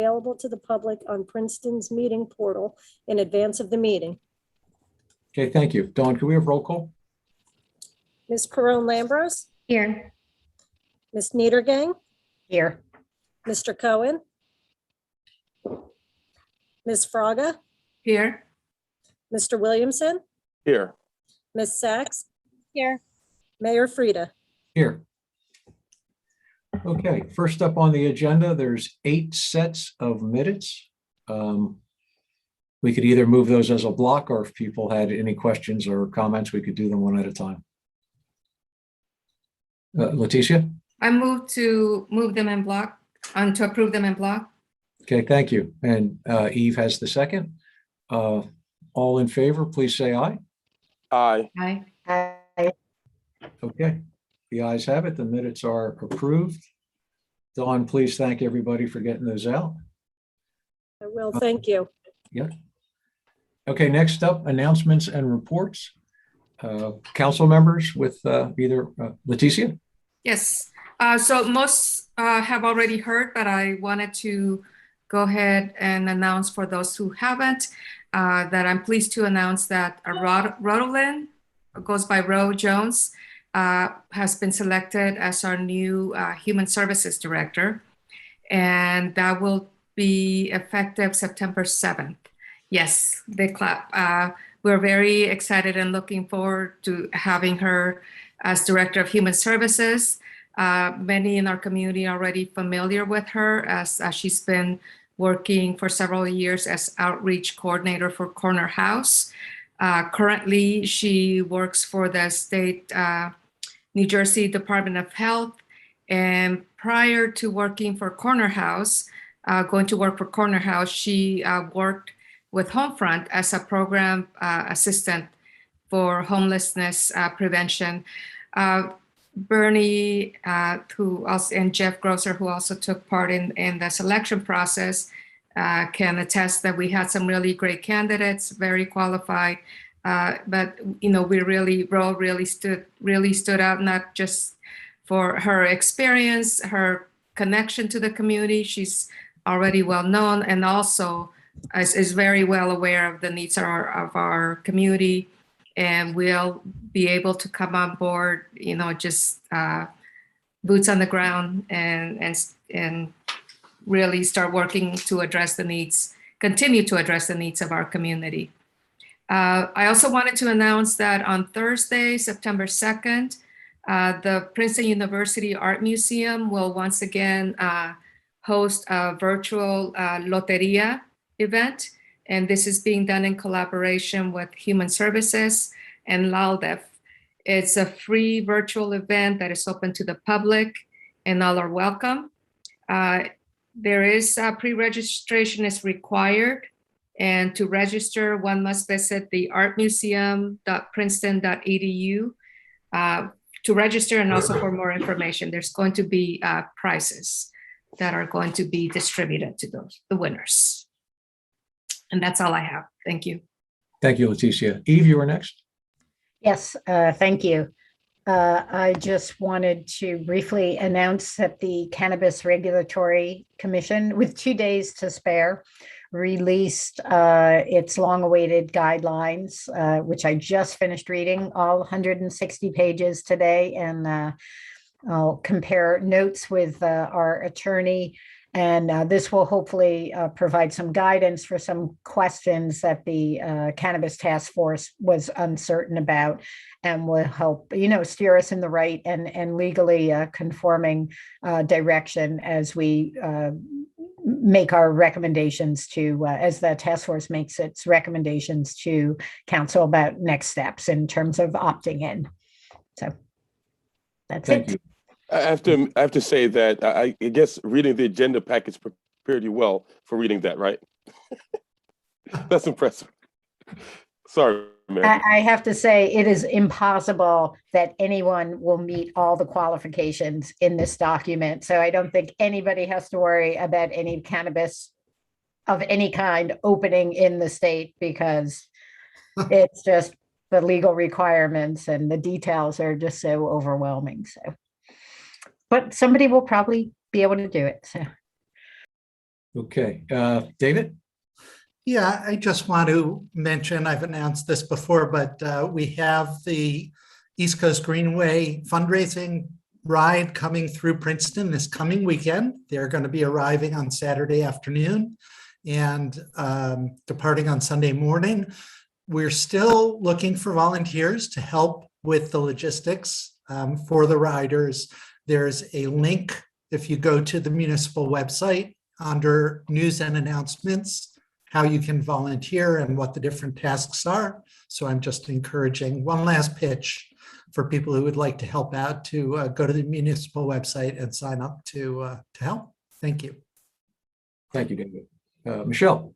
available to the public on Princeton's meeting portal in advance of the meeting. Okay, thank you. Dawn, can we have roll call? Ms. Carone Lambros, Here. Ms. Niedergang, Here. Mr. Cohen, Ms. Fraga, Here. Mr. Williamson, Here. Ms. Sachs. Here. Mayor Frida. Here. Okay, first up on the agenda, there's 8 sets of minutes. We could either move those as a block, or if people had any questions or comments, we could do them one at a time. Leticia? I move to move them in block, to approve them in block. Okay, thank you. And Eve has the second. All in favor, please say aye. Aye. Aye. Okay, the ayes have it. The minutes are approved. Dawn, please thank everybody for getting those out. I will, thank you. Yeah. Okay, next up, announcements and reports. Council members with either Leticia? Yes. So most have already heard, but I wanted to go ahead and announce for those who haven't that I'm pleased to announce that Rodolin, goes by Ro Jones, has been selected as our new Human Services Director, and that will be effective September 7th. Yes, they clap. We're very excited and looking forward to having her as Director of Human Services. Many in our community are already familiar with her as she's been working for several years as outreach coordinator for Corner House. Currently, she works for the state New Jersey Department of Health. And prior to working for Corner House, going to work for Corner House, she worked with Homefront as a program assistant for homelessness prevention. Bernie, who also, and Jeff Grosser, who also took part in the selection process, can attest that we had some really great candidates, very qualified. But Ro really stood out, not just for her experience, her connection to the community. She's already well known, and also is very well aware of the needs of our community, and will be able to come on board, just boots on the ground and really start working to address the needs, continue to address the needs of our community. I also wanted to announce that on Thursday, September 2nd, the Princeton University Art Museum will once again host a virtual loteria event. And this is being done in collaboration with Human Services and LALDEF. It's a free virtual event that is open to the public, and all are welcome. There is pre-registration is required. And to register, one must visit the artmuseum.princeton.edu to register, and also for more information. There's going to be prizes that are going to be distributed to the winners. And that's all I have. Thank you. Thank you, Leticia. Eve, you were next. Yes, thank you. I just wanted to briefly announce that the Cannabis Regulatory Commission, with 2 days to spare, released its long-awaited guidelines, which I just finished reading, all 160 pages today, and I'll compare notes with our attorney. And this will hopefully provide some guidance for some questions that the Cannabis Task Force was uncertain about, and will help, steer us in the right and legally conforming direction as we make our recommendations to, as the task force makes its recommendations to council about next steps in terms of opting in. So that's Thank it. you. I have to say that I guess reading the agenda package prepared you well for reading that, right? That's impressive. Sorry, man. I have to say, it is impossible that anyone will meet all the qualifications in this document. So I don't think anybody has to worry about any cannabis of any kind opening in the state, because it's just the legal requirements and the details are just so overwhelming. So, but somebody will probably be able to do it. So. Okay, David? Yeah, I just want to mention, I've announced this before, but we have the East Coast Greenway fundraising ride coming through Princeton this coming weekend. They're going to be arriving on Saturday afternoon and departing on Sunday morning. We're still looking for volunteers to help with the logistics for the riders. There's a link if you go to the municipal website under news and announcements, how you can volunteer and what the different tasks are. So I'm just encouraging one last pitch for people who would like to help out to go to the municipal website and sign up to help. Thank you. Thank you, David. Michelle?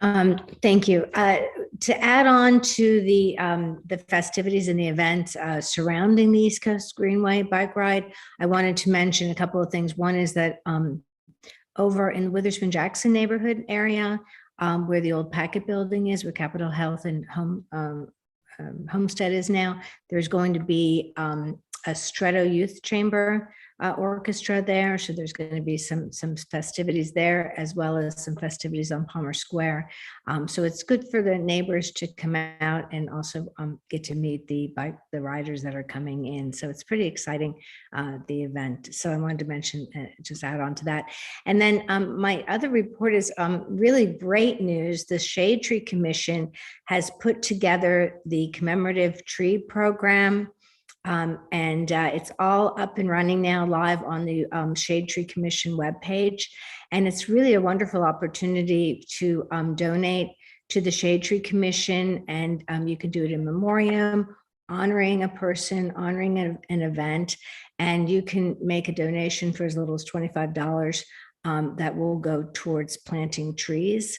Thank you. To add on to the festivities and the event surrounding the East Coast Greenway bike ride, I wanted to mention a couple of things. One is that over in the Witherspoon Jackson neighborhood area, where the old Packet building is, where Capitol Health and Homestead is now, there's going to be a Stretto Youth Chamber orchestra there. So there's going to be some festivities there, as well as some festivities on Palmer Square. So it's good for the neighbors to come out and also get to meet the riders that are coming in. So it's pretty exciting, the event. So I wanted to mention, just add on to that. And then my other report is really great news. The Shade Tree Commission has put together the commemorative tree program. And it's all up and running now, live on the Shade Tree Commission webpage. And it's really a wonderful opportunity to donate to the Shade Tree Commission. And you can do it in memoriam, honoring a person, honoring an event. And you can make a donation for as little as $25 that will go towards planting trees.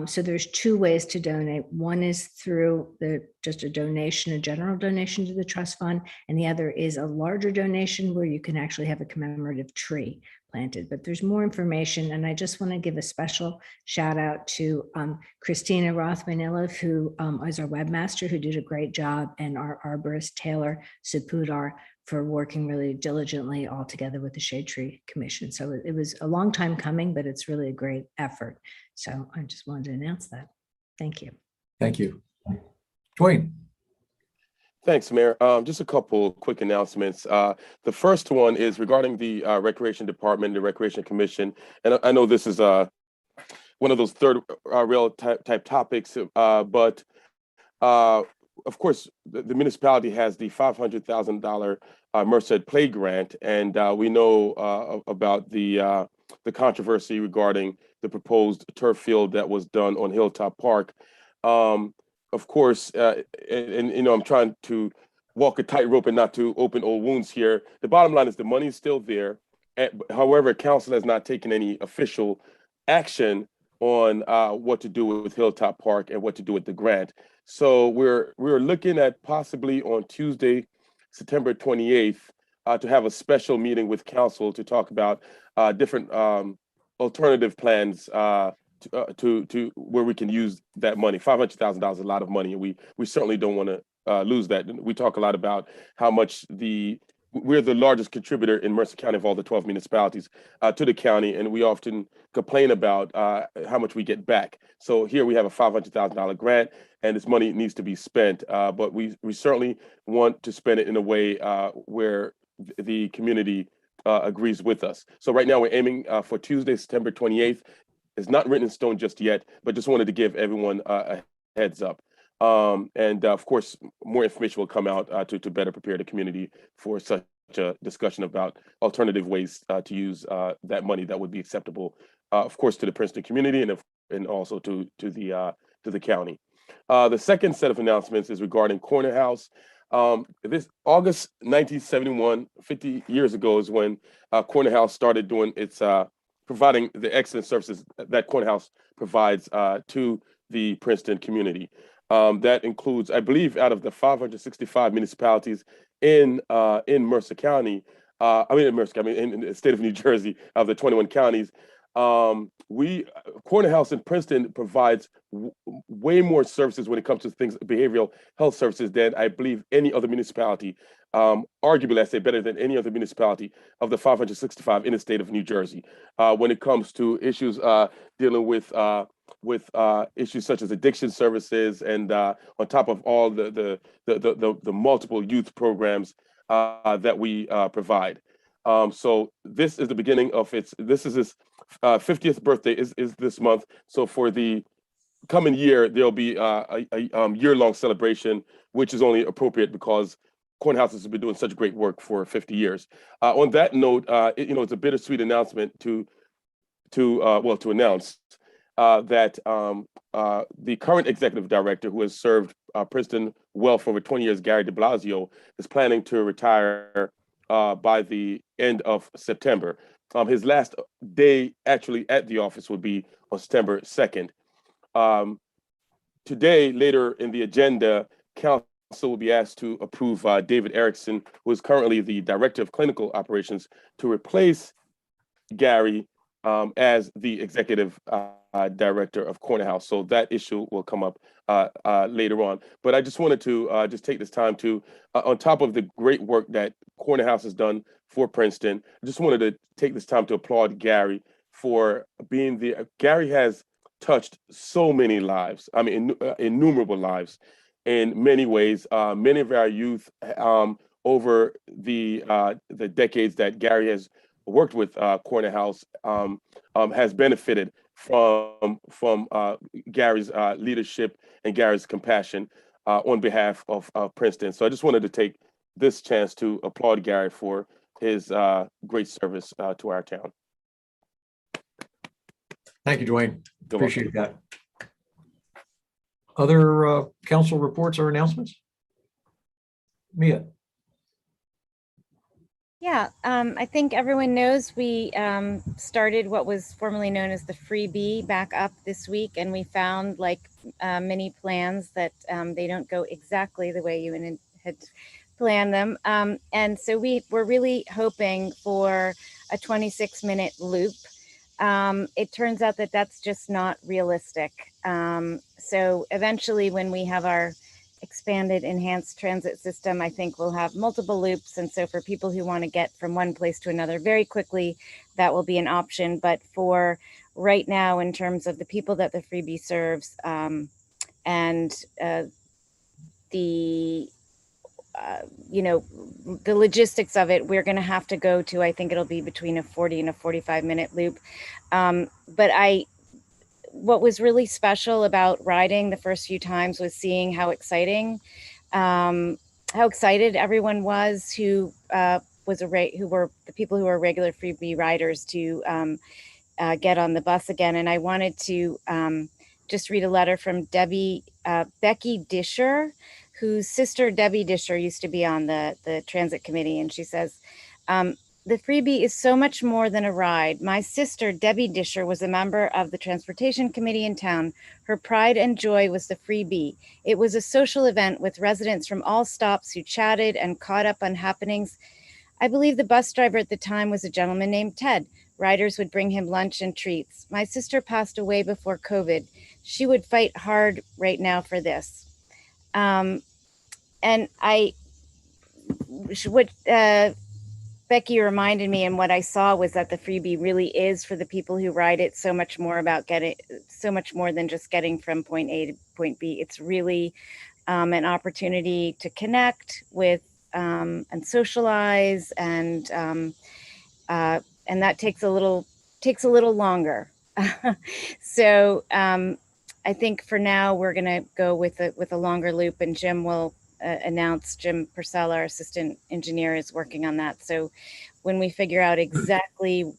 So there's two ways to donate. One is through just a donation, a general donation to the trust fund, and the other is a larger donation where you can actually have a commemorative tree planted. But there's more information, and I just want to give a special shout out to Christina Rothman-Illiff, who is our webmaster, who did a great job, and our arborist Taylor Sapudar for working really diligently all together with the Shade Tree Commission. So it was a long time coming, but it's really a great effort. So I just wanted to announce that. Thank you. Thank you. Dwayne? Thanks, Mayor. Just a couple quick announcements. The first one is regarding the Recreation Department, the Recreation Commission. And I know this is one of those third rail type topics, but of course, the municipality has the $500,000 Merced Play Grant, and we know about the controversy regarding the proposed turf field that was done on Hilltop Park. Of course, and you know, I'm trying to walk a tightrope and not to open old wounds here. The bottom line is the money is still there. However, council has not taken any official action on what to do with Hilltop Park and what to do with the grant. So we're looking at possibly on Tuesday, September 28th, to have a special meeting with council to talk about different alternative plans to where we can use that money. $500,000 is a lot of money, and we certainly don't want to lose that. We talk a lot about how much we're the largest contributor in Mercer County of all the 12 municipalities to the county, and we often complain about how much we get back. So here we have a $500,000 grant, and this money needs to be spent, but we certainly want to spend it in a way where the community agrees with us. So right now we're aiming for Tuesday, September 28th. It's not written in stone just yet, but just wanted to give everyone a heads up. And of course, more information will come out to better prepare the community for such a discussion about alternative ways to use that money that would be acceptable, of course, to the Princeton community and also to the county. The second set of announcements is regarding Corner House. This August 1971, 50 years ago, is when Corner House started doing its providing the excellent services that Corner House provides to the Princeton community. That includes, I believe, out of the 565 municipalities in Mercer County, in the state of New Jersey, of the 21 counties, Corner House in Princeton provides way more services when it comes to things, behavioral health services, than I believe any other municipality arguably, I say better than any other municipality of the 565 in the state of New Jersey when it comes to issues dealing with issues such as addiction services, and on top of all the multiple youth programs that we provide. So this is the beginning of this is his 50th birthday is this month. So for the coming year, there'll be a year-long celebration, which is only appropriate because Cornhouse has been doing such great work for 50 years. On that note, it's a bittersweet announcement to announce that the current executive director, who has served Princeton well for over 20 years, Gary de Blasio, is planning to retire by the end of September. His last day actually at the office will be on September 2nd. Today, later in the agenda, council will be asked to approve David Erickson, who is currently the director of clinical operations, to replace Gary as the executive director of Corner House. So that issue will come up later on. But I just wanted to just take this time to, on top of the great work that Corner House has done for Princeton, I just wanted to take this time to applaud Gary for being Gary has touched so many lives. I mean, innumerable lives in many ways. Many of our youth over the decades that Gary has worked with Corner House has benefited from Gary's leadership and Gary's compassion on behalf of Princeton. So I just wanted to take this chance to applaud Gary for his great service to our town. Thank you, Dwayne. You're Appreciate that. Other council reports or announcements? Mia. Yeah, I think everyone knows we started what was formerly known as the freebie back up this week, and we found, like many plans, that they don't go exactly the way you had planned them. And so we're really hoping for a 26-minute loop. It turns out that that's just not realistic. So eventually, when we have our expanded enhanced transit system, I think we'll have multiple loops. And so for people who want to get from one place to another very quickly, that will be an option. But for right now, in terms of the people that the freebie serves and the logistics of it, we're going to have to go to, I think it'll be between a 40 and a 45-minute loop. But what was really special about riding the first few times was seeing how excited everyone was who were the people who were regular freebie riders to get on the bus again. And I wanted to just read a letter from Becky Disher, whose sister Debbie Disher used to be on the transit committee. And she says, the freebie is so much more than a ride. My sister, Debbie Disher, was a member of the transportation committee in town. Her pride and joy was the freebie. It was a social event with residents from all stops who chatted and caught up on happenings. I believe the bus driver at the time was a gentleman named Ted. Riders would bring him lunch and treats. My sister passed away before COVID. She would fight hard right now for this. And Becky reminded me, and what I saw was that the freebie really is, for the people who ride it, so much more than just getting from point A to point B. It's really an opportunity to connect with and socialize, and that takes a little longer. So I think for now we're going to go with a longer loop, and Jim will announce. Jim Purcell, our assistant engineer, is working on that. So when we figure out exactly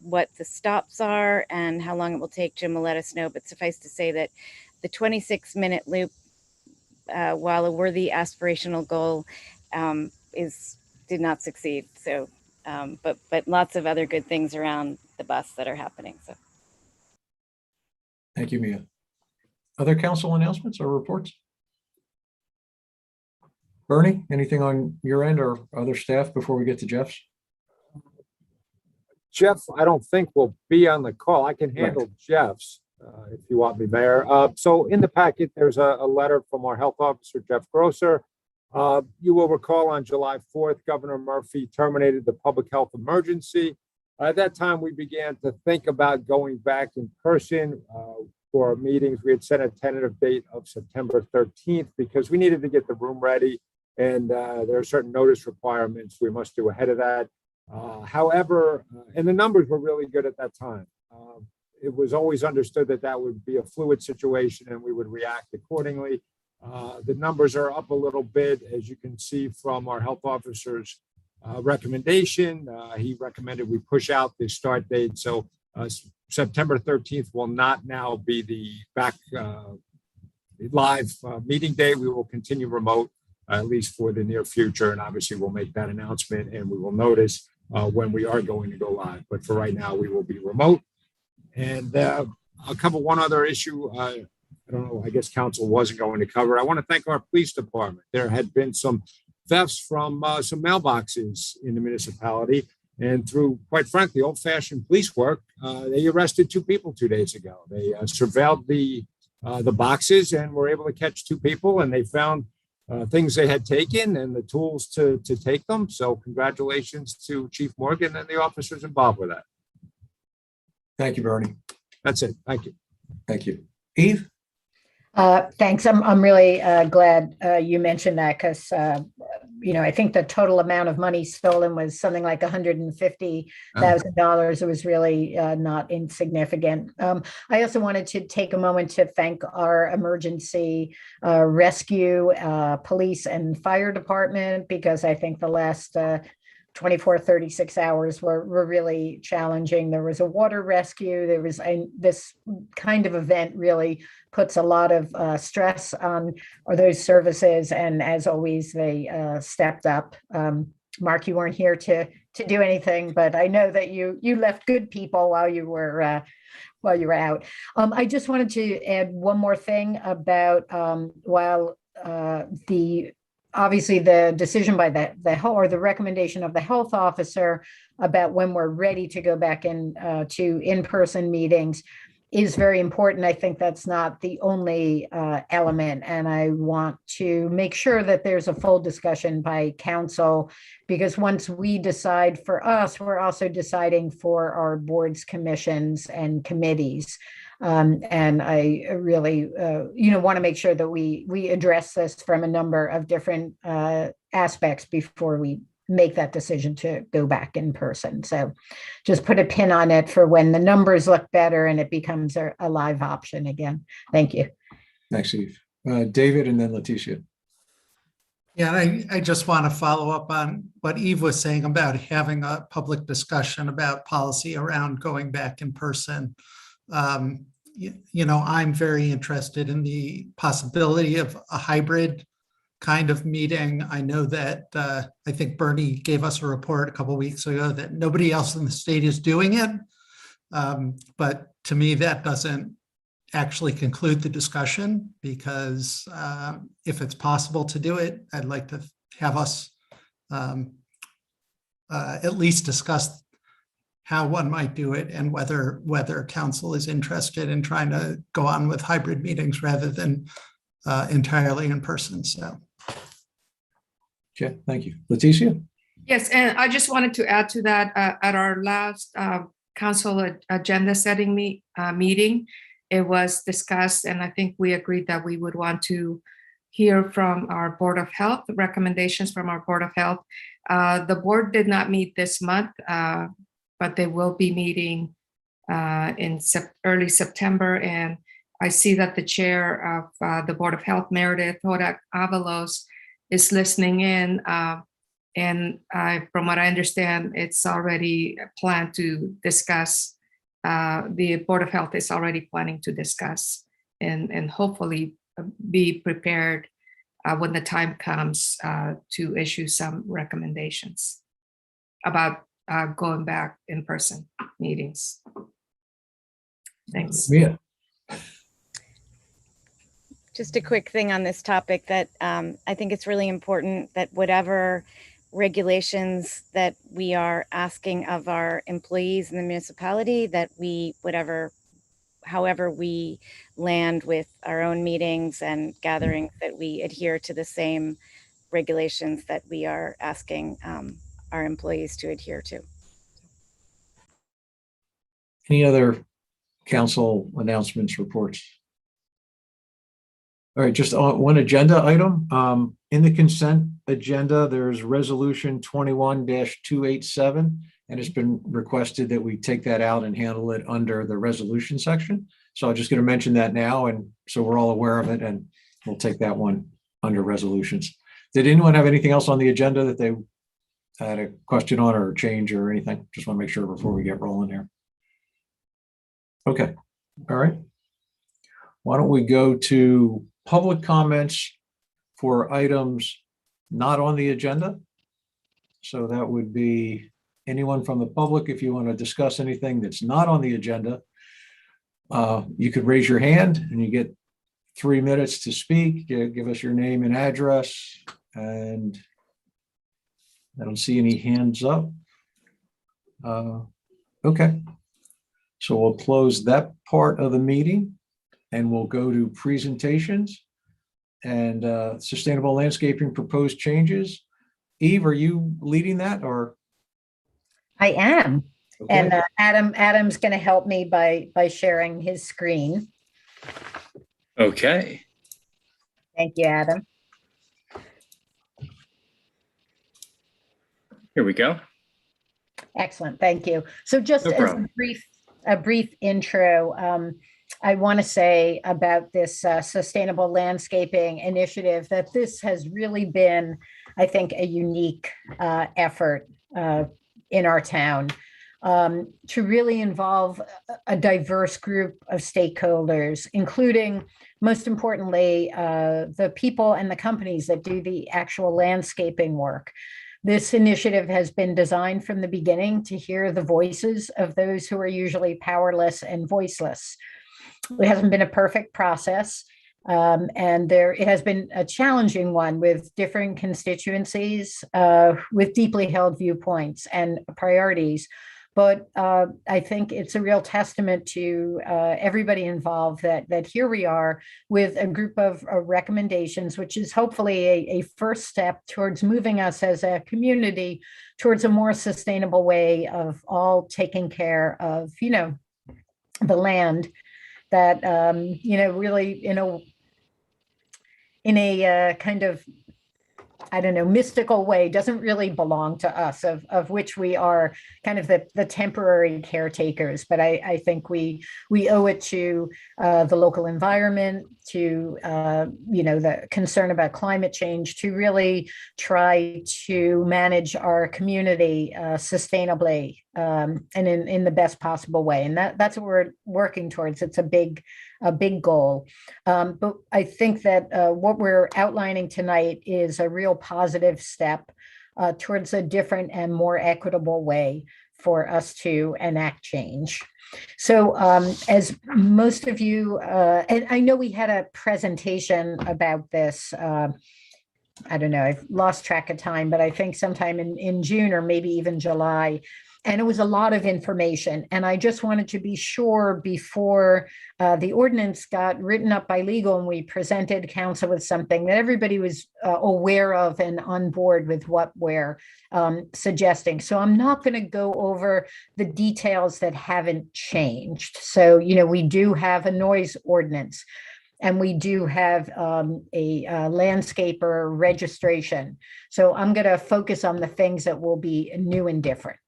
what the stops are and how long it will take, Jim will let us know. But suffice to say that the 26-minute loop, while a worthy aspirational goal, did not succeed. So, but lots of other good things around the bus that are happening. So, Thank you, Mia. Other council announcements or reports? Bernie, anything on your end or other staff before we get to Jeff's? Jeff, I don't think will be on the call. I can handle Jeff's if you want me, Mayor. So in the packet, there's a letter from our health officer, Jeff Grosser, You will recall on July 4th, Governor Murphy terminated the public health emergency. At that time, we began to think about going back in person for our meetings. We had set a tentative date of September 13th because we needed to get the room ready, and there are certain notice requirements we must do ahead of that. However, and the numbers were really good at that time. It was always understood that that would be a fluid situation and we would react accordingly. The numbers are up a little bit, as you can see from our health officer's recommendation. He recommended we push out the start date. So September 13th will not now be the back live meeting day. We will continue remote, at least for the near future. And obviously we'll make that announcement and we will notice when we are going to go live. But for right now, we will be remote. And I'll cover one other issue. I don't know, I guess council wasn't going to cover. I want to thank our police department. There had been some thefts from some mailboxes in the municipality. And through, quite frankly, old-fashioned police work, they arrested 2 people 2 days ago. They surveilled the boxes and were able to catch 2 people, and they found things they had taken and the tools to take them. So congratulations to Chief Morgan and the officers involved with that. Thank you, Bernie. That's it. Thank you. Thank you. Eve? Thanks. I'm really glad you mentioned that because, I think the total amount of money stolen was something like $150,000. It was really not insignificant. I also wanted to take a moment to thank our emergency rescue, police and fire department, because I think the last 24, 36 hours were really challenging. There was a water rescue. There was this kind of event really puts a lot of stress on those services. And as always, they stepped up. Mark, you weren't here to do anything, but I know that you left good people while you were out. I just wanted to add one more thing about while obviously the decision by the recommendation of the health officer about when we're ready to go back to in-person meetings is very important. I think that's not the only element, and I want to make sure that there's a full discussion by council, because once we decide for us, we're also deciding for our boards, commissions, and committees. And I really, want to make sure that we address this from a number of different aspects before we make that decision to go back in person. So just put a pin on it for when the numbers look better and it becomes a live option again. Thank you. Thanks, Eve. David and then Leticia. Yeah, I just want to follow up on what Eve was saying about having a public discussion about policy around going back in person. I'm very interested in the possibility of a hybrid kind of meeting. I know that I think Bernie gave us a report a couple of weeks ago that nobody else in the state is doing it. But to me, that doesn't actually conclude the discussion, because if it's possible to do it, I'd like to have us at least discuss how one might do it and whether council is interested in trying to go on with hybrid meetings rather than entirely in person. So. Okay, thank you. Leticia? Yes, and I just wanted to add to that, at our last council agenda setting meeting, it was discussed, and I think we agreed that we would want to hear from our Board of Health, recommendations from our Board of Health. The board did not meet this month, but they will be meeting in early September. And I see that the chair of the Board of Health, Meredith Hodak-Avalos, is listening in. And from what I understand, it's already planned to discuss, the Board of Health is already planning to discuss and hopefully be prepared when the time comes to issue some recommendations about going back in person meetings. Thanks. Mia? Just a quick thing on this topic that I think it's really important that whatever regulations that we are asking of our employees in the municipality, that however we land with our own meetings and gatherings, that we adhere to the same regulations that we are asking our employees to adhere to. Any other council announcements, reports? All right, just on one agenda item. In the consent agenda, there's resolution 21-287, and it's been requested that we take that out and handle it under the resolution section. So I'm just going to mention that now, and so we're all aware of it, and we'll take that one under resolutions. Did anyone have anything else on the agenda that they had a question on or change or anything? Just want to make sure before we get rolling here. Okay, all right. Why don't we go to public comments for items not on the agenda? So that would be anyone from the public. If you want to discuss anything that's not on the agenda, you could raise your hand and you get 3 minutes to speak. Give us your name and address. And I don't see any hands up. Okay. So we'll close that part of the meeting and we'll go to presentations and sustainable landscaping proposed changes. Eve, are you leading that or? I am. Okay. And Adam's going to help me by sharing his screen. Okay. Thank you, Adam. Here we go. Excellent. Thank you. So just No as problem. a brief intro, I want to say about this sustainable landscaping initiative that this has really been, I think, a unique effort in our town to really involve a diverse group of stakeholders, including, most importantly, the people and the companies that do the actual landscaping work. This initiative has been designed from the beginning to hear the voices of those who are usually powerless and voiceless. It hasn't been a perfect process, and it has been a challenging one with different constituencies, with deeply held viewpoints and priorities. But I think it's a real testament to everybody involved that here we are with a group of recommendations, which is hopefully a first step towards moving us as a community towards a more sustainable way of all taking care of, the land that, really in a kind of, I don't know, mystical way doesn't really belong to us, of which we are kind of the temporary caretakers. But I think we owe it to the local environment, to the concern about climate change, to really try to manage our community sustainably and in the best possible way. And that's what we're working towards. It's a big goal. But I think that what we're outlining tonight is a real positive step towards a different and more equitable way for us to enact change. So as most of you, and I know we had a presentation about this, I don't know, I've lost track of time, but I think sometime in June or maybe even July. And it was a lot of information. And I just wanted to be sure before the ordinance got written up by legal and we presented council with something that everybody was aware of and on board with what we're suggesting. So I'm not going to go over the details that haven't changed. So, we do have a noise ordinance. And we do have a landscaper registration. So I'm going to focus on the things that will be new and different.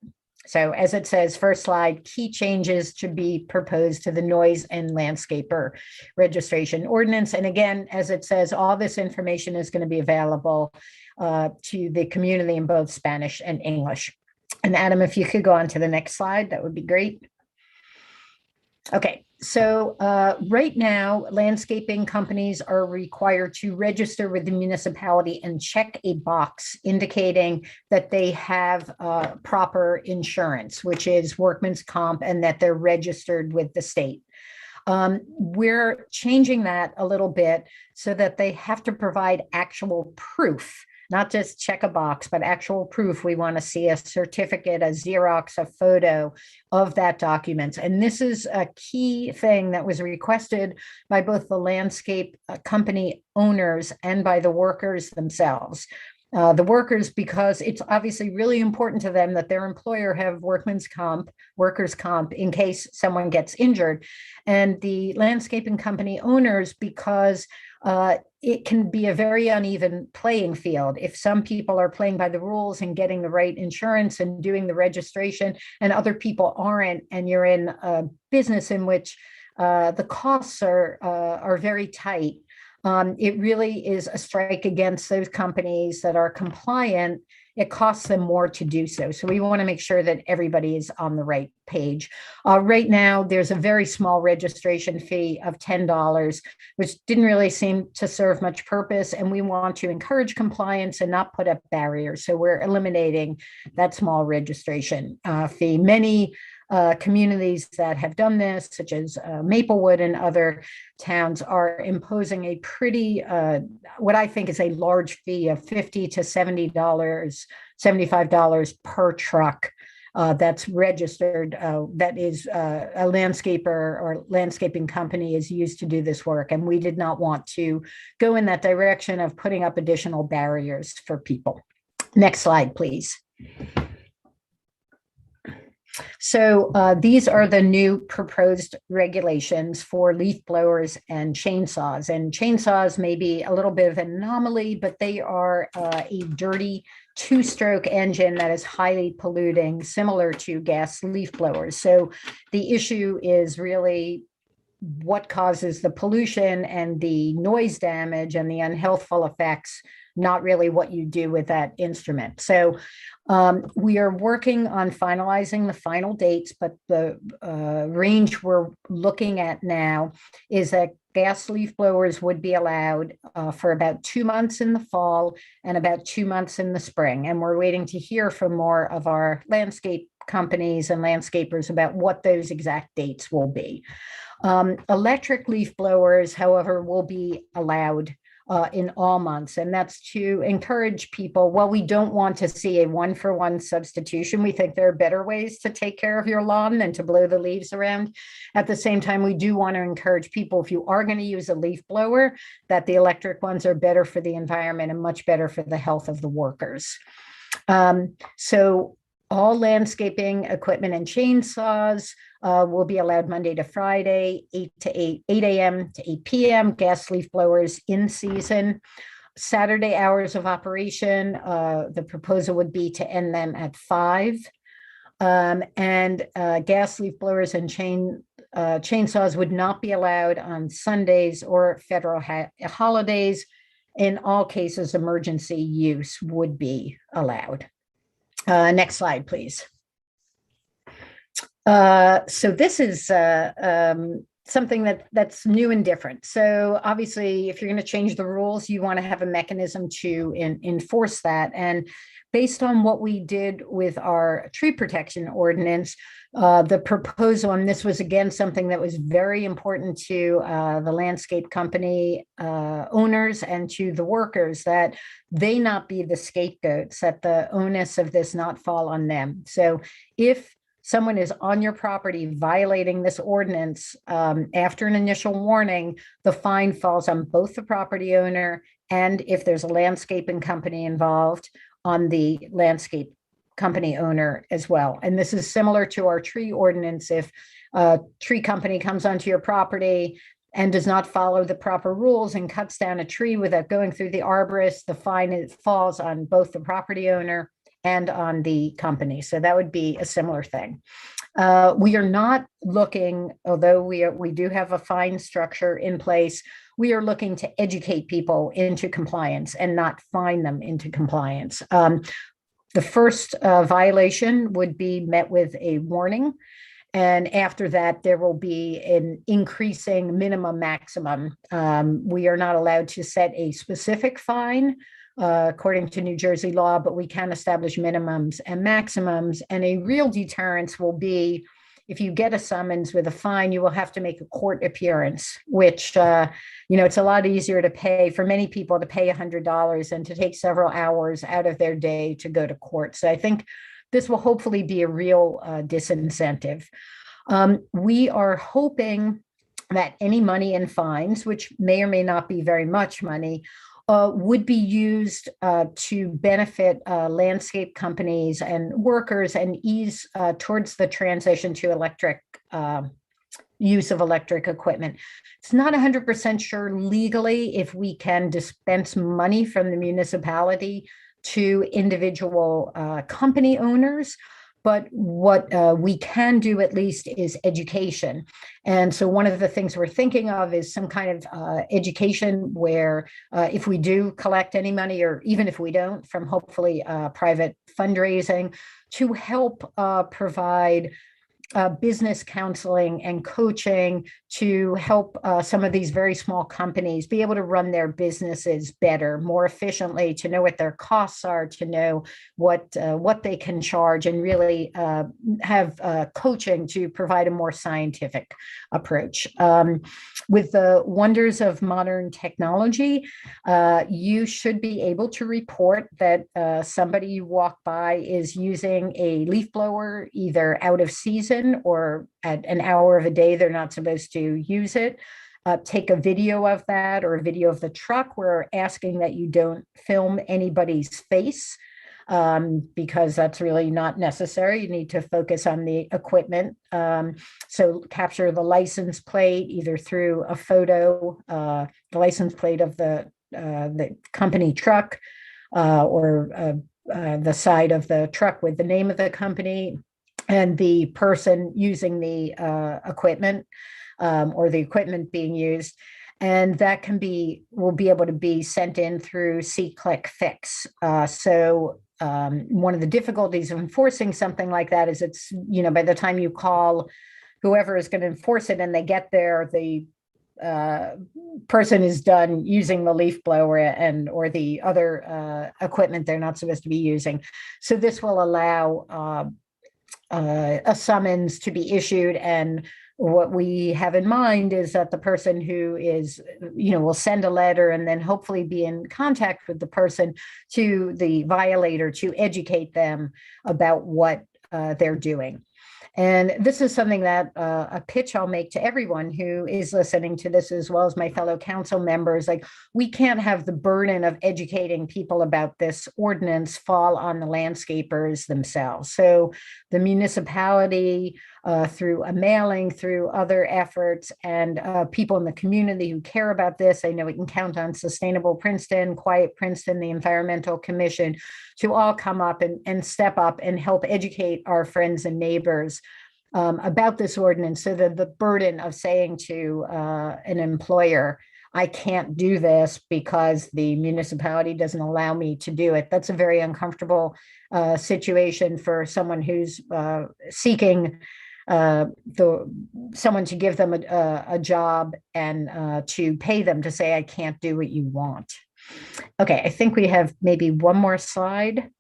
So as it says, first slide, key changes to be proposed to the noise and landscaper registration ordinance. And again, as it says, all this information is going to be available to the community in both Spanish and English. And Adam, if you could go on to the next slide, that would be great. Okay, so right now, landscaping companies are required to register with the municipality and check a box indicating that they have proper insurance, which is workman's comp, and that they're registered with the state. We're changing that a little bit so that they have to provide actual proof, not just check a box, but actual proof. We want to see a certificate, a Xerox, a photo of that document. And this is a key thing that was requested by both the landscape company owners and by the workers themselves. the workers, because it's obviously really important to them that their employer have workers' comp in case someone gets injured. And the landscaping company owners, because it can be a very uneven playing field. If some people are playing by the rules and getting the right insurance and doing the registration, and other people aren't, and you're in a business in which the costs are very tight, it really is a strike against those companies that are compliant. It costs them more to do so. So we want to make sure that everybody is on the right page. Right now, there's a very small registration fee of $10, which didn't really seem to serve much purpose. And we want to encourage compliance and not put up barriers. So we're eliminating that small registration fee. Many communities that have done this, such as Maplewood and other towns, are imposing a pretty, what I think is a large fee of $50 to $75 per truck that's registered, that is a landscaper or landscaping company is used to do this work. And we did not want to go in that direction of putting up additional barriers for people. Next slide, please. So these are the new proposed regulations for leaf blowers and chainsaws. And chainsaws may be a little bit of an anomaly, but they are a dirty two-stroke engine that is highly polluting, similar to gas leaf blowers. So the issue is really what causes the pollution and the noise damage and the unhealthful effects, not really what you do with that instrument. So we are working on finalizing the final dates, but the range we're looking at now is that gas leaf blowers would be allowed for about 2 months in the fall and about 2 months in the spring. And we're waiting to hear from more of our landscape companies and landscapers about what those exact dates will be. Electric leaf blowers, however, will be allowed in all months. And that's to encourage people. Well, we don't want to see a one-for-one substitution. We think there are better ways to take care of your lawn than to blow the leaves around. At the same time, we do want to encourage people, if you are going to use a leaf blower, that the electric ones are better for the environment and much better for the health of the workers. So all landscaping equipment and chainsaws will be allowed Monday to Friday, 8 a.m. to 8 p.m. Gas leaf blowers in season. Saturday hours of operation, the proposal would be to end them at 5. And gas leaf blowers and chainsaws would not be allowed on Sundays or federal holidays. In all cases, emergency use would be allowed. Next slide, please. So this is something that's new and different. So obviously, if you're going to change the rules, you want to have a mechanism to enforce that. And based on what we did with our tree protection ordinance, the proposal, and this was again something that was very important to the landscape company owners and to the workers, that they not be the scapegoats, that the onus of this not fall on them. So if someone is on your property violating this ordinance, after an initial warning, the fine falls on both the property owner and, if there's a landscaping company involved, on the landscape company owner as well. And this is similar to our tree ordinance. If a tree company comes onto your property and does not follow the proper rules and cuts down a tree without going through the arborist, the fine falls on both the property owner and on the company. So that would be a similar thing. We are not looking, although we do have a fine structure in place, we are looking to educate people into compliance and not fine them into compliance. The first violation would be met with a warning. And after that, there will be an increasing minimum maximum. We are not allowed to set a specific fine according to New Jersey law, but we can establish minimums and maximums. And a real deterrence will be, if you get a summons with a fine, you will have to make a court appearance, which, it's a lot easier to pay for many people to pay $100 and to take several hours out of their day to go to court. So I think this will hopefully be a real disincentive. We are hoping that any money in fines, which may or may not be very much money, would be used to benefit landscape companies and workers and ease towards the transition to electric use of electric equipment. It's not 100% sure legally if we can dispense money from the municipality to individual company owners. But what we can do at least is education. And so one of the things we're thinking of is some kind of education where if we do collect any money, or even if we don't, from hopefully private fundraising, to help provide business counseling and coaching to help some of these very small companies be able to run their businesses better, more efficiently, to know what their costs are, to know what they can charge, and really have coaching to provide a more scientific approach. With the wonders of modern technology, you should be able to report that somebody you walk by is using a leaf blower either out of season or at an hour of a day they're not supposed to use it. Take a video of that, or a video of the truck. We're asking that you don't film anybody's face because that's really not necessary. You need to focus on the equipment. So capture the license plate either through a photo, the license plate of the company truck, or the side of the truck with the name of the company and the person using the equipment, or the equipment being used. And that will be able to be sent in through SeeClickFix. So one of the difficulties of enforcing something like that is it's, by the time you call whoever is going to enforce it and they get there, the person is done using the leaf blower or the other equipment they're not supposed to be using. So this will allow a summons to be issued, and what we have in mind is that the person who is, will send a letter and then hopefully be in contact with the person, to the violator, to educate them about what they're doing. And this is something that a pitch I'll make to everyone who is listening to this, as well as my fellow council members. Like, we can't have the burden of educating people about this ordinance fall on the landscapers themselves. So the municipality, through a mailing, through other efforts, and people in the community who care about this, I know we can count on Sustainable Princeton, Quiet Princeton, the Environmental Commission, to all come up and step up and help educate our friends and neighbors about this ordinance, so that the burden of saying to an employer, I can't do this because the municipality doesn't allow me to do it. That's a very uncomfortable situation for someone who's seeking someone to give them a job and to pay them to say, I can't do what you want. Okay, I think we have maybe one more slide.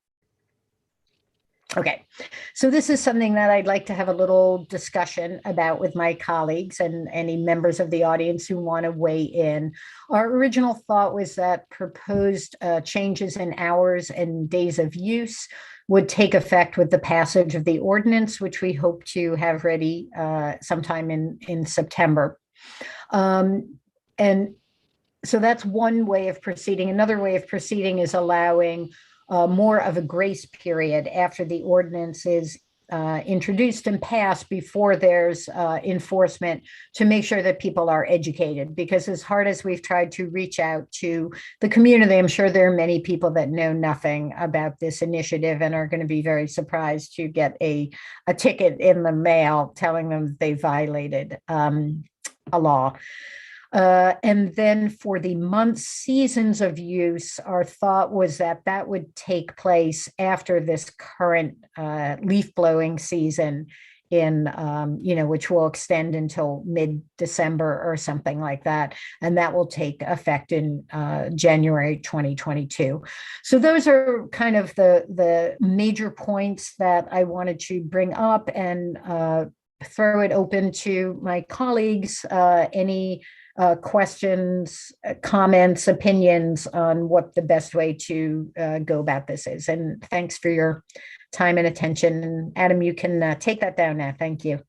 Okay, so this is something that I'd like to have a little discussion about with my colleagues and any members of the audience who want to weigh in. Our original thought was that proposed changes in hours and days of use would take effect with the passage of the ordinance, which we hope to have ready sometime in September. And so that's one way of proceeding. Another way of proceeding is allowing more of a grace period after the ordinance is introduced and passed, before there's enforcement, to make sure that people are educated. Because as hard as we've tried to reach out to the community, I'm sure there are many people that know nothing about this initiative and are going to be very surprised to get a ticket in the mail telling them they violated a law. And then for the months, seasons of use, our thought was that that would take place after this current leaf blowing season which will extend until mid-December or something like that. And that will take effect in January 2022. So those are kind of the major points that I wanted to bring up, and throw it open to my colleagues. Any questions, comments, opinions on what the best way to go about this is. And thanks for your time and attention. And Adam, you can take that down now. Thank you.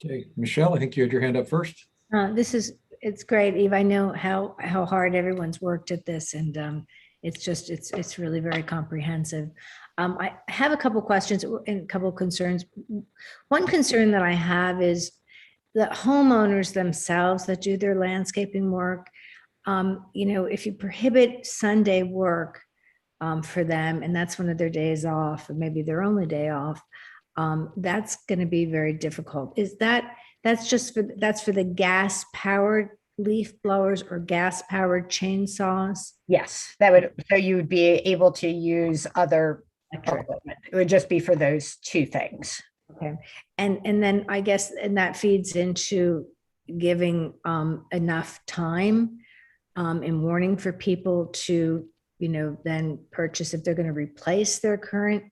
Okay, Michelle, I think you had your hand up first. This is It's great, Eve. I know how hard everyone's worked at this, and it's really very comprehensive. I have a couple questions and a couple concerns. One concern that I have is the homeowners themselves that do their landscaping work. If you prohibit Sunday work for them, and that's one of their days off, or maybe their only day off, that's going to be very difficult. That's for the gas powered leaf blowers or gas powered chainsaws? Yes, so you would be able to use other equipment. It would just be for those two things. Okay. And then I guess, and that feeds into giving enough time and warning for people to, then purchase if they're going to replace their current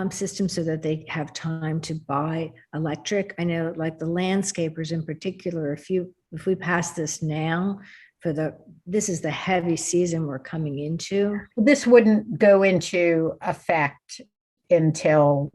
system, so that they have time to buy electric. I know, like the landscapers in particular, if we pass this now this is the heavy season we're coming into. This wouldn't go into effect until,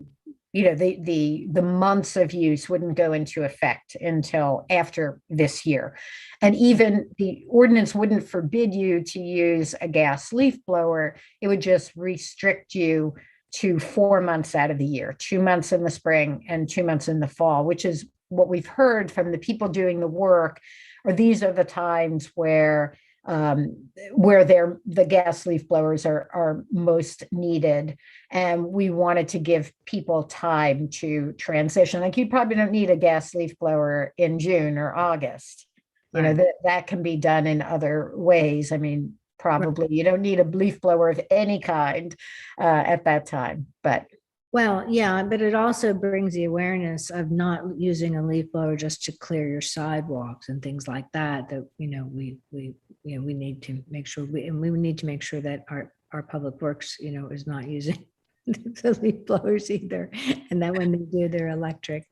the months of use wouldn't go into effect until after this year. And even the ordinance wouldn't forbid you to use a gas leaf blower. It would just restrict you to 4 months out of the year, 2 months in the spring and 2 months in the fall, which is what we've heard from the people doing the work. Or these are the times where the gas leaf blowers are most needed. And we wanted to give people time to transition. Like, you probably don't need a gas leaf blower in June or August. Right. That can be done in other ways. I mean, probably you don't need a leaf blower of any kind at that time, but. Well, yeah, but it also brings the awareness of not using a leaf blower just to clear your sidewalks and things like that. That we need to make sure we need to make sure that our public works is not using the leaf blowers either, and that when they do, they're electric.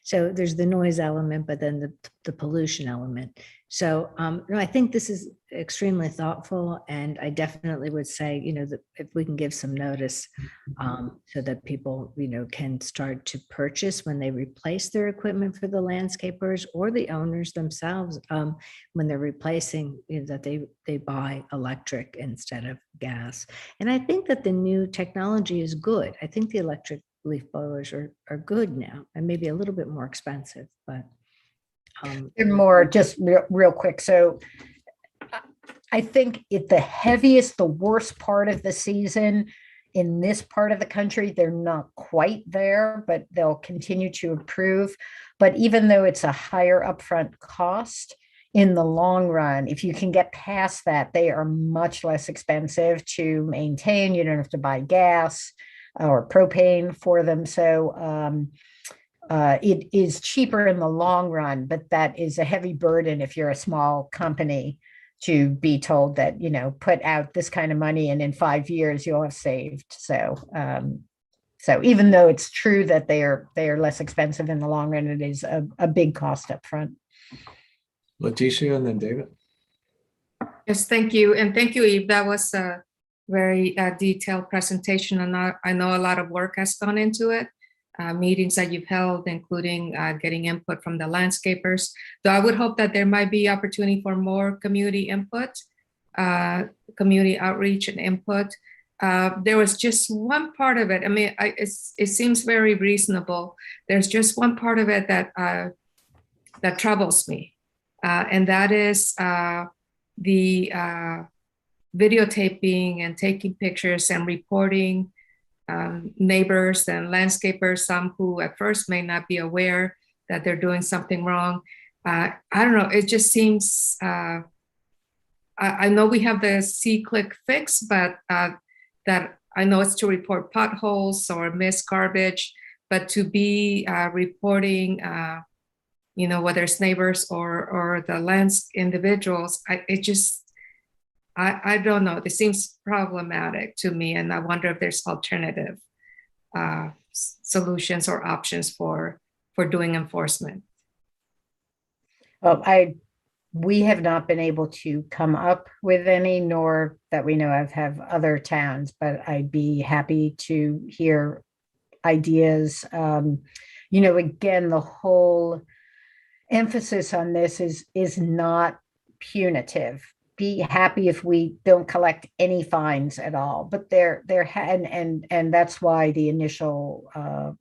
So there's the noise element, but then the pollution element. So I think this is extremely thoughtful, and I definitely would say, that if we can give some notice so that people, can start to purchase when they replace their equipment for the landscapers or the owners themselves, when they're replacing, that they buy electric instead of gas. And I think that the new technology is good. I think the electric leaf blowers are good now, and maybe a little bit more expensive, but they're more, just real quick. So I think the worst part of the season in this part of the country, they're not quite there, but they'll continue to improve. But even though it's a higher upfront cost, in the long run, if you can get past that, they are much less expensive to maintain. You don't have to buy gas or propane for them. So it is cheaper in the long run, but that is a heavy burden if you're a small company, to be told that, put out this kind of money and in 5 years you'll have saved. So even though it's true that they are less expensive in the long run, it is a big cost up front. Leticia and then David. Yes, thank you. And thank you, Eve. That was a very detailed presentation. And I know a lot of work has gone into it. Meetings that you've held, including getting input from the landscapers. So I would hope that there might be opportunity for more community input, community outreach and input. There was just one part of it. I mean, it seems very reasonable. There's just one part of it that troubles me, and that is the videotaping and taking pictures and reporting neighbors and landscapers, some who at first may not be aware that they're doing something wrong. I don't know, it just seems, I know we have the C-click fix, but that I know it's to report potholes or missed garbage, but to be reporting, whether it's neighbors or the lands individuals, I don't know. This seems problematic to me, and I wonder if there's alternative solutions or options for doing enforcement. Well, we have not been able to come up with any, nor that we know of have other towns, but I'd be happy to hear ideas. Again, the whole emphasis on this is not punitive. Be happy if we don't collect any fines at all, but and that's why the initial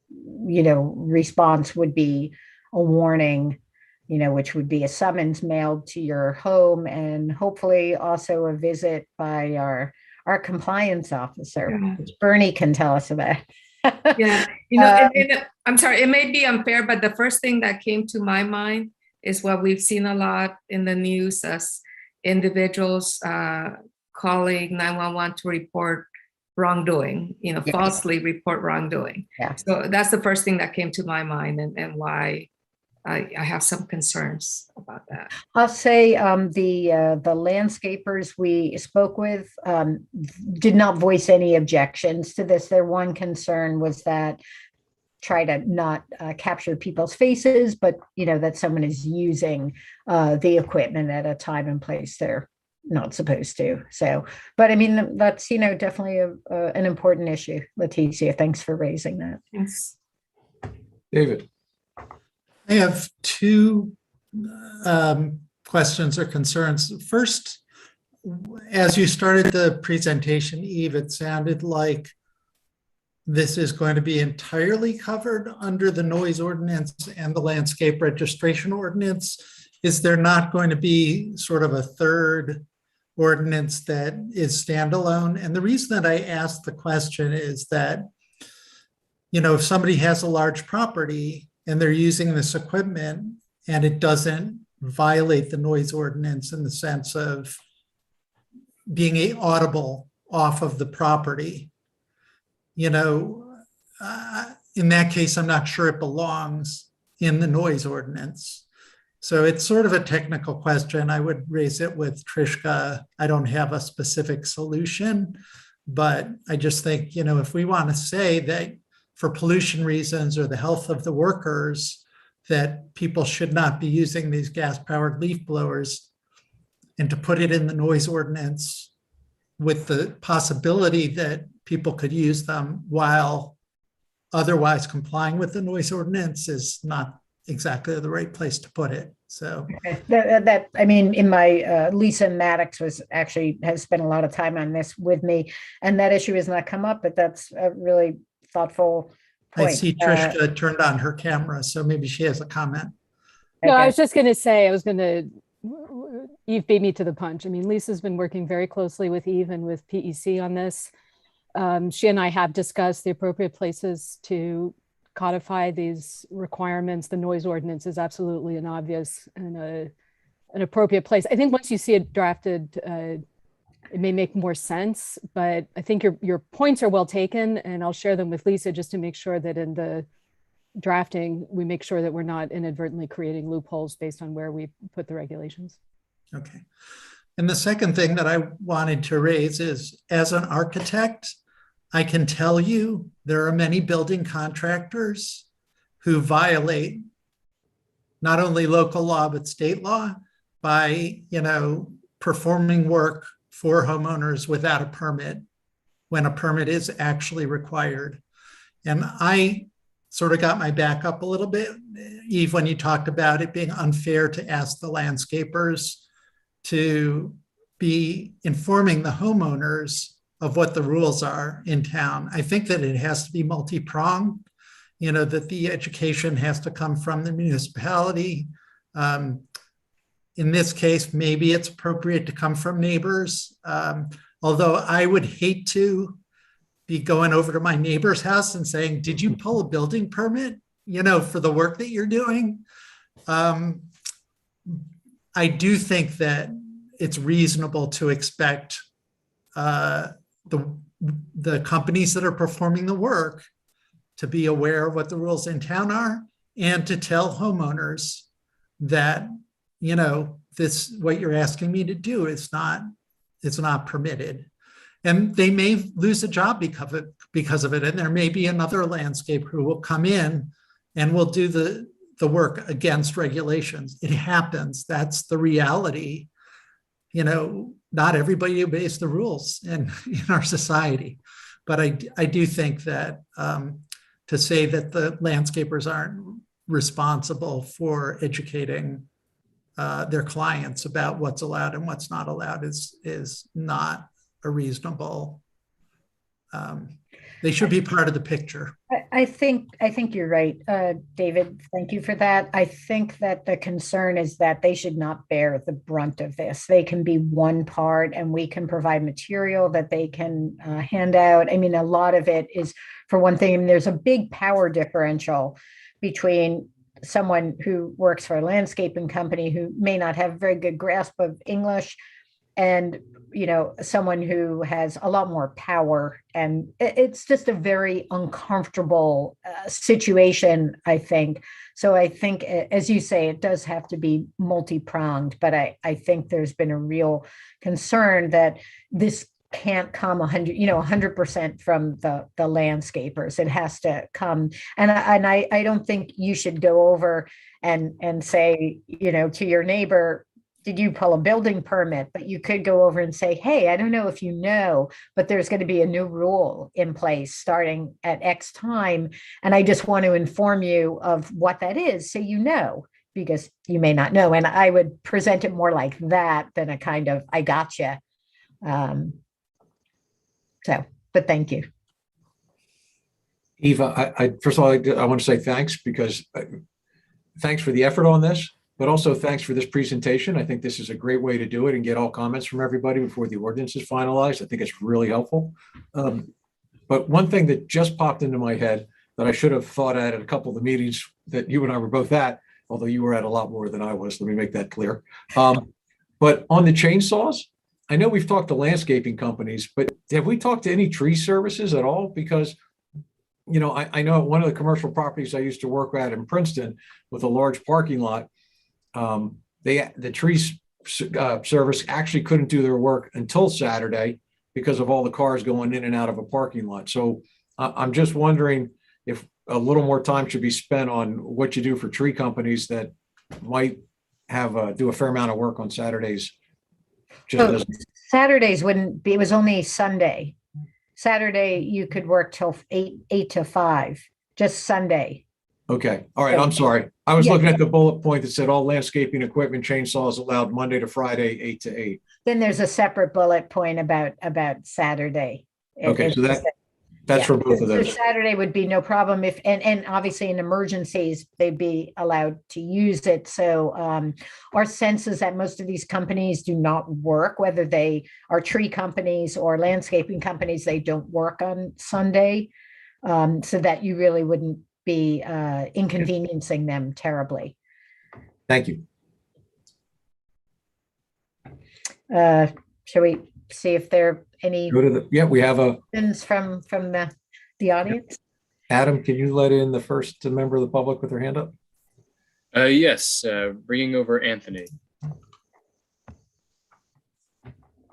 response would be a warning, which would be a summons mailed to your home, and hopefully also a visit by our compliance officer, Yeah. which Bernie can tell us about. Yeah, I'm sorry, it may be unfair, but the first thing that came to my mind is what we've seen a lot in the news as individuals calling 911 to report wrongdoing, Yes. falsely report wrongdoing. Yeah. So that's the first thing that came to my mind, and why I have some concerns about that. I'll say the landscapers we spoke with did not voice any objections to this. Their one concern was that try to not capture people's faces, but that someone is using the equipment at a time and place they're not supposed to. So, but I mean, that's definitely an important issue. Leticia, thanks for raising that. Thanks. David. I have two questions or concerns. First, as you started the presentation, Eve, it sounded like this is going to be entirely covered under the noise ordinance and the landscape registration ordinance. Is there not going to be sort of a third ordinance that is standalone? And the reason that I asked the question is that, if somebody has a large property and they're using this equipment and it doesn't violate the noise ordinance in the sense of being audible off of the property, in that case, I'm not sure it belongs in the noise ordinance. So it's sort of a technical question. I would raise it with Trishka. I don't have a specific solution, but I just think, if we want to say that for pollution reasons or the health of the workers, that people should not be using these gas-powered leaf blowers, and to put it in the noise ordinance with the possibility that people could use them while otherwise complying with the noise ordinance is not exactly the right place to put it. So I mean, in my Lisa Maddox has spent a lot of time on this with me, and that issue has not come up, but that's a really thoughtful point. I see Trishka turned on her camera, so maybe she has a comment. No, I Okay. was just going to say, Eve beat me to the punch. I mean, Lisa's been working very closely with Eve and with PEC on this. She and I have discussed the appropriate places to codify these requirements. The noise ordinance is absolutely an obvious and an appropriate place. I think once you see it drafted, it may make more sense, but I think your points are well taken, and I'll share them with Lisa just to make sure that in the drafting, we make sure that we're not inadvertently creating loopholes based on where we put the regulations. Okay. And the second thing that I wanted to raise is, as an architect, I can tell you there are many building contractors who violate not only local law, but state law by, performing work for homeowners without a permit when a permit is actually required. And I sort of got my back up a little bit, Eve, when you talked about it being unfair to ask the landscapers to be informing the homeowners of what the rules are in town. I think that it has to be multi-pronged, that the education has to come from the municipality. In this case, maybe it's appropriate to come from neighbors. Although I would hate to be going over to my neighbor's house and saying, did you pull a building permit, for the work that you're doing? I do think that it's reasonable to expect the companies that are performing the work to be aware of what the rules in town are, and to tell homeowners that, what you're asking me to do is not permitted. And they may lose a job because of it. And there may be another landscaper who will come in and will do the work against regulations. It happens. That's the reality. Not everybody obeys the rules in our society. But I do think that to say that the landscapers aren't responsible for educating their clients about what's allowed and what's not allowed is not a reasonable. They should be part of the picture. I think you're right, David. Thank you for that. I think that the concern is that they should not bear the brunt of this. They can be one part, and we can provide material that they can hand out. I mean, a lot of it is, for one thing, I mean, there's a big power differential between someone who works for a landscaping company who may not have a very good grasp of English and someone who has a lot more power, and it's just a very uncomfortable situation, I think. So I think, as you say, it does have to be multi-pronged, but I think there's been a real concern that this can't come 100% from the landscapers. It has to come, and I don't think you should go over and say, to your neighbor, did you pull a building permit? But you could go over and say, hey, I don't know if you know, but there's going to be a new rule in place starting at X time. And I just want to inform you of what that is, so because you may not know. And I would present it more like that than a kind of, I gotcha. But thank you. Eva, I first of all, I want to say thanks, because thanks for the effort on this, but also thanks for this presentation. I think this is a great way to do it and get all comments from everybody before the ordinance is finalized. I think it's really helpful. But one thing that just popped into my head that I should have thought at a couple of the meetings that you and I were both at, although you were at a lot more than I was, let me make that clear. But on the chainsaws, I know we've talked to landscaping companies, but have we talked to any tree services at all? Because I know one of the commercial properties I used to work at in Princeton with a large parking lot, the tree service actually couldn't do their work until Saturday because of all the cars going in and out of a parking lot. So I'm just wondering if a little more time should be spent on what you do for tree companies that might have do a fair amount of work on Saturdays. Saturdays wouldn't be, it was only Sunday. Saturday, you could work till 8 to 5, just Sunday. Okay. All right. I'm sorry. I was looking at the bullet point that said all landscaping equipment chainsaws allowed Monday to Friday, 8 to 8. Then there's a separate bullet point about Saturday. Okay. So that's for both of those. So Saturday would be no problem if, and obviously in emergencies, they'd be allowed to use it. So our sense is that most of these companies do not work, whether they are tree companies or landscaping companies, they don't work on Sunday. So that you really wouldn't be inconveniencing them terribly. Thank you. Shall we see if there are any we have a questions from the audience? Adam, can you let in the first member of the public with their hand up? Yes, bringing over Anthony.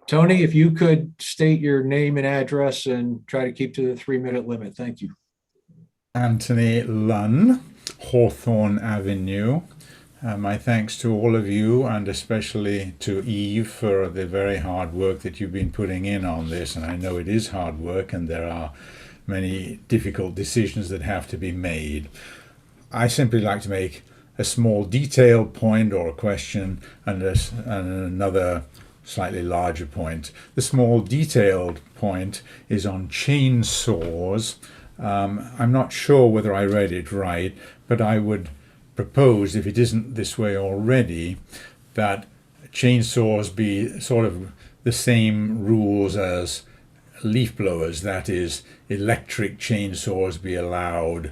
Tony, if you could state your name and address and try to keep to the 3-minute limit. Thank you. Anthony Lunn, Hawthorne Avenue. My thanks to all of you, and especially to Eve for the very hard work that you've been putting in on this. And I know it is hard work, and there are many difficult decisions that have to be made. I simply like to make a small detailed point or a question and another slightly larger point. The small detailed point is on chainsaws. I'm not sure whether I read it right, but I would propose, if it isn't this way already, that chainsaws be sort of the same rules as leaf blowers. That is, electric chainsaws be allowed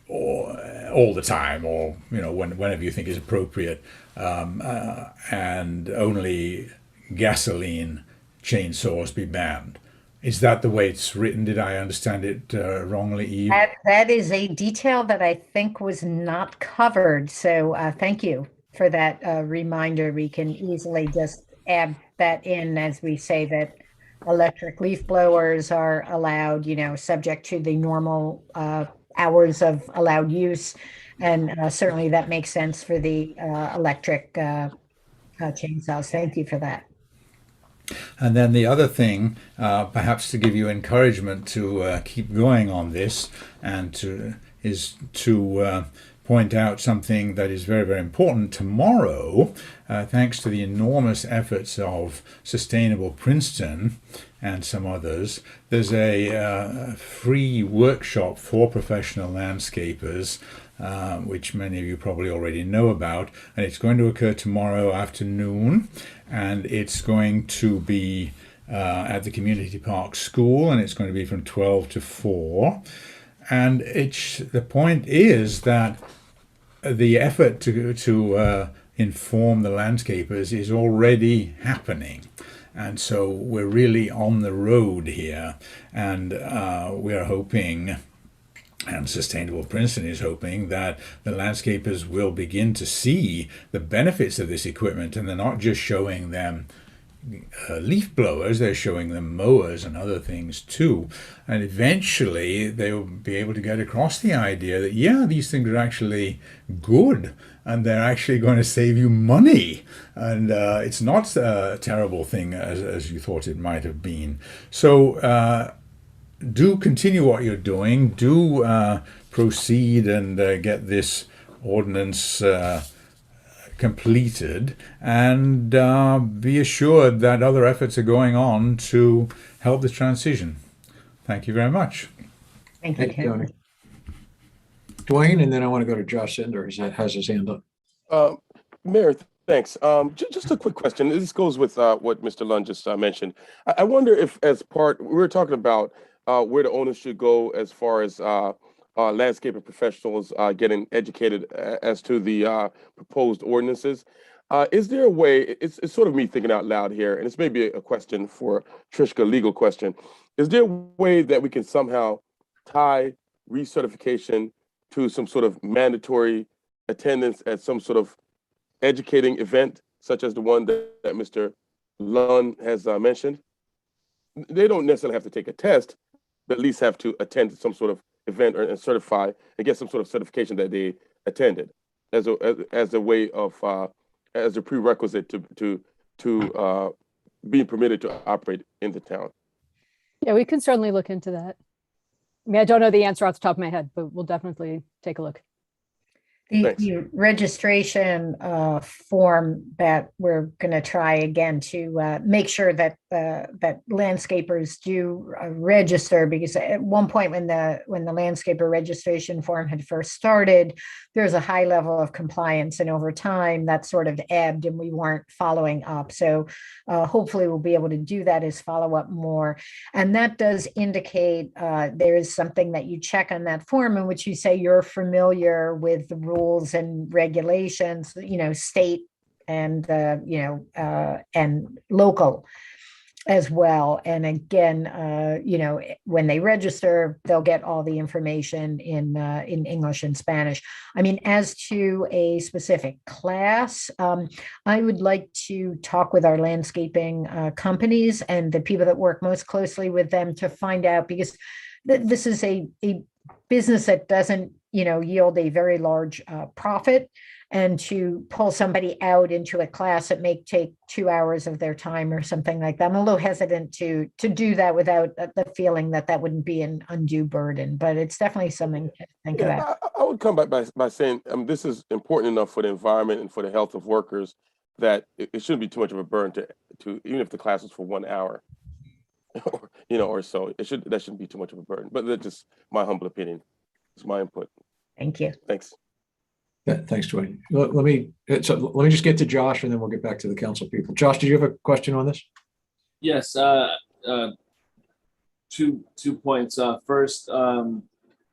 all the time, or whenever you think is appropriate, and only gasoline chainsaws be banned. Is that the way it's written? Did I understand it wrongly, Eve? That is a detail that I think was not covered. So thank you for that reminder. We can easily just add that in as we say that electric leaf blowers are allowed, subject to the normal hours of allowed use. And certainly that makes sense for the electric chainsaws. Thank you for that. And then the other thing, perhaps to give you encouragement to keep going on this, and is to point point out something that is very, very important. Tomorrow, thanks to the enormous efforts of Sustainable Princeton and some others, there's a free workshop for professional landscapers, which many of you probably already know about, and it's going to occur tomorrow afternoon, and it's going to be at the Community Park School, and it's going to be from 12 to 4. And the point is that the effort to inform the landscapers is already happening. And so we're really on the road here, and we're hoping, and Sustainable Princeton is hoping, that the landscapers will begin to see the benefits of this equipment, and they're not just showing them leaf blowers, they're showing them mowers and other things too. And eventually they will be able to get across the idea that, yeah, these things are actually good and they're actually going to save you money. And it's not a terrible thing as you thought it might have been. So do continue what you're doing. Do proceed and get this ordinance completed, and be assured that other efforts are going on to help the transition. Thank you very much. Thank you, Tony. Dwayne, and then I want to go to Josh Cinder, who has his hand up. Mayor, thanks. Just a quick question. This goes with what Mr. Lund just mentioned. I wonder if, as part, we were talking about where the owners should go as far as landscaping professionals getting educated as to the proposed ordinances. Is there a way, it's sort of me thinking out loud here, and it's maybe a question for Trishka, legal question. Is there a way that we can somehow tie recertification to some sort of mandatory attendance at some sort of educating event, such as the one that Mr. Lund has mentioned? They don't necessarily have to take a test, but at least have to attend some sort of event and certify and get some sort of certification that they attended as a way of as a prerequisite to being permitted to operate in the town. Yeah, we can certainly look into that. I mean, I don't know the answer off the top of my head, but we'll definitely take a look. The registration form that we're going to try again to make sure that that landscapers do register, because at one point when the landscaper registration form had first started, there's a high level of compliance, and over time that sort of ebbed and we weren't following up. So hopefully we'll be able to do that as follow up more. And that does indicate there is something that you check on that form in which you say you're familiar with the rules and regulations, state and and local as well. And again, when they register, they'll get all the information in English and Spanish. I mean, as to a specific class, I would like to talk with our landscaping companies and the people that work most closely with them to find out, because this is a business that doesn't yield a very large profit, and to pull somebody out into a class that may take 2 hours of their time or something like that, I'm a little hesitant to do that without the feeling that that wouldn't be an undue burden, but it's definitely something to think about. I would come back by saying this is important enough for the environment and for the health of workers that it shouldn't be too much of a burden to even if the class is for 1 hour or so. That shouldn't be too much of a burden, but that's just my humble opinion. It's my input. Thank you. Thanks. Yeah, thanks, Dwayne. Let me just get to Josh, and then we'll get back to the council people. Josh, did you have a question on this? Yes. Two points. First,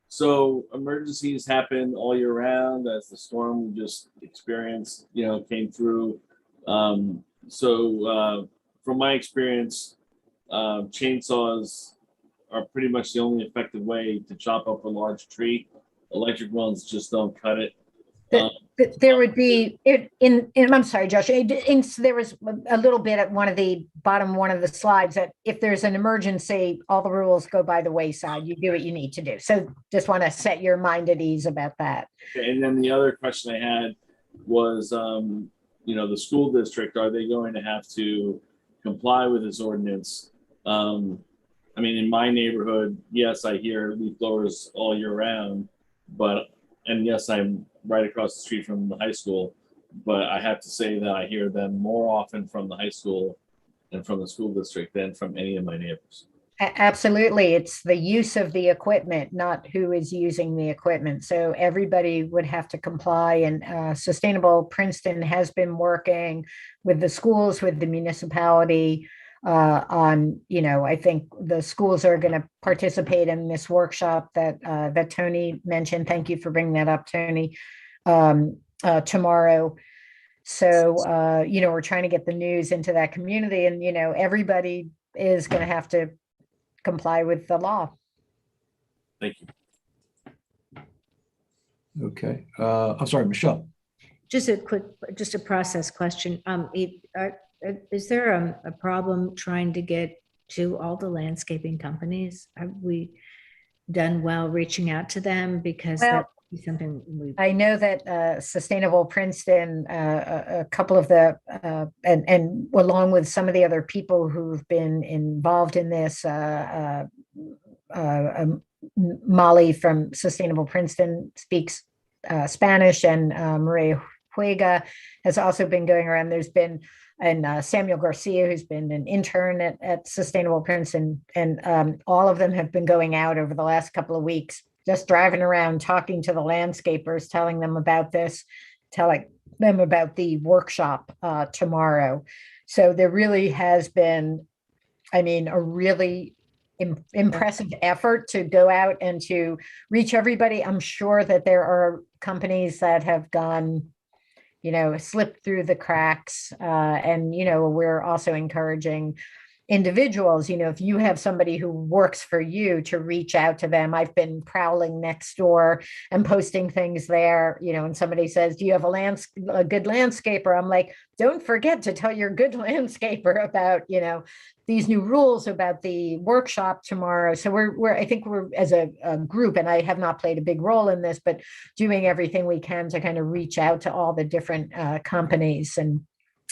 so emergencies happen all year round, as the storm we just experienced, came through. So from my experience, chainsaws are pretty much the only effective way to chop up a large tree. Electric ones just don't cut it. There would be I'm sorry, Josh, there was a little bit at one of the slides that if there's an emergency, all the rules go by the wayside. You do what you need to do. So just want to set your mind at ease about that. Okay, and then the other question I had was, the school district, are they going to have to comply with this ordinance? I mean, in my neighborhood, yes, I hear leaf blowers all year round, and yes, I'm right across the street from the high school, but I have to say that I hear them more often from the high school and from the school district than from any of my neighbors. Absolutely. It's the use of the equipment, not who is using the equipment. So everybody would have to comply. And Sustainable Princeton has been working with the schools, with the municipality on, I think the schools are going to participate in this workshop that Tony mentioned. Thank you for bringing that up, Tony, tomorrow. So, we're trying to get the news into that community, and, everybody is going to have to comply with the law. Thank you. Okay, I'm sorry, Michelle. Just a process question. Is there a problem trying to get to all the landscaping companies? Have we done well reaching out to them? Because Well, that would be something we. I know that Sustainable Princeton, a couple of the, and along with some of the other people who've been involved in this, Molly from Sustainable Princeton speaks Spanish, and Maria Huega has also been going around. There's been, and Samuel Garcia, who's been an intern at Sustainable Princeton, and all of them have been going out over the last couple of weeks, just driving around, talking to the landscapers, telling them about this, telling them about the workshop tomorrow. So there really has been, a really impressive effort to go out and to reach everybody. I'm sure that there are companies that have gone, slipped through the cracks. And, we're also encouraging individuals, if you have somebody who works for you, to reach out to them. I've been prowling next door and posting things there, and somebody says, do you have a good landscaper? I'm like, don't forget to tell your good landscaper about, these new rules about the workshop tomorrow. So I think we're as a group, and I have not played a big role in this, but doing everything we can to kind of reach out to all the different companies. And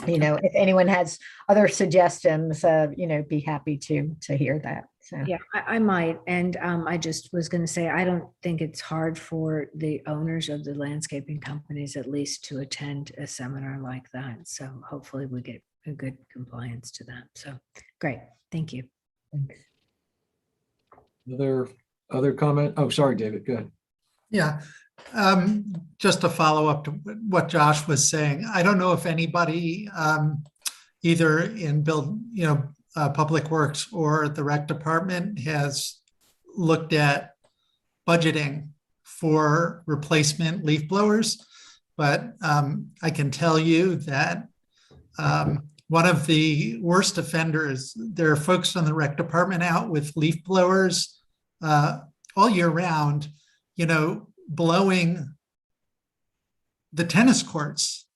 if anyone has other suggestions, be happy to hear that. So. Yeah, I might. And I just was going to say, I don't think it's hard for the owners of the landscaping companies, at least, to attend a seminar like that. So hopefully we get a good compliance to that. So great. Thank you. Thanks. Other comment? Oh, sorry, David, go ahead. Yeah, just to follow up to what Josh was saying, I don't know if anybody either in Public Works or the Rec Department has looked at budgeting for replacement leaf blowers, but I can tell you that one of the worst offenders, there are folks on the Rec Department out with leaf blowers all year round, blowing the tennis courts.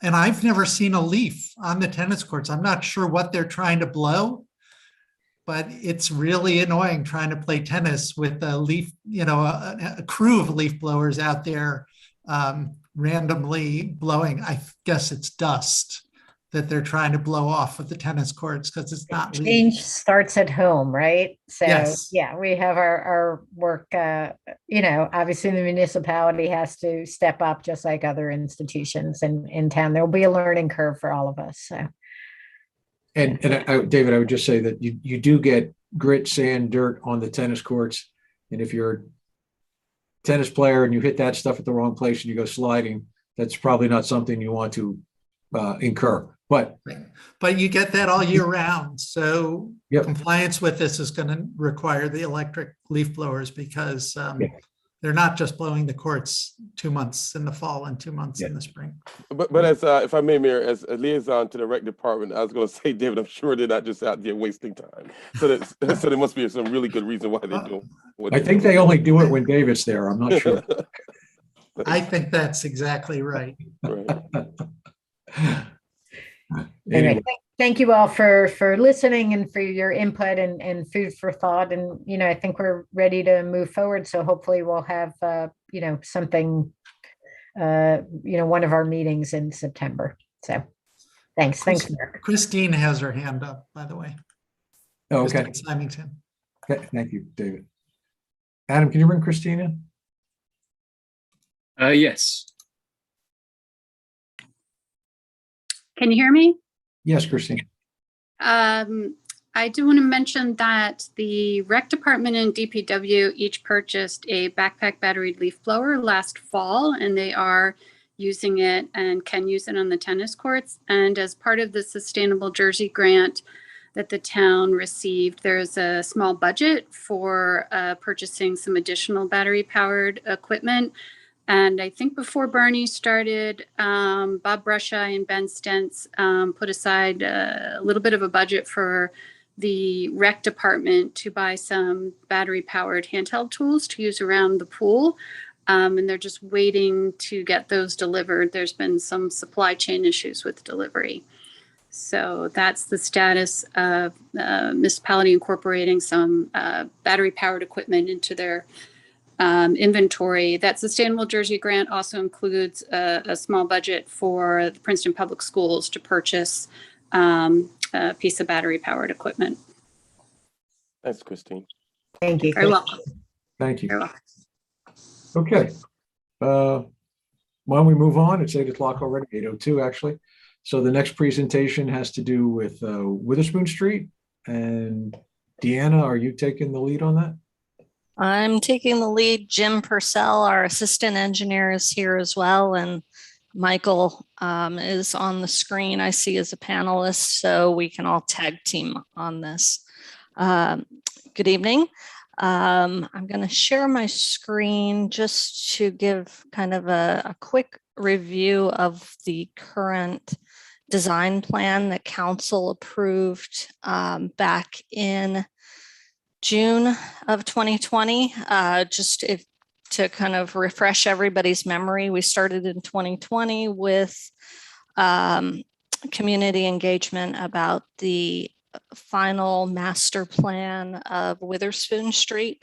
And I've never seen a leaf on the tennis courts. I'm not sure what they're trying to blow, but it's really annoying trying to play tennis with a leaf, a crew of leaf blowers out there randomly blowing. I guess it's dust that they're trying to blow off of the tennis courts because it's not leaves. Change starts at home, right? So Yes. Yeah, we have our work, obviously the municipality has to step up just like other institutions in town. There'll be a learning curve for all of us. So. And David, I would just say that you do get grit, sand, dirt on the tennis courts. And if you're a tennis player and you hit that stuff at the wrong place and you go sliding, that's probably not something you want to incur. But you get that all year round. So Yep. Compliance with this is going to require the electric leaf blowers because they're not just blowing the courts 2 months in the fall and 2 months in the spring. But as if I may, Mayor, as a liaison to the Rec Department, I was going to say, David, I'm sure they're not just out there wasting time. So there must be some really good reason why they do. I think they only do it when David's there. I'm not sure. I think that's exactly right. Anyway, Thank you all for listening and for your input and food for thought. And, I think we're ready to move forward. So hopefully we'll have, something, one of our meetings in September. So thanks. Thanks, Mark. Christine has her hand up, by the way. oh, okay. Christine Symington. Okay. Thank you, David. Adam, can you bring Christina? Yes. Can you hear me? Yes, Christine. I do want to mention that the rec department and DPW each purchased a backpack battery leaf blower last fall, and they are using it and can use it on the tennis courts. And as part of the Sustainable Jersey grant that the town received, there's a small budget for purchasing some additional battery powered equipment. And I think before Bernie started, Bob Brusha and Ben Stentz put aside a little bit of a budget for the rec department to buy some battery powered handheld tools to use around the pool. And they're just waiting to get those delivered. There's been some supply chain issues with delivery. So that's the status of municipality incorporating some battery powered equipment into their inventory. That Sustainable Jersey grant also includes a small budget for the Princeton Public Schools to purchase a piece of battery powered equipment. Thanks, Christine. Thank you. Very welcome. Thank you. Very welcome. Okay. Why don't we move on? It's 8 o'clock already, 8:02 actually. So the next presentation has to do with Witherspoon Street. And Deanna, are you taking the lead on that? I'm taking the lead. Jim Purcell, our assistant engineer, is here as well. And Michael is on the screen, I see, as a panelist, so we can all tag team on this. Good evening. I'm going to share my screen just to give kind of a quick review of the current design plan that council approved back in June of 2020. To kind of refresh everybody's memory, we started in 2020 with community engagement about the final master plan of Witherspoon Street.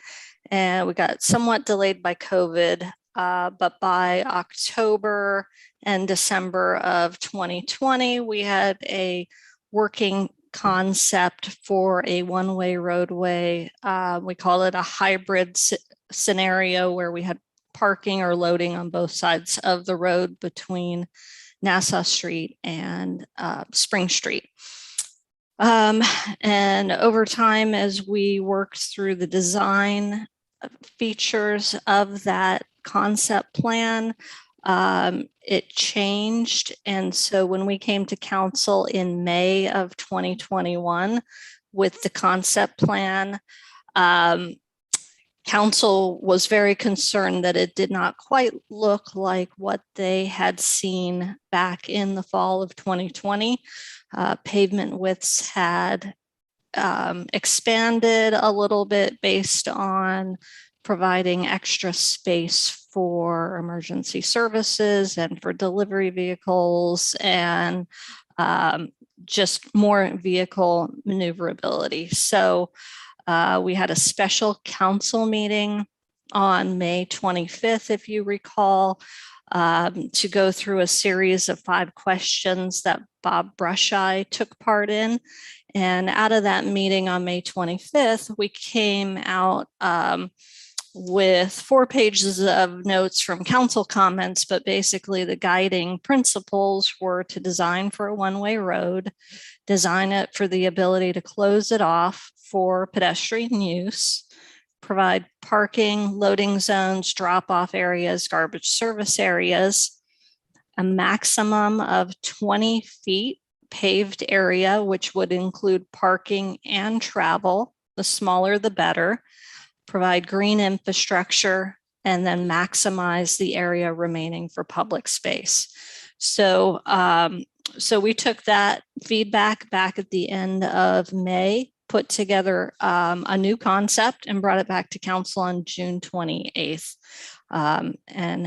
And we got somewhat delayed by COVID, but by October and December of 2020, we had a working concept for a one-way roadway. We call it a hybrid scenario where we had parking or loading on both sides of the road between Nassau Street and Spring Street. And over time, as we worked through the design features of that concept plan, it changed. And so when we came to council in May of 2021 with the concept plan, council was very concerned that it did not quite look like what they had seen back in the fall of 2020. Pavement widths had expanded a little bit based on providing extra space for emergency services and for delivery vehicles and just more vehicle maneuverability. So we had a special council meeting on May 25th, if you recall, to go through a series of 5 questions that Bob Brusha took part in. And out of that meeting on May 25th, we came out with 4 pages of notes from council comments, but basically the guiding principles were to design for a one-way road, design it for the ability to close it off for pedestrian use, provide parking, loading zones, drop-off areas, garbage service areas, a maximum of 20 feet paved area, which would include parking and travel. The smaller, the better. Provide green infrastructure, and then maximize the area remaining for public space. So, so we took that feedback back at the end of May, put together a new concept and brought it back to council on June 28th. And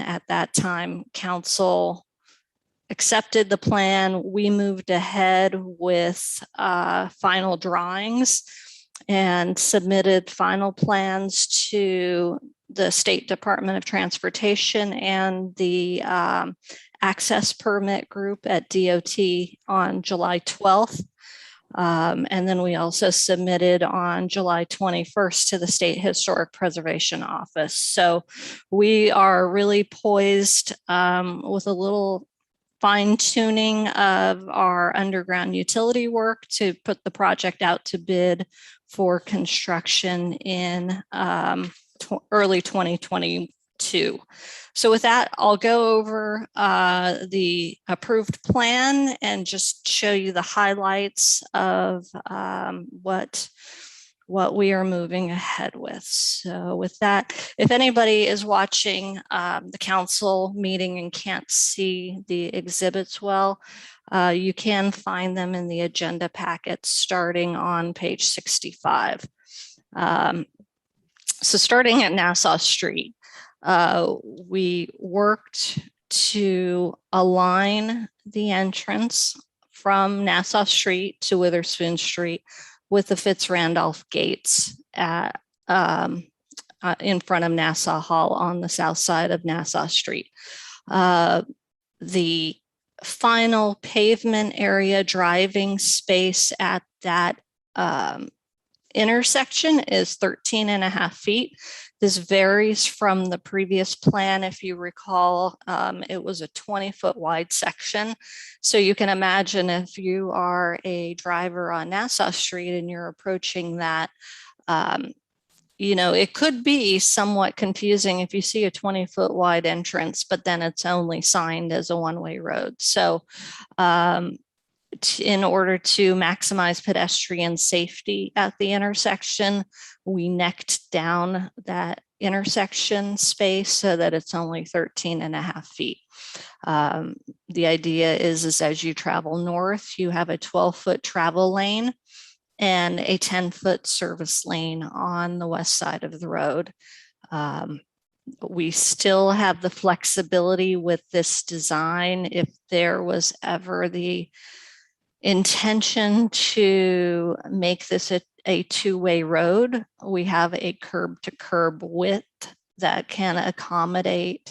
at that time, council accepted the plan. We moved ahead with final drawings and submitted final plans to the State Department of Transportation and the access permit group at DOT on July 12th. And then we also submitted on July 21st to the State Historic Preservation Office. So we are really poised with a little fine tuning of our underground utility work to put the project out to bid for construction in early 2022. So with that, I'll go over the approved plan and just show you the highlights of what we are moving ahead with. So with that, if anybody is watching the council meeting and can't see the exhibits well, you can find them in the agenda packet starting on page 65. So starting at Nassau Street, we worked to align the entrance from Nassau Street to Witherspoon Street with the Fitz-Randolph gates at, in front of Nassau Hall on the south side of Nassau Street. The final pavement area driving space at that intersection is 13.5 feet. This varies from the previous plan. If you recall, it was a 20-foot wide section. So you can imagine if you are a driver on Nassau Street and you're approaching that, you know, it could be somewhat confusing if you see a 20-foot wide entrance, but then it's only signed as a one-way road. So in order to maximize pedestrian safety at the intersection, we necked down that intersection space so that it's only 13.5 feet. The idea is as you travel north, you have a 12-foot travel lane and a 10-foot service lane on the west side of the road. We still have the flexibility with this design if there was ever the intention to make this a two-way road. We have a curb-to-curb width that can accommodate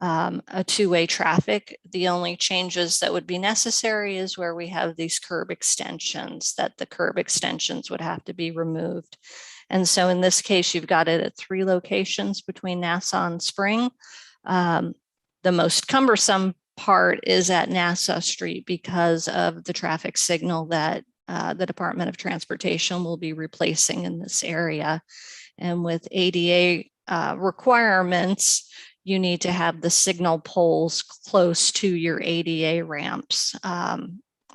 a two-way traffic. The only changes that would be necessary is where we have these curb extensions, that the curb extensions would have to be removed. And so in this case, you've got it at 3 locations between Nassau and Spring. The most cumbersome part is at Nassau Street because of the traffic signal that the Department of Transportation will be replacing in this area. And with ADA requirements, you need to have the signal poles close to your ADA ramps.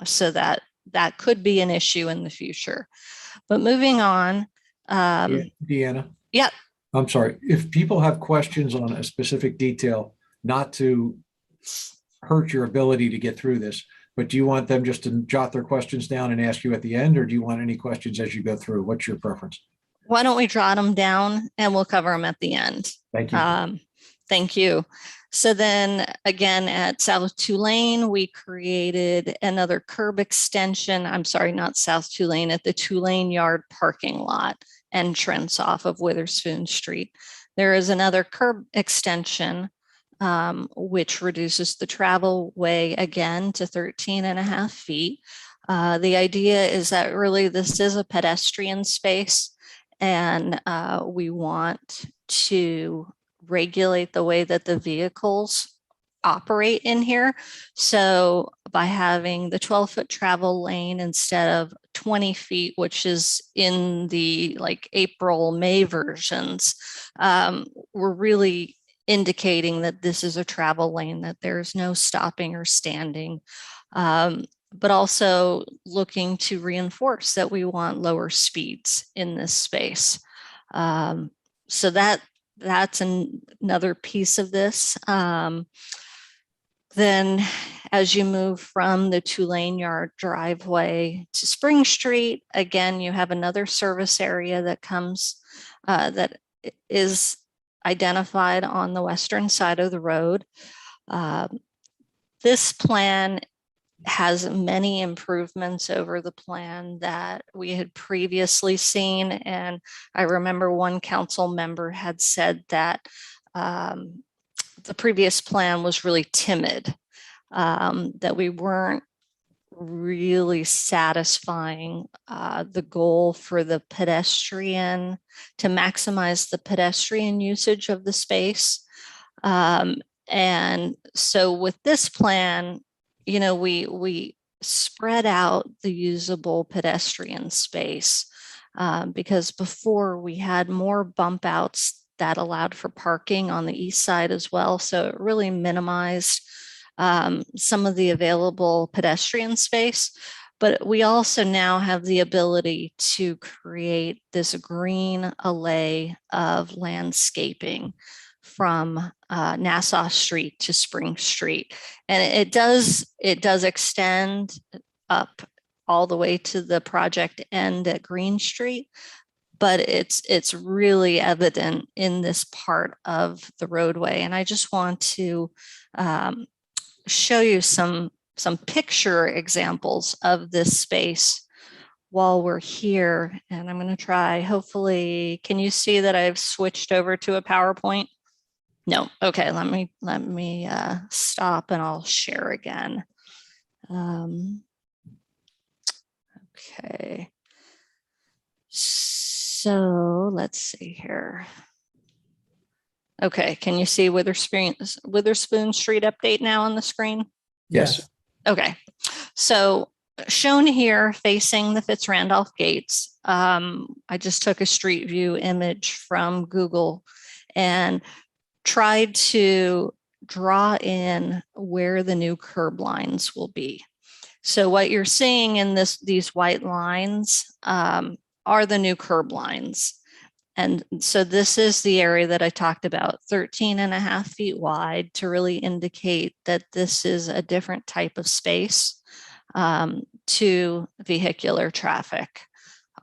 So that could be an issue in the future. But moving on. Deanna? Yeah. I'm sorry. If people have questions on a specific detail, not to hurt your ability to get through this, but do you want them just to jot their questions down and ask you at the end, or do you want any questions as you go through? What's your preference? Why don't we jot them down and we'll cover them at the end. Thank you. Thank you. So then again, at South Tulane, we created another curb extension. I'm sorry, not South Tulane, at the Tulane Yard parking lot entrance off of Witherspoon Street. There is another curb extension which reduces the travel way again to 13.5 feet. The idea is that really this is a pedestrian space, and we want to regulate the way that the vehicles operate in here. So by having the 12-foot travel lane instead of 20 feet, which is in the like April, May versions, we're really indicating that this is a travel lane, that there's no stopping or standing, but also looking to reinforce that we want lower speeds in this space. So that's another piece of this. Then as you move from the Tulane Yard driveway to Spring Street, again, you have another service area that comes, that is identified on the western side of the road. This plan has many improvements over the plan that we had previously seen. And I remember one council member had said that the previous plan was really timid, that we weren't really satisfying the goal for the pedestrian, to maximize the pedestrian usage of the space. And so with this plan, you know, we spread out the usable pedestrian space because before we had more bump outs that allowed for parking on the east side as well. So it really minimized some of the available pedestrian space. But we also now have the ability to create this green alley of landscaping from Nassau Street to Spring Street. And it does extend up all the way to the project end at Green Street, but it's really evident in this part of the roadway. And I just want to show you some picture examples of this space while we're here. And I'm going to try, hopefully, can you see that I've switched over to a PowerPoint? No. Okay, let me stop and I'll share again. Okay. So let's see here. Okay, can you see Witherspoon Street update now on the screen? Yes. Okay, so shown here facing the Fitz-Randolph gates, I just took a street view image from Google and tried to draw in where the new curb lines will be. So what you're seeing in these white lines are the new curb lines. And so this is the area that I talked about, 13.5 feet wide, to really indicate that this is a different type of space to vehicular traffic.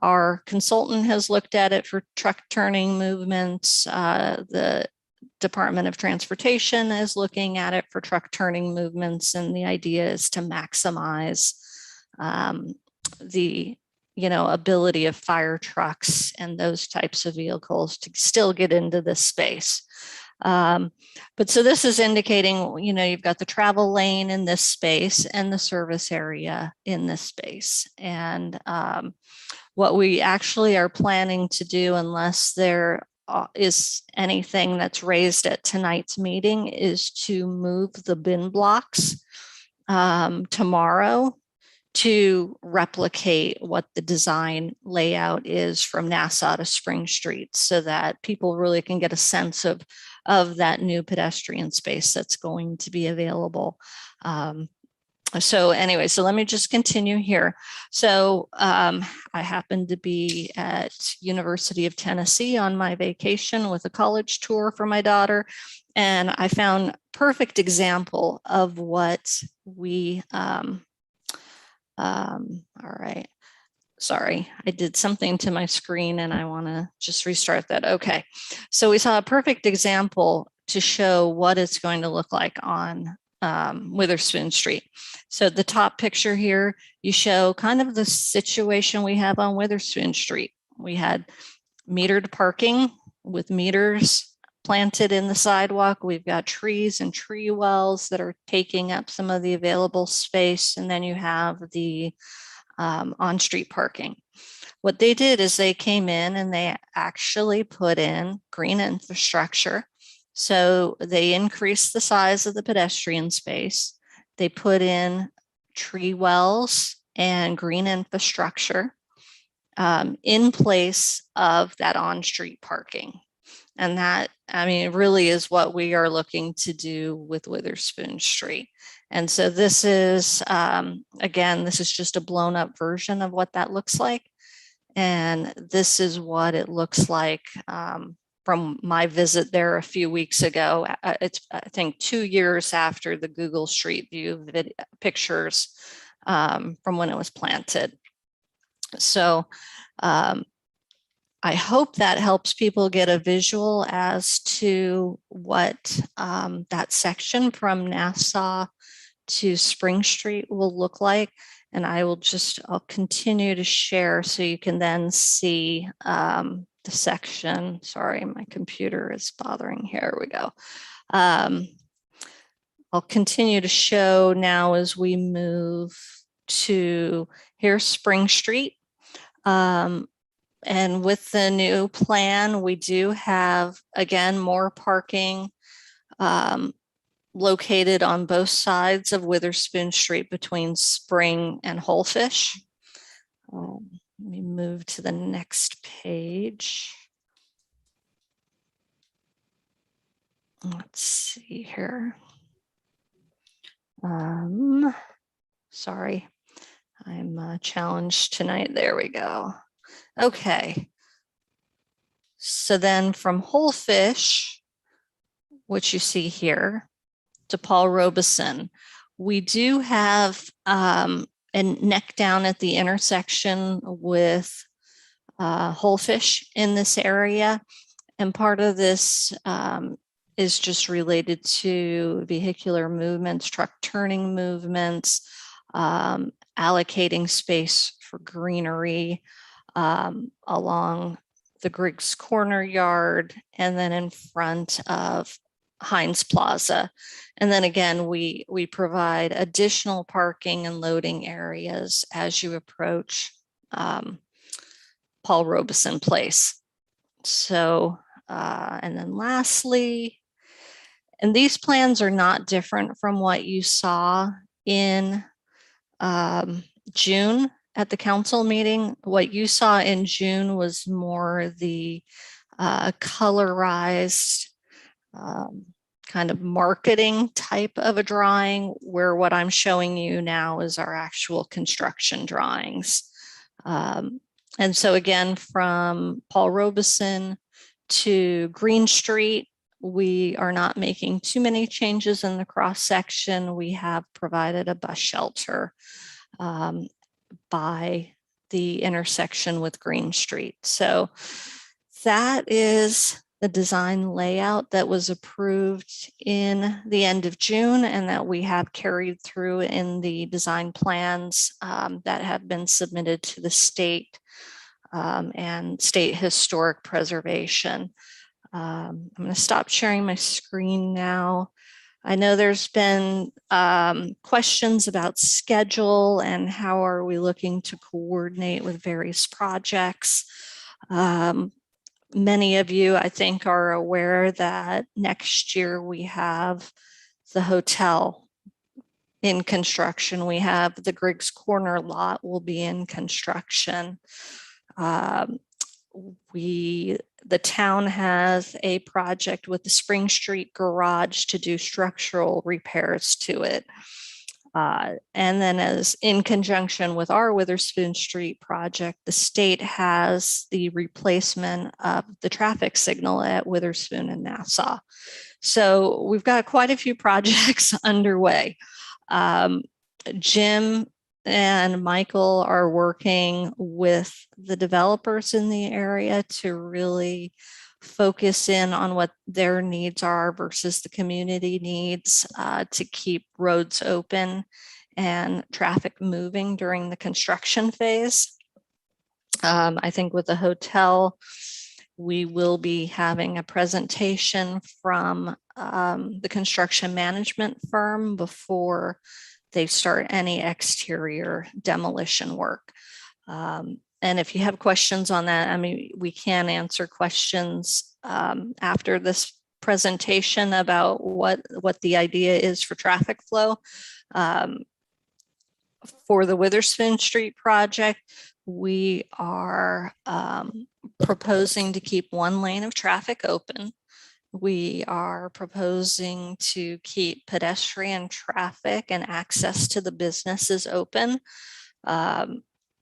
Our consultant has looked at it for truck turning movements. The Department of Transportation is looking at it for truck turning movements. And the idea is to maximize the ability of fire trucks and those types of vehicles to still get into this space. But so this is indicating, you've got the travel lane in this space and the service area in this space. And what we actually are planning to do, unless there is anything that's raised at tonight's meeting, is to move the bin blocks tomorrow to replicate what the design layout is from Nassau to Spring Street, so that people really can get a sense of that new pedestrian space that's going to be available. So anyway, so let me just continue here. So I happened to be at University of Tennessee on my vacation with a college tour for my daughter, and I found perfect example of what we, all right. Sorry, I did something to my screen and I want to just restart that. Okay, so we saw a perfect example to show what it's going to look like on Witherspoon Street. So the top picture here, you show kind of the situation we have on Witherspoon Street. We had metered parking with meters planted in the sidewalk. We've got trees and tree wells that are taking up some of the available space. And then you have the on-street parking. What they did is they came in and they actually put in green infrastructure. So they increased the size of the pedestrian space. They put in tree wells and green infrastructure in place of that on-street parking. And that, it really is what we are looking to do with Witherspoon Street. And so this is, again, this is just a blown up version of what that looks like. And this is what it looks like from my visit there a few weeks ago. It's, I think, 2 years after the Google Street View pictures from when it was planted. So I hope that helps people get a visual as to what that section from Nassau to Spring Street will look like. And I'll continue to share so you can then see the section. Sorry, my computer is bothering. Here we go. I'll continue to show now as we move to here's Spring Street. And with the new plan, we do have, again, more parking located on both sides of Witherspoon Street between Spring and Wholefish. Let me move to the next page. Let's see here. Sorry, I'm challenged tonight. There we go. Okay. So then from Wholefish, which you see here, to Paul Robeson, we do have a neck down at the intersection with Wholefish in this area. And part of this is just related to vehicular movements, truck turning movements, allocating space for greenery along the Griggs Corner yard, and then in front of Heinz Plaza. And then again, we provide additional parking and loading areas as you approach Paul Robeson Place. So, and then lastly, and these plans are not different from what you saw in June at the council meeting. What you saw in June was more the colorized kind of marketing type of a drawing, where what I'm showing you now is our actual construction drawings. And so again, from Paul Robeson to Green Street, we are not making too many changes in the cross section. We have provided a bus shelter by the intersection with Green Street. So that is the design layout that was approved in the end of June and that we have carried through in the design plans that have been submitted to the state and state historic preservation. I'm going to stop sharing my screen now. I know there's been questions about schedule and how are we looking to coordinate with various projects. Many of you, I think, are aware that next year we have the hotel in construction. We have the Griggs Corner lot will be in construction. The town has a project with the Spring Street garage to do structural repairs to it. And then as in conjunction with our Witherspoon Street project, the state has the replacement of the traffic signal at Witherspoon and Nassau. So we've got quite a few projects underway. Jim and Michael are working with the developers in the area to really focus in on what their needs are versus the community needs to keep roads open and traffic moving during the construction phase. I think with the hotel, we will be having a presentation from the construction management firm before they start any exterior demolition work. And if you have questions on that, I mean, we can answer questions after this presentation about what the idea is for traffic flow. For the Witherspoon Street project, we are proposing to keep one lane of traffic open. We are proposing to keep pedestrian traffic and access to the businesses open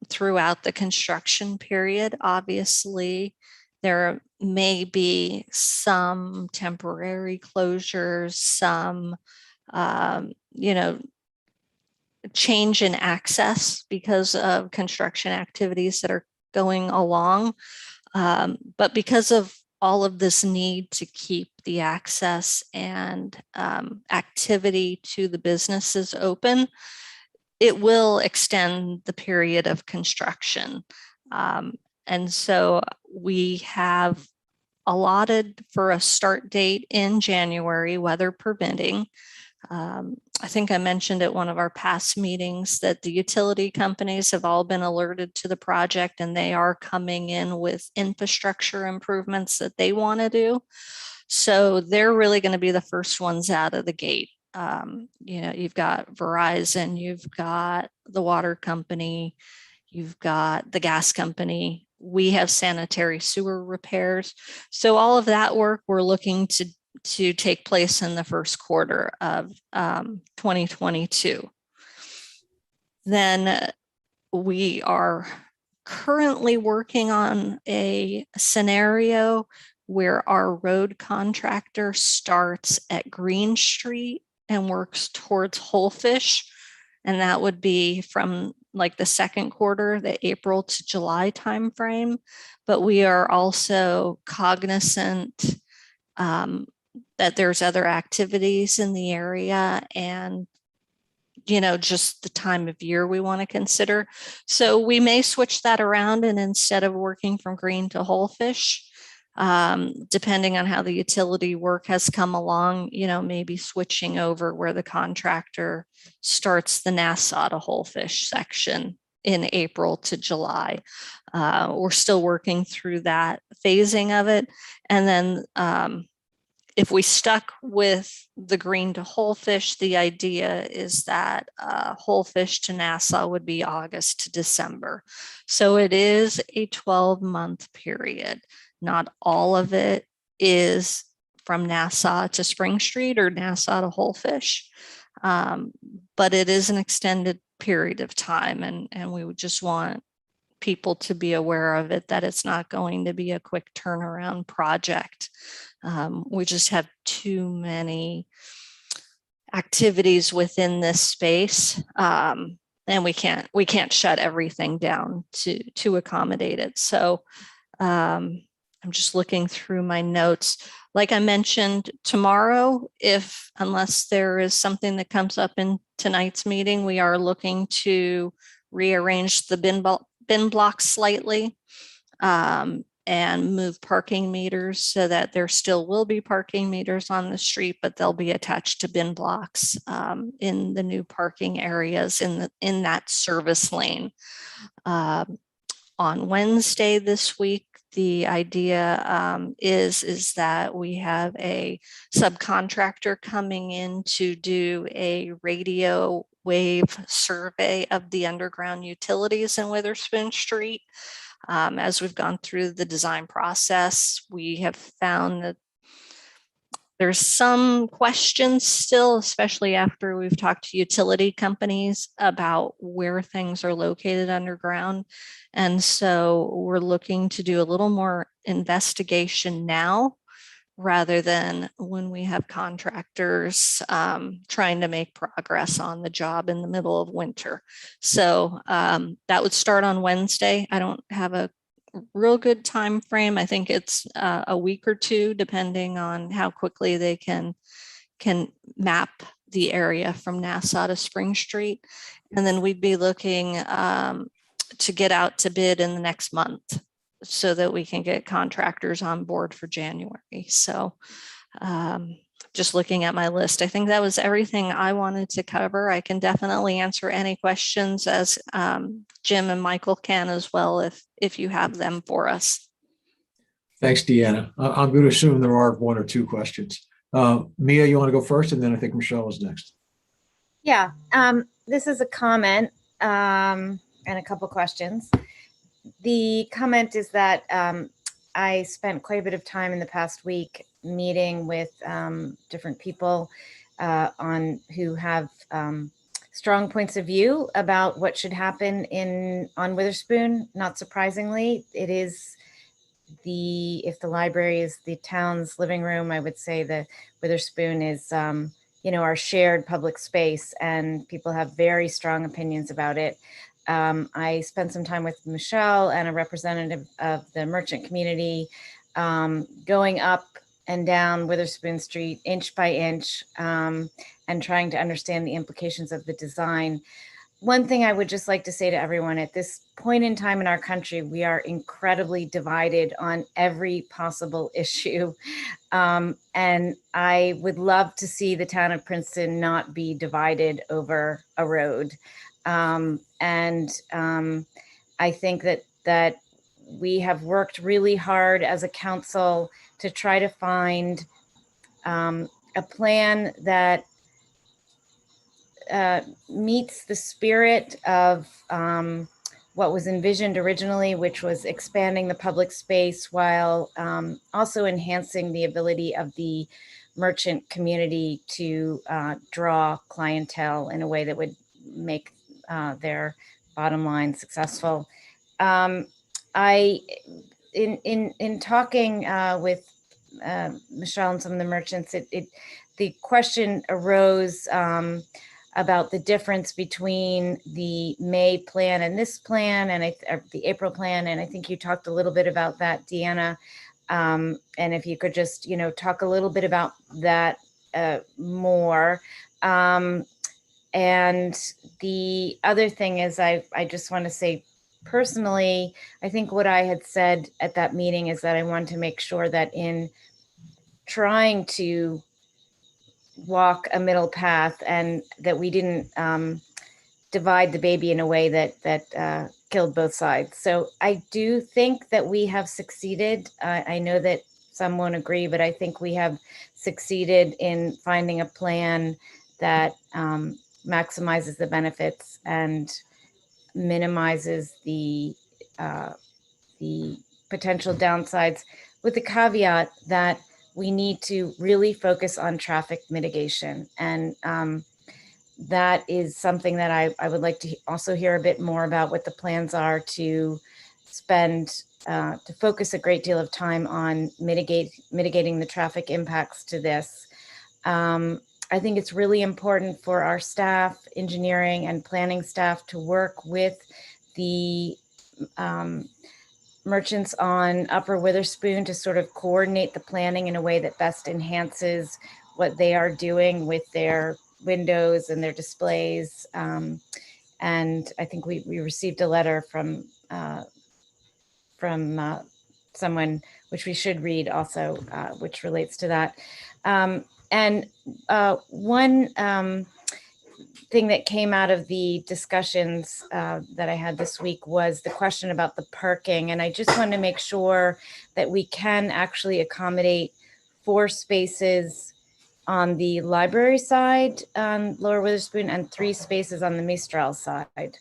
throughout the construction period. Obviously, there may be some temporary closures, some, change in access because of construction activities that are going along. But because of all of this need to keep the access and activity to the businesses open, it will extend the period of construction. And so we have allotted for a start date in January, weather permitting. I think I mentioned at one of our past meetings that the utility companies have all been alerted to the project, and they are coming in with infrastructure improvements that they want to do. So they're really going to be the first ones out of the gate. You've got Verizon, you've got the water company, you've got the gas company. We have sanitary sewer repairs. So all of that work we're looking to take place in the first quarter of 2022. Then we are currently working on a scenario where our road contractor starts at Green Street and works towards Wholefish. And that would be from like the second quarter, the April to July timeframe. But we are also cognizant that there's other activities in the area and just the time of year we want to consider. So we may switch that around, and instead of working from Green to Wholefish, depending on how the utility work has come along, maybe switching over where the contractor starts the Nassau to Wholefish section in April to July. We're still working through that phasing of it. And then if we stuck with the Green to Wholefish, the idea is that Wholefish to Nassau would be August to December. So it is a 12-month period. Not all of it is from Nassau to Spring Street or Nassau to Wholefish, but it is an extended period of time, and we would just want people to be aware of it, that it's not going to be a quick turnaround project. We just have too many activities within this space, and we can't shut everything down to accommodate it. So I'm just looking through my notes. Like I mentioned, tomorrow, unless there is something that comes up in tonight's meeting, we are looking to rearrange the bin blocks slightly and move parking meters so that there still will be parking meters on the street, but they'll be attached to bin blocks in the new parking areas in that service lane. On Wednesday this week, the idea is that we have a subcontractor coming in to do a radio wave survey of the underground utilities in Witherspoon Street. As we've gone through the design process, we have found that there's some questions still, especially after we've talked to utility companies about where things are located underground. And so we're looking to do a little more investigation now rather than when we have contractors trying to make progress on the job in the middle of winter. So that would start on Wednesday. I don't have a real good time frame. I think it's a week or two, depending on how quickly they can map the area from Nassau to Spring Street. And then we'd be looking to get out to bid in the next month so that we can get contractors on board for January. So just looking at my list, I think that was everything I wanted to cover. I can definitely answer any questions, as Jim and Michael can as well, if you have them for us. Thanks, Deanna. I'm going to assume there are one or two questions. Mia, you want to go first? And then I think Michelle is next. Yeah, this is a comment and a couple questions. The comment is that I spent quite a bit of time in the past week meeting with different people who have strong points of view about what should happen on Witherspoon. Not surprisingly, it is if the library is the town's living room, I would say that Witherspoon is our shared public space, and people have very strong opinions about it. I spent some time with Michelle and a representative of the merchant community going up and down Witherspoon Street inch by inch and trying to understand the implications of the design. one thing I would just like to say to everyone at this point in time in our country, we are incredibly divided on every possible issue. And I would love to see the town of Princeton not be divided over a road. I think that we have worked really hard as a council to try to find a plan that meets the spirit of what was envisioned originally, which was expanding the public space while also enhancing the ability of the merchant community to draw clientele in a way that would make their bottom line successful. In talking with Michelle and some of the merchants, the question arose about the difference between the May plan and this plan, and the April plan, and I think you talked a little bit about that, Deanna. And if you could just, talk a little bit about that more. And the other thing is, I just want to say personally, I think what I had said at that meeting is that I wanted to make sure that in trying to walk a middle path and that we didn't divide the baby in a way that killed both sides. So I do think that we have succeeded. I know that some won't agree, but I think we have succeeded in finding a plan that maximizes the benefits and minimizes the potential downsides, with the caveat that we need to really focus on traffic mitigation. And that is something that I would like to also hear a bit more about, what the plans are to spend, to focus a great deal of time on mitigating the traffic impacts to this. I think it's really important for our staff, engineering and planning staff, to work with the merchants on Upper Witherspoon to sort of coordinate the planning in a way that best enhances what they are doing with their windows and their displays. And I think we received a letter from someone, which we should read also, which relates to that. One thing that came out of the discussions that I had this week was the question about the parking. And I just want to make sure that we can actually accommodate 4 spaces on the library side on Lower Witherspoon and 3 spaces on the Mistral side.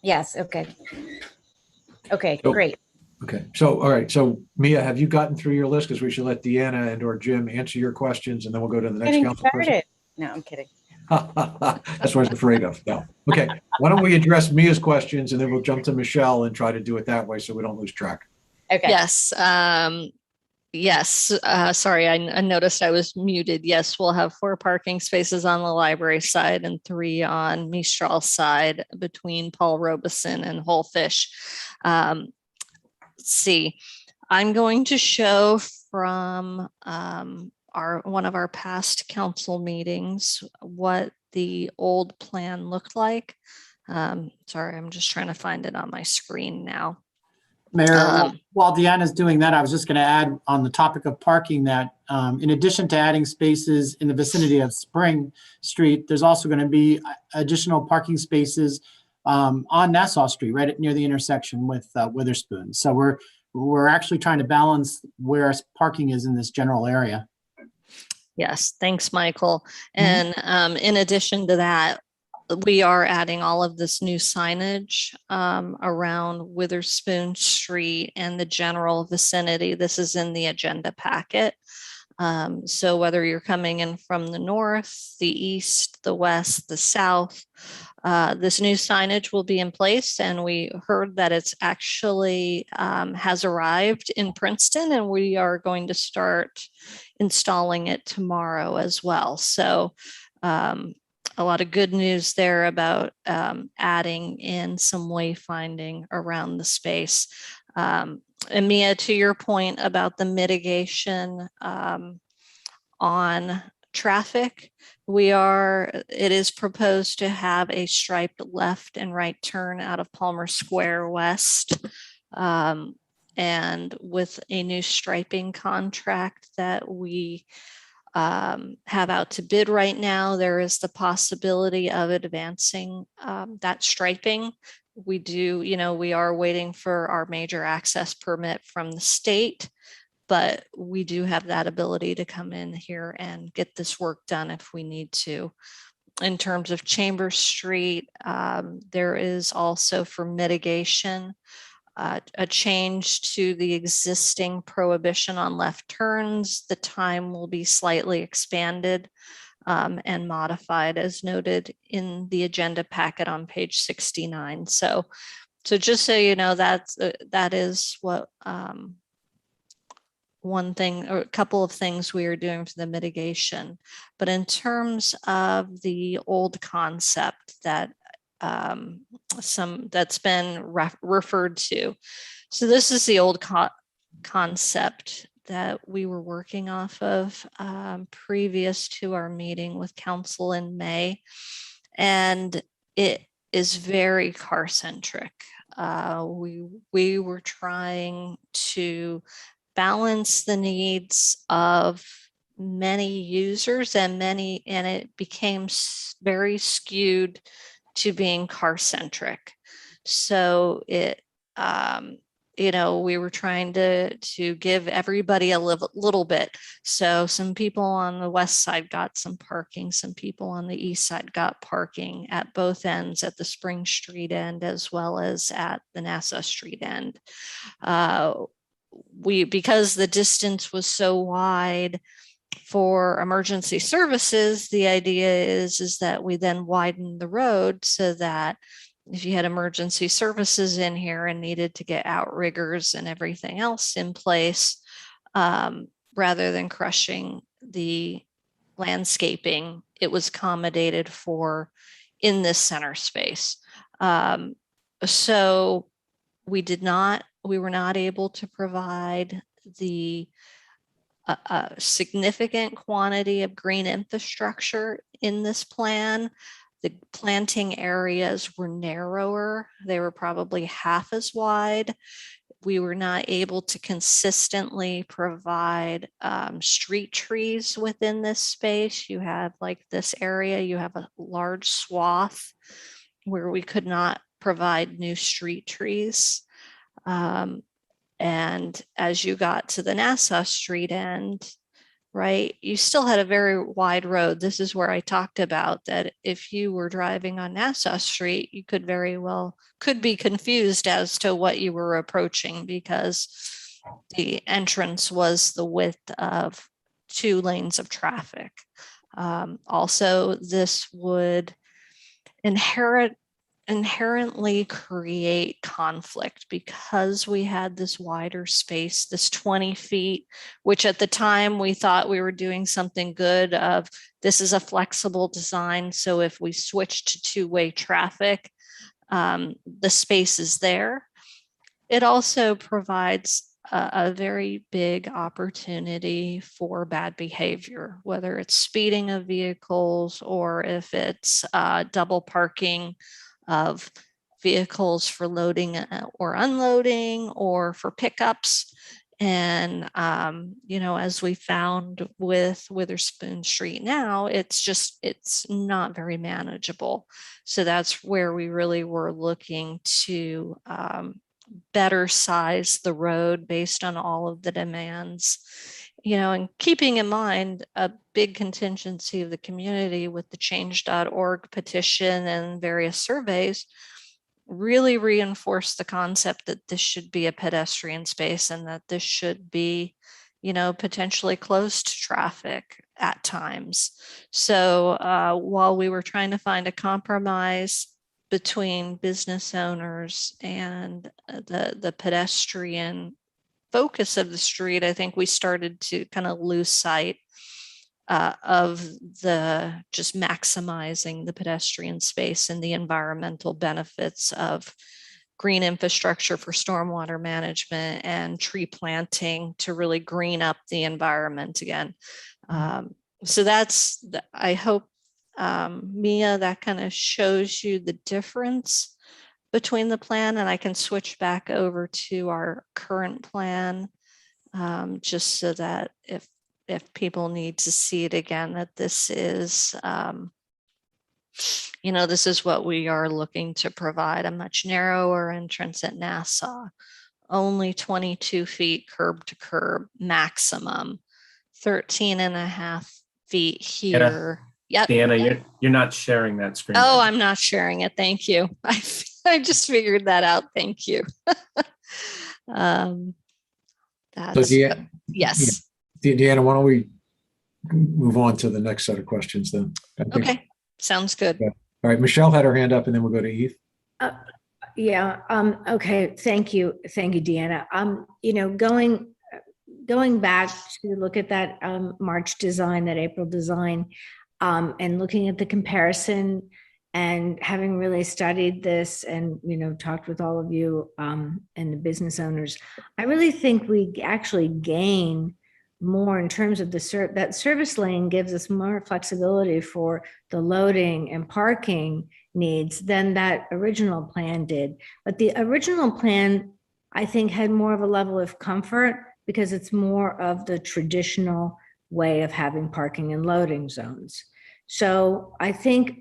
Yes, okay. Okay, great. Okay, so, all right, so Mia, have you gotten through your list? Because we should let Deanna and or Jim answer your questions, and then we'll go to the next Getting council person. started. No, I'm kidding. That's what I was afraid of. No. Okay, why don't we address Mia's questions, and then we'll jump to Michelle and try to do it that way so we don't lose track. Okay. Yes. Yes. Sorry, I noticed I was muted. Yes, we'll have 4 parking spaces on the library side and 3 on Mistral side between Paul Robeson and Whole Fish. Let's see. I'm going to show from one of our past council meetings what the old plan looked like. Sorry, I'm just trying to find it on my screen now. Mayor, while Deanna's doing that, I was just going to add on the topic of parking that in addition to adding spaces in the vicinity of Spring Street, there's also going to be additional parking spaces on Nassau Street, right near the intersection with Witherspoon. So we're actually trying to balance where parking is in this general area. Yes, thanks, Michael. And in addition to that, we are adding all of this new signage around Witherspoon Street and the general vicinity. This is in the agenda packet. So whether you're coming in from the north, the east, the west, the south, this new signage will be in place. And we heard that it's actually has arrived in Princeton, and we are going to start installing it tomorrow as well. So a lot of good news there about adding in some wayfinding around the space. And Mia, to your point about the mitigation on traffic, it is proposed to have a striped left and right turn out of Palmer Square West. And with a new striping contract that we have out to bid right now, there is the possibility of advancing that striping. We are waiting for our major access permit from the state, but we do have that ability to come in here and get this work done if we need to. In terms of Chambers Street, there is also, for mitigation, a change to the existing prohibition on left turns. The time will be slightly expanded and modified as noted in the agenda packet on page 69. So just so you know, that is what one thing or a couple of things we are doing for the mitigation. But in terms of the old concept that that's been referred to. So this is the old concept that we were working off of previous to our meeting with council in May. And it is very car-centric. We were trying to balance the needs of many users and it became very skewed to being car-centric. So it, we were trying to give everybody a little bit. So some people on the west side got some parking, some people on the east side got parking at both ends, at the Spring Street end as well as at the Nassau Street end. Because the distance was so wide for emergency services, the idea is that we then widen the road so that if you had emergency services in here and needed to get outriggers and everything else in place, rather than crushing the landscaping, it was accommodated for in this center space. So we were not able to provide the a significant quantity of green infrastructure in this plan. The planting areas were narrower. They were probably half as wide. We were not able to consistently provide street trees within this space. You have like this area, you have a large swath where we could not provide new street trees. And as you got to the Nassau Street end, right, you still had a very wide road. This is where I talked about that if you were driving on Nassau Street, you could be confused as to what you were approaching because the entrance was the width of 2 lanes of traffic. Also, this would inherently create conflict because we had this wider space, this 20 feet, which at the time we thought we were doing something good of this is a flexible design. So if we switch to 2-way traffic, the space is there. It also provides a very big opportunity for bad behavior, whether it's speeding of vehicles or if it's double parking of vehicles for loading or unloading or for pickups. And, as we found with Witherspoon Street now, it's not very manageable. So that's where we really were looking to better size the road based on all of the demands, and keeping in mind a big contingency of the community with the change.org petition and various surveys really reinforce the concept that this should be a pedestrian space and that this should be, potentially closed to traffic at times. So while we were trying to find a compromise between business owners and the pedestrian focus of the street, I think we started to kind of lose sight of the just maximizing the pedestrian space and the environmental benefits of green infrastructure for stormwater management and tree planting to really green up the environment again. So I hope Mia, that kind of shows you the difference between the plan, and I can switch back over to our current plan, just so that if people need to see it again, that this is, this is what we are looking to provide: a much narrower entrance at Nassau, only 22 feet curb to curb maximum, 13.5 feet here. Yep. Deanna, you're not sharing that screen. Oh, I'm not sharing it. Thank you. I just figured that out. Thank you. That's, yes. Deanna, why don't we move on to the next set of questions then? Okay, sounds good. Yeah. All right, Michelle had her hand up, and then we'll go to Eve. Yeah. Okay. Thank you. Thank you, Deanna. Going back to look at that March design, that April design, and looking at the comparison, and having really studied this and, talked with all of you and the business owners, I really think we actually gain more in terms of that service lane gives us more flexibility for the loading and parking needs than that original plan did. But the original plan, I think, had more of a level of comfort because it's more of the traditional way of having parking and loading zones. So I think,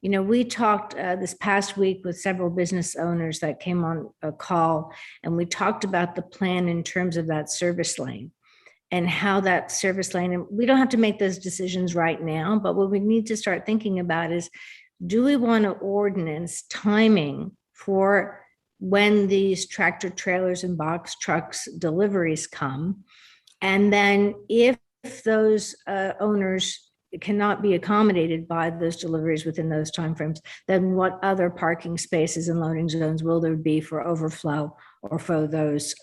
we talked this past week with several business owners that came on a call, and we talked about the plan in terms of that service lane and how that service lane, and we don't have to make those decisions right now, but what we need to start thinking about is, do we want to ordinance timing for when these tractor trailers and box trucks deliveries come? And then if those owners cannot be accommodated by those deliveries within those timeframes, then what other parking spaces and loading zones will there be for overflow or for those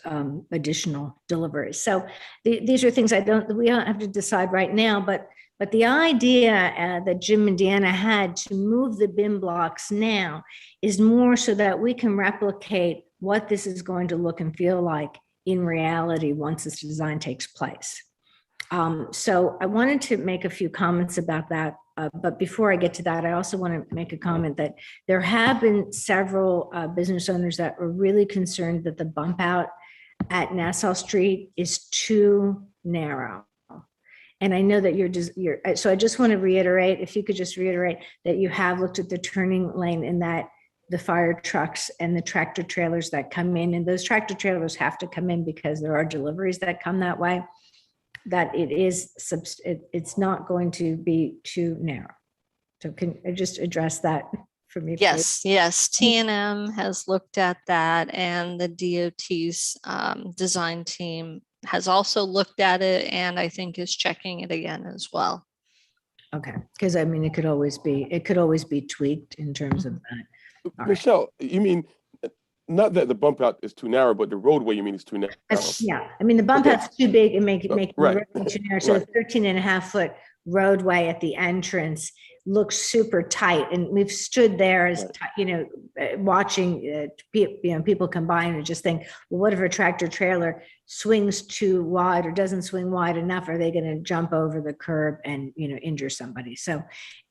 additional deliveries? So these are things we don't have to decide right now, but the idea that Jim and Deanna had to move the bin blocks now is more so that we can replicate what this is going to look and feel like in reality once this design takes place. So I wanted to make a few comments about that. But before I get to that, I also want to make a comment that there have been several business owners that were really concerned that the bump out at Nassau Street is too narrow. And I know that so I just want to reiterate, if you could just reiterate that you have looked at the turning lane and that the fire trucks and the tractor trailers that come in, and those tractor trailers have to come in because there are deliveries that come that way, that it's not going to be too narrow. So can I just address that for me? Yes, please? Yes. T&M has looked at that, and the DOT's design team has also looked at it, and I think is checking it again as well. Okay, because I mean, it could always be tweaked in terms of that. All Michelle, you mean not that the bump out is too narrow, but the roadway you mean is too narrow? Yeah, I mean, the bump out's too big and make right. the road too narrow. So the 13.5-foot roadway at the entrance looks super tight, and we've stood there as watching people come by and just think, well, what if a tractor trailer swings too wide or doesn't swing wide enough? Are they going to jump over the curb and injure somebody? So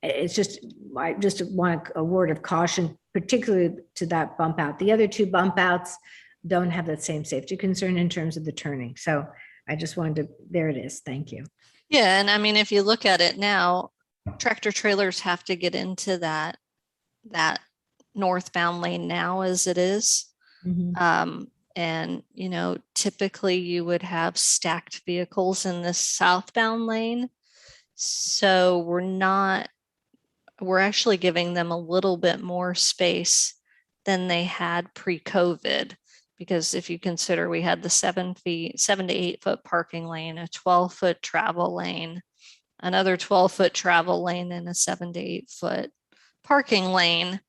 it's I just want a word of caution, particularly to that bump out. The other two bump outs don't have that same safety concern in terms of the turning. So I just wanted to, there it is. Thank you. Yeah, and I mean, if you look at it now, tractor trailers have to get into that northbound lane now as it is. Mm-hmm. And, typically you would have stacked vehicles in this southbound lane. So we're actually giving them a little bit more space than they had pre-COVID. Because if you consider we had the 7 to 8 foot parking lane, a 12-foot travel lane, another 12-foot travel lane, and a 7 to 8 foot parking lane,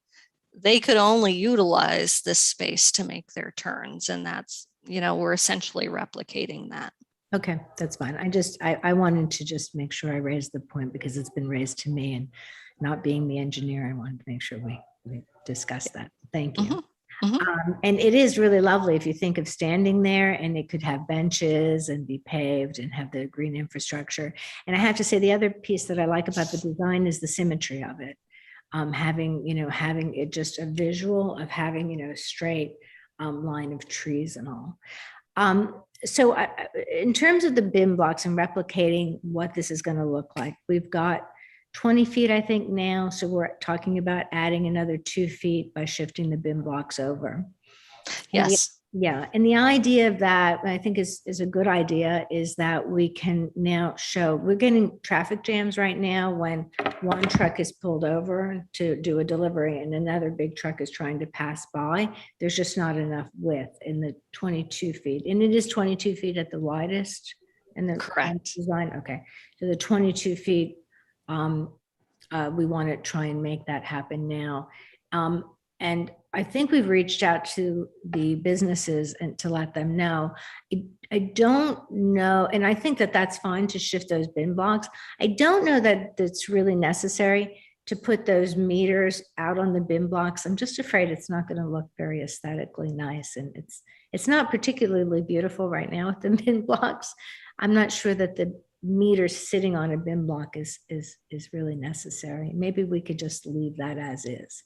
they could only utilize this space to make their turns. And that's, we're essentially replicating that. Okay, that's fine. I wanted to just make sure I raised the point because it's been raised to me, and not being the engineer, I wanted to make sure we discuss that. Thank you. And it is really lovely if you think of standing there, and it could have benches and be paved and have the green infrastructure. And I have to say, the other piece that I like about the design is the symmetry of it. Having it just a visual of having, a straight line of trees and all. So in terms of the bin blocks and replicating what this is going to look like, we've got 20 feet, I think now. So we're talking about adding another 2 feet by shifting the bin blocks over. Yes. Yeah. And the idea of that, I think is a good idea, is that we can now show, we're getting traffic jams right now when one truck is pulled over to do a delivery and another big truck is trying to pass by. There's just not enough width in the 22 feet. And it is 22 feet at the widest in the design. Okay. So the 22 feet, we want to try and make that happen now. And I think we've reached out to the businesses and to let them know. I don't know, and I think that that's fine to shift those bin blocks. I don't know that it's really necessary to put those meters out on the bin blocks. I'm just afraid it's not going to look very aesthetically nice, and it's not particularly beautiful right now with the bin blocks. I'm not sure that the meter sitting on a bin block is really necessary. Maybe we could just leave that as is.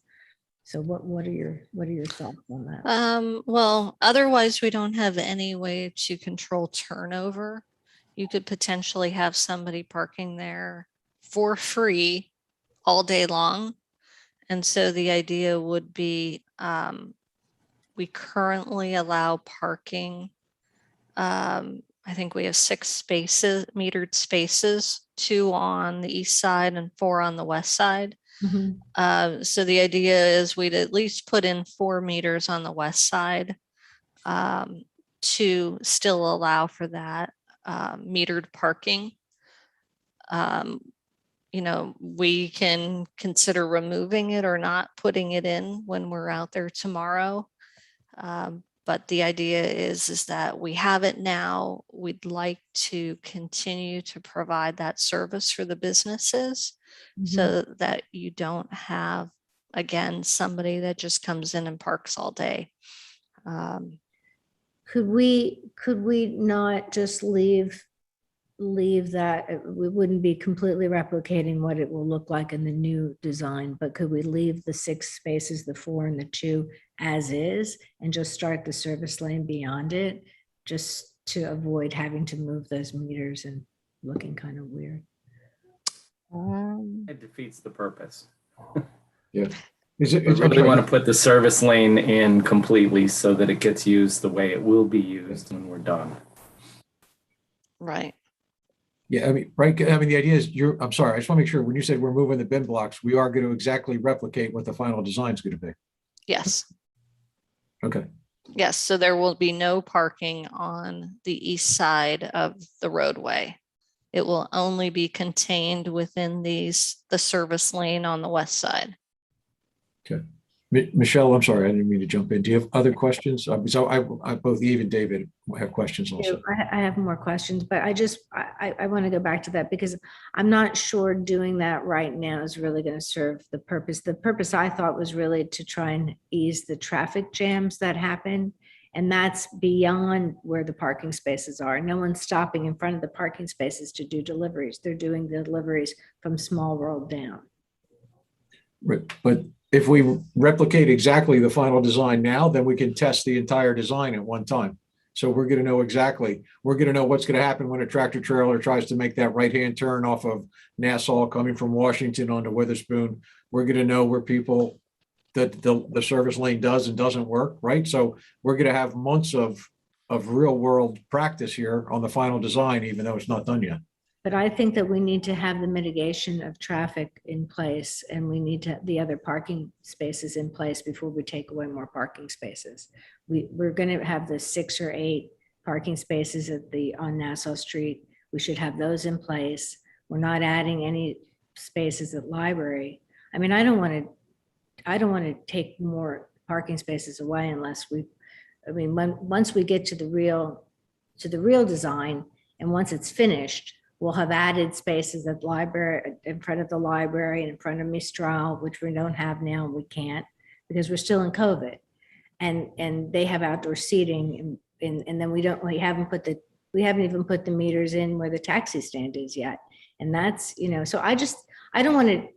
So what are your thoughts on that? Well, otherwise we don't have any way to control turnover. You could potentially have somebody parking there for free all day long. And so the idea would be, we currently allow parking. I think we have 6 spaces, metered spaces, 2 on the east side and 4 on the west side. So the idea is we'd at least put in 4 meters on the west side to still allow for that metered parking. We can consider removing it or not putting it in when we're out there tomorrow. But the idea is that we have it now. We'd like to continue to provide that service for the businesses so that you don't have, again, somebody that just comes in and parks all day. Could we not just leave that? We wouldn't be completely replicating what it will look like in the new design, but could we leave the 6 spaces, the 4 and the 2 as is, and just start the service lane beyond it, just to avoid having to move those meters and looking kind of weird? It defeats the purpose. Yeah. We really want to put the service lane in completely so that it gets used the way it will be used when we're done. Right. Yeah, I mean, right. I mean, the idea is I'm sorry, I just want to make sure when you said we're moving the bin blocks, we are going to exactly replicate what the final design is going to be. Yes. Okay. Yes. So there will be no parking on the east side of the roadway. It will only be contained within the service lane on the west side. Okay. Michelle, I'm sorry, I didn't mean to jump in. Do you have other questions? So I both Eve and David have questions also. I have more questions, but I want to go back to that because I'm not sure doing that right now is really going to serve the purpose. The purpose I thought was really to try and ease the traffic jams that happen. And that's beyond where the parking spaces are. No one's stopping in front of the parking spaces to do deliveries. They're doing the deliveries from Small World down. Right, but if we replicate exactly the final design now, then we can test the entire design at one time. So we're going to know we're going to know what's going to happen when a tractor trailer tries to make that right-hand turn off of Nassau coming from Washington onto Witherspoon. We're going to know where people, that the service lane does and doesn't work, right? So we're going to have months of real world practice here on the final design, even though it's not done yet. But I think that we need to have the mitigation of traffic in place, and we need to the other parking spaces in place before we take away more parking spaces. We're going to have the 6 or 8 parking spaces on Nassau Street. We should have those in place. We're not adding any spaces at library. I mean, I don't want to take more parking spaces away unless once we get to the real design, and once it's finished, we'll have added spaces at library, in front of the library and in front of Mistral, which we don't have now. We can't because we're still in COVID. and they have outdoor seating and then we haven't even put the meters in where the taxi stand is yet. And that's, so I don't want to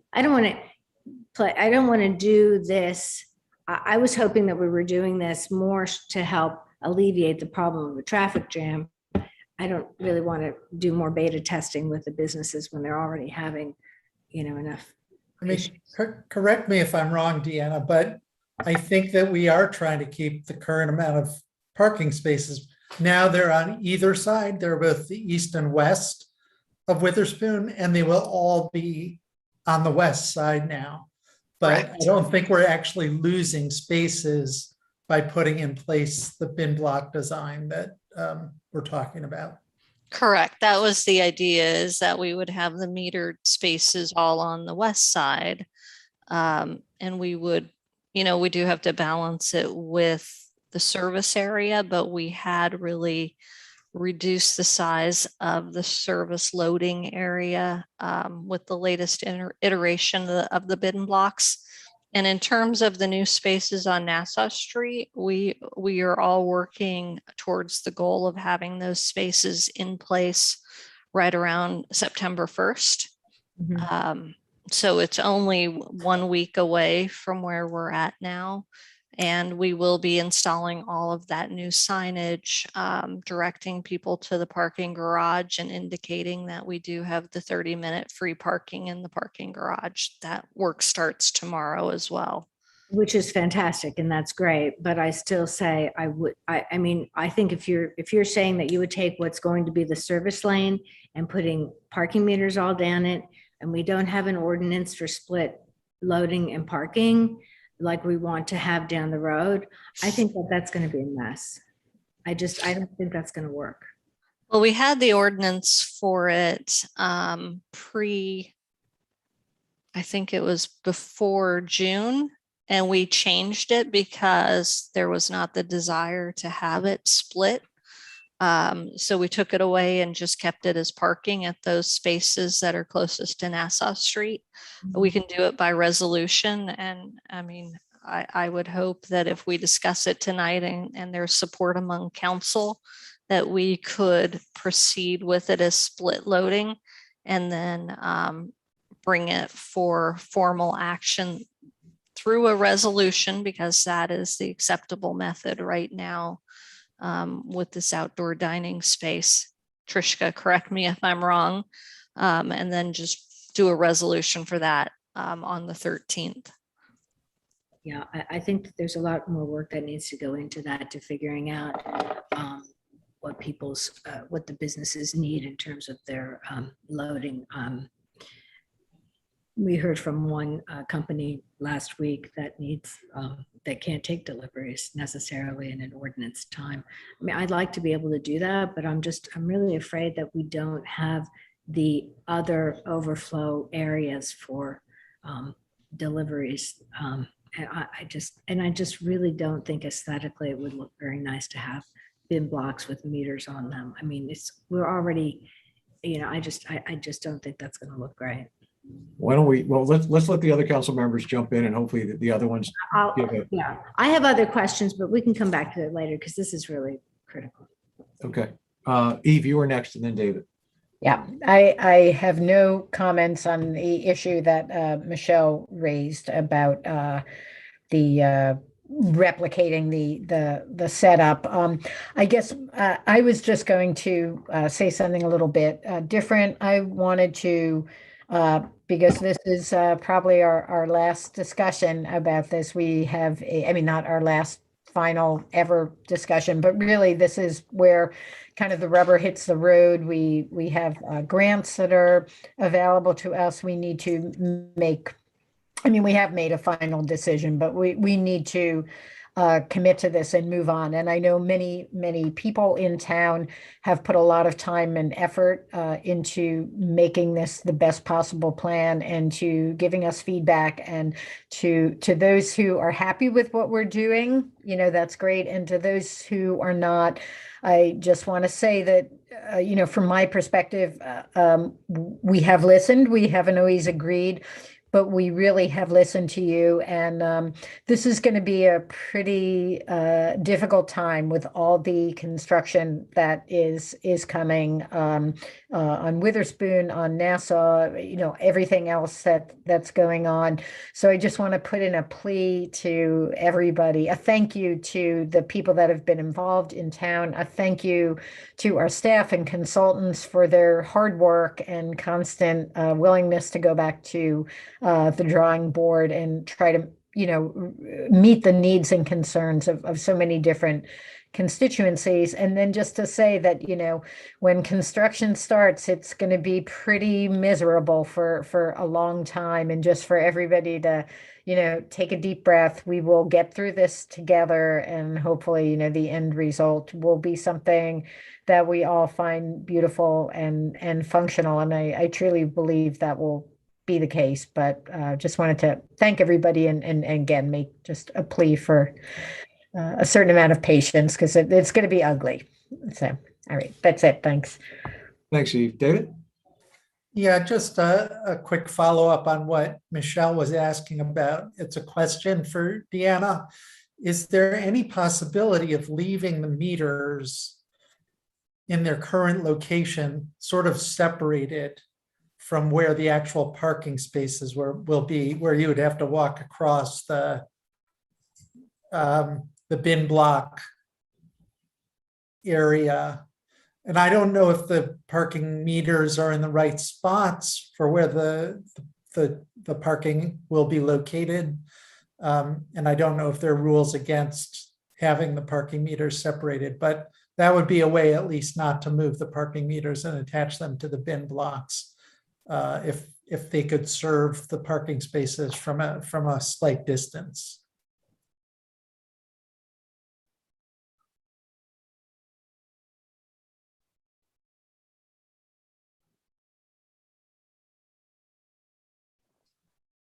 do this. I was hoping that we were doing this more to help alleviate the problem of a traffic jam. I don't really want to do more beta testing with the businesses when they're already having, enough. I mean, correct me if I'm wrong, Deanna, but I think that we are trying to keep the current amount of parking spaces. Now they're on either side. They're both the east and west of Witherspoon, and they will all be on the west side now. But Correct. I don't think we're actually losing spaces by putting in place the bin block design that we're talking about. Correct. That was the idea, is that we would have the metered spaces all on the west side. And we would, we do have to balance it with the service area, but we had really reduced the size of the service loading area with the latest iteration of the bin blocks. And in terms of the new spaces on Nassau Street, we are all working towards the goal of having those spaces in place right around September 1st. So it's only 1 week away from where we're at now. And we will be installing all of that new signage, directing people to the parking garage and indicating that we do have the 30-minute free parking in the parking garage. That work starts tomorrow as well. Which is fantastic, and that's great. But I still say I mean, I think if you're saying that you would take what's going to be the service lane and putting parking meters all down it, and we don't have an ordinance for split loading and parking like we want to have down the road, I think that that's going to be a mess. I don't think that's going to work. Well, we had the ordinance for it I think it was before June, and we changed it because there was not the desire to have it split. So we took it away and just kept it as parking at those spaces that are closest to Nassau Street. We can do it by resolution. And I mean, I would hope that if we discuss it tonight and there's support among council, that we could proceed with it as split loading and then bring it for formal action through a resolution, because that is the acceptable method right now. With this outdoor dining space. Trishka, correct me if I'm wrong, and then just do a resolution for that on the 13th. Yeah, I think that there's a lot more work that needs to go into that, to figuring out what the businesses need in terms of their loading. We heard from one company last week that that can't take deliveries necessarily in an ordinance time. I mean, I'd like to be able to do that, but I'm really afraid that we don't have the other overflow areas for deliveries. And I just really don't think aesthetically it would look very nice to have bin blocks with meters on them. I mean, we're already, I just don't think that's going to look great. Why don't let's let the other council members jump in, and hopefully the other ones. Yeah, I have other questions, but we can come back to it later because this is really critical. Okay. Eve, you were next, and then David. Yeah, I have no comments on the issue that Michelle raised about the replicating the setup. I guess I was just going to say something a little bit different. I wanted to, because this is probably our last discussion about this. We have, not our last final ever discussion, but really this is where kind of the rubber hits the road. We have grants that are available to us. We need to make, we have made a final decision, but we need to commit to this and move on. And I know many people in town have put a lot of time and effort into making this the best possible plan and to giving us feedback. And to those who are happy with what we're doing, that's great. And to those who are not, I just want to say that, from my perspective, we have listened. We haven't always agreed, but we really have listened to you. And this is going to be a pretty difficult time with all the construction that is coming on Witherspoon, on Nassau, everything else that's going on. So I just want to put in a plea to everybody, a thank you to the people that have been involved in town, a thank you to our staff and consultants for their hard work and constant willingness to go back to the drawing board and try to, meet the needs and concerns of so many different constituencies. And then just to say that, when construction starts, it's going to be pretty miserable for a long time. And just for everybody to, take a deep breath. We will get through this together, and hopefully, the end result will be something that we all find beautiful and functional. And I truly believe that will be the case, but just wanted to thank everybody and again, make just a plea for a certain amount of patience, because it's going to be ugly. So, all right, that's it. Thanks. Thanks, Eve. David? Yeah, just a quick follow-up on what Michelle was asking about. It's a question for Deanna. Is there any possibility of leaving the meters in their current location sort of separated from where the actual parking spaces will be, where you would have to walk across the bin block area? And I don't know if the parking meters are in the right spots for where the parking will be located. And I don't know if there are rules against having the parking meters separated, but that would be a way at least not to move the parking meters and attach them to the bin blocks. If they could serve the parking spaces from a slight distance.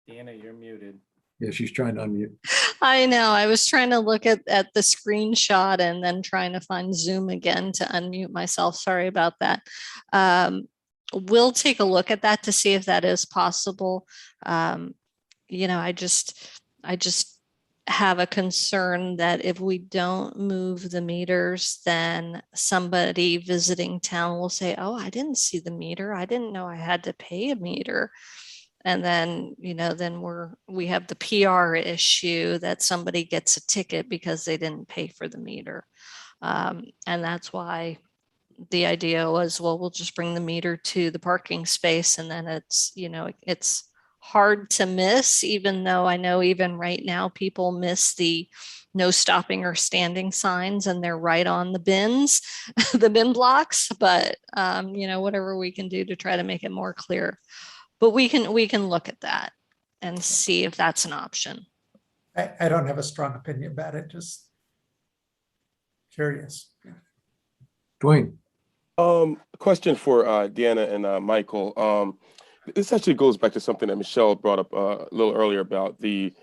Deanna, you're muted. Yeah, she's trying to unmute. I know. I was trying to look at the screenshot and then trying to find Zoom again to unmute myself. Sorry about that. We'll take a look at that to see if that is possible. I just have a concern that if we don't move the meters, then somebody visiting town will say, oh, I didn't see the meter. I didn't know I had to pay a meter. And then, then we have the PR issue that somebody gets a ticket because they didn't pay for the meter. And that's why the idea was, well, we'll just bring the meter to the parking space, and then it's hard to miss, even though I know even right now people miss the no stopping or standing signs, and they're right on the bins, the bin blocks, but whatever we can do to try to make it more clear. But we can look at that and see if that's an option. I don't have a strong opinion about it, just curious. Dwayne. Question for Deanna and Michael. This actually goes back to something that Michelle brought up a little earlier about the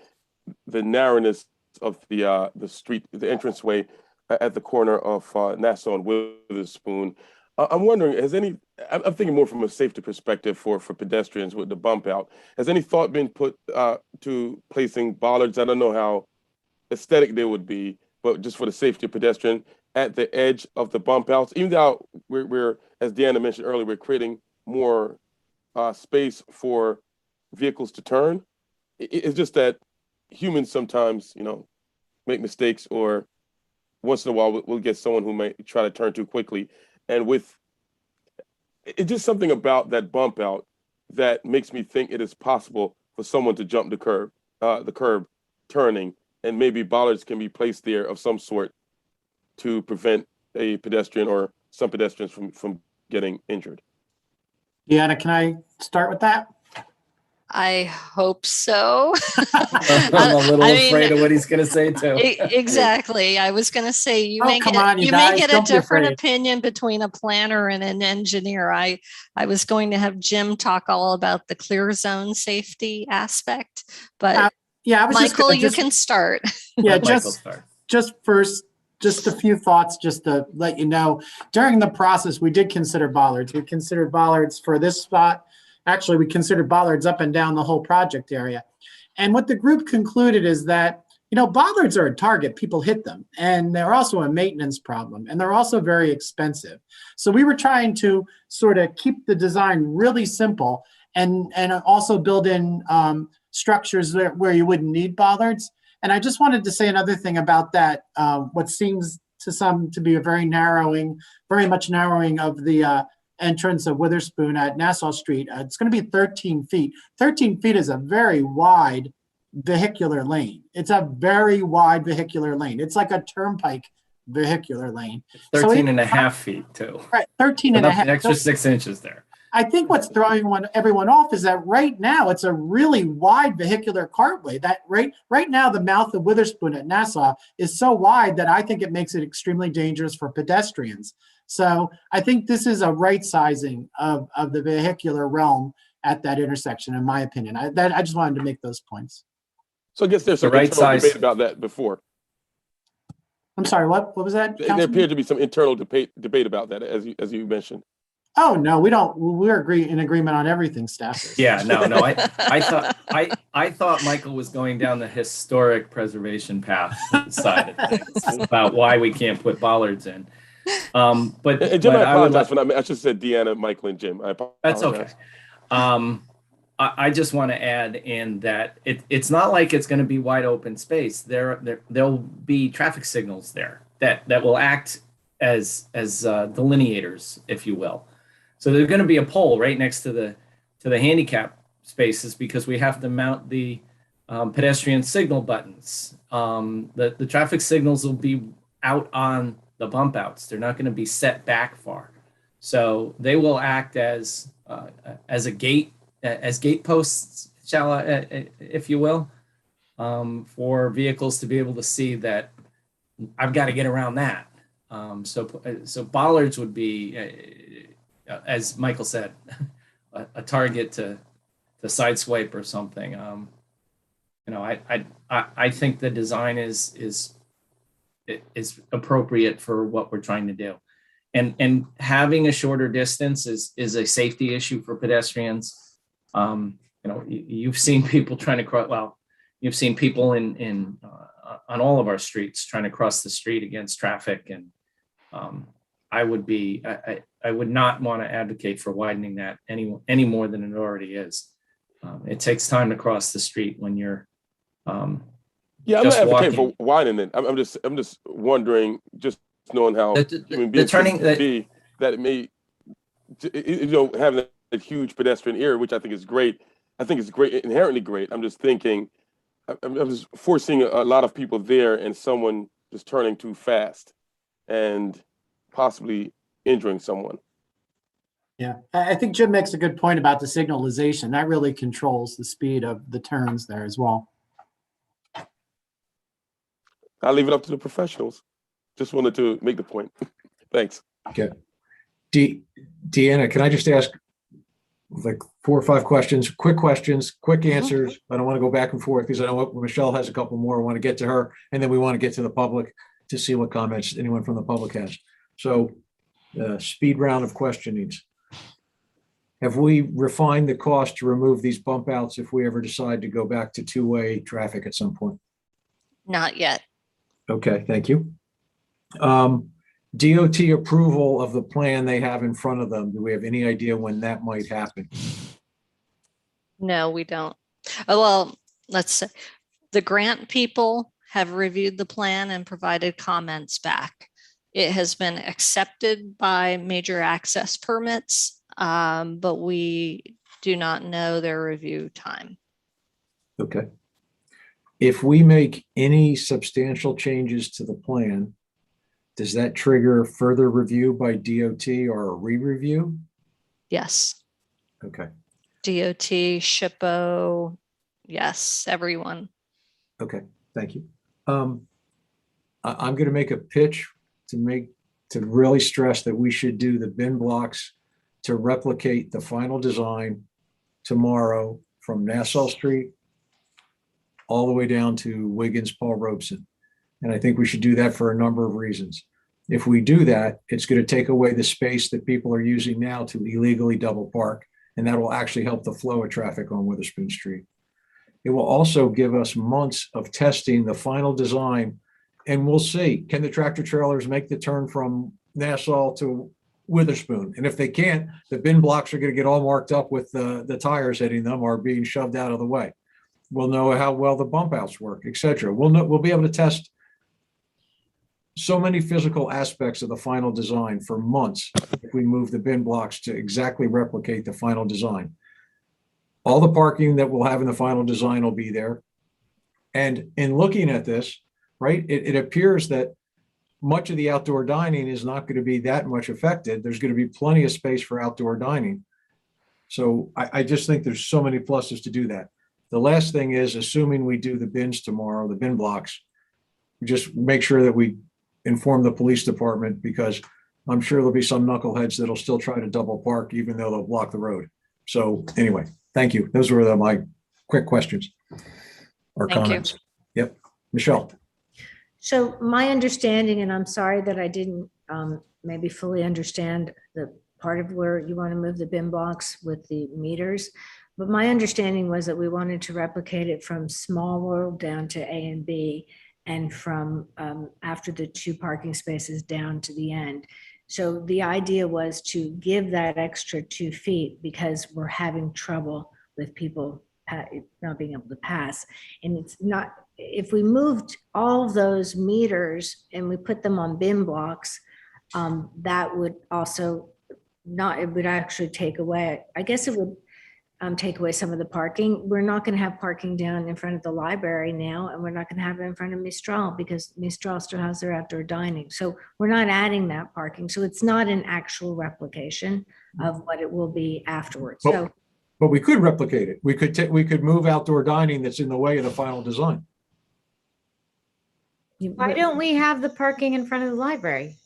narrowness of the street, the entranceway at the corner of Nassau and Witherspoon. I'm wondering, I'm thinking more from a safety perspective for pedestrians with the bump out. Has any thought been put to placing bollards? I don't know how aesthetic they would be, but just for the safety of pedestrian at the edge of the bump outs, even though we're, as Deanna mentioned earlier, we're creating more space for vehicles to turn. It's just that humans sometimes, make mistakes, or once in a while we'll get someone who may try to turn too quickly. And it's just something about that bump out that makes me think it is possible for someone to jump the curb turning, and maybe bollards can be placed there of some sort to prevent a pedestrian or some pedestrians from getting injured. Deanna, can I start with that? I hope so. I'm a little afraid of what he's going to say too. Exactly. I was going to say you may get a different opinion between a planner and an engineer. I was going to have Jim talk all about the clear zone safety aspect, but Michael, you can start. Yeah, just a few thoughts, just to let you know. During the process, we did consider bollards. We considered bollards for this spot. Actually, we considered bollards up and down the whole project area. And what the group concluded is that, bollards are a target, people hit them, and they're also a maintenance problem, and they're also very expensive. So we were trying to sort of keep the design really simple and also build in structures where you wouldn't need bollards. And I just wanted to say another thing about that, what seems to some to be a very much narrowing of the entrance of Witherspoon at Nassau Street. It's going to be 13 feet. 13 feet is a very wide vehicular lane. It's a very wide vehicular lane. It's like a turnpike vehicular lane. 13 and a half feet too. Right, 13 and a half. An extra 6 inches there. I think what's throwing everyone off is that right now it's a really wide vehicular cartway. That right now the mouth of Witherspoon at Nassau is so wide that I think it makes it extremely dangerous for pedestrians. So I think this is a right sizing of the vehicular realm at that intersection, in my opinion. I just wanted to make those points. So I guess there's some internal debate about that before. I'm sorry, what was that? There appeared to be some internal debate about that, as you mentioned. Oh no, we don't. We're in agreement on everything, staff. Yeah, no. I thought Michael was going down the historic preservation path side of things about why we can't put bollards in. But Jim, I apologize for not. I should have said Deanna, Michael, and Jim. I apologize. That's okay. I just want to add in that it's not like it's going to be wide open space. There'll be traffic signals there that will act as delineators, if you will. So there's going to be a pole right next to the handicap spaces because we have to mount the pedestrian signal buttons. The traffic signals will be out on the bump outs. They're not going to be set back far. So they will act as a gate, as gate posts, if you will, for vehicles to be able to see that I've got to get around that. So bollards would be, as Michael said, a target to sideswipe or something. I think the design is appropriate for what we're trying to do, and having a shorter distance is a safety issue for pedestrians. You've seen people trying to cross. Well, you've seen people on all of our streets trying to cross the street against traffic, and I would not want to advocate for widening that any more than it already is. It takes time to cross the street when you're I'm not advocating for widening it. I'm just wondering, just knowing how human beings be, that it may, having a huge pedestrian area, which I think is great. I think it's great, inherently great. I'm just thinking, I'm just foreseeing a lot of people there and someone just turning too fast and possibly injuring someone. Yeah, I think Jim makes a good point about the signalization. That really controls the speed of the turns there as well. I'll leave it up to the professionals. Just wanted to make the point. Thanks. Okay. Deanna, can I just ask like 4 or 5 questions, quick answers? I don't want to go back and forth because I know Michelle has a couple more. I want to get to her, and then we want to get to the public to see what comments anyone from the public has. So speed round of questionings. Have we refined the cost to remove these bump outs if we ever decide to go back to 2-way traffic at some point? Not yet. Okay, thank you. DOT approval of the plan they have in front of them. Do we have any idea when that might happen? No, we don't. Oh, well, let's say the grant people have reviewed the plan and provided comments back. It has been accepted by major access permits, but we do not know their review time. Okay. If we make any substantial changes to the plan, does that trigger further review by DOT or a re-review? Yes. Okay. DOT, SHPO, yes, everyone. Okay, thank you. I'm going to make a pitch to really stress that we should do the bin blocks to replicate the final design tomorrow from Nassau Street all the way down to Wiggins, Paul Robeson. And I think we should do that for a number of reasons. If we do that, it's going to take away the space that people are using now to illegally double park. and that will actually help the flow of traffic on Witherspoon Street. It will also give us months of testing the final design, and we'll see, can the tractor trailers make the turn from Nassau to Witherspoon? And if they can't, the bin blocks are going to get all marked up with the tires hitting them or being shoved out of the way. We'll know how well the bump outs work, et cetera. We'll be able to test so many physical aspects of the final design for months if we move the bin blocks to exactly replicate the final design. All the parking that we'll have in the final design will be there. And in looking at this, right, it appears that much of the outdoor dining is not going to be that much affected. There's going to be plenty of space for outdoor dining. So I just think there's so many pluses to do that. The last thing is, assuming we do the bins tomorrow, the bin blocks, just make sure that we inform the police department, because I'm sure there'll be some knuckleheads that'll still try to double park even though they'll block the road. So anyway, thank you. Those were my quick questions or Thank you. comments. Yep. Michelle. So my understanding, and I'm sorry that I didn't maybe fully understand the part of where you want to move the bin blocks with the meters, but my understanding was that we wanted to replicate it from Small World down to A and B, and from after the 2 parking spaces down to the end. So the idea was to give that extra 2 feet because we're having trouble with people not being able to pass. And it's not, if we moved all of those meters and we put them on bin blocks, that would also not, it would actually take away, I guess it would take away some of the parking. We're not going to have parking down in front of the library now, and we're not going to have it in front of Mistral because Mistral still has their outdoor dining. So we're not adding that parking. So it's not an actual replication of what it will be afterwards. So, but we could replicate it. We could move outdoor dining that's in the way of the final design. Why don't we have the parking in front of the library?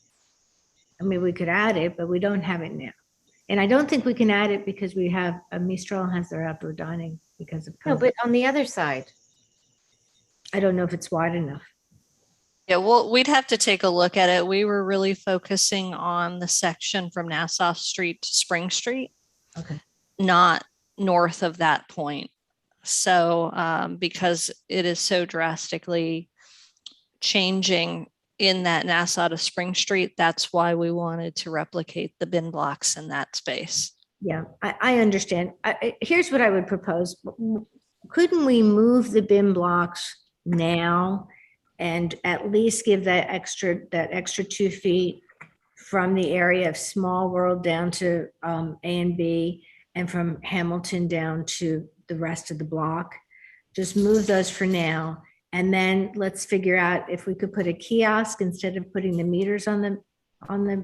I mean, we could add it, but we don't have it now. And I don't think we can add it because we have, Mistral has their outdoor dining because of No, COVID. but on the other side. I don't know if it's wide enough. Yeah, well, we'd have to take a look at it. We were really focusing on the section from Nassau Street to Spring Street, Okay. not north of that point. So because it is so drastically changing in that Nassau to Spring Street, that's why we wanted to replicate the bin blocks in that space. Yeah, I understand. Here's what I would propose. Couldn't we move the bin blocks now and at least give that extra 2 feet from the area of Small World down to A and B, and from Hamilton down to the rest of the block? Just move those for now. And then let's figure out if we could put a kiosk instead of putting the meters on the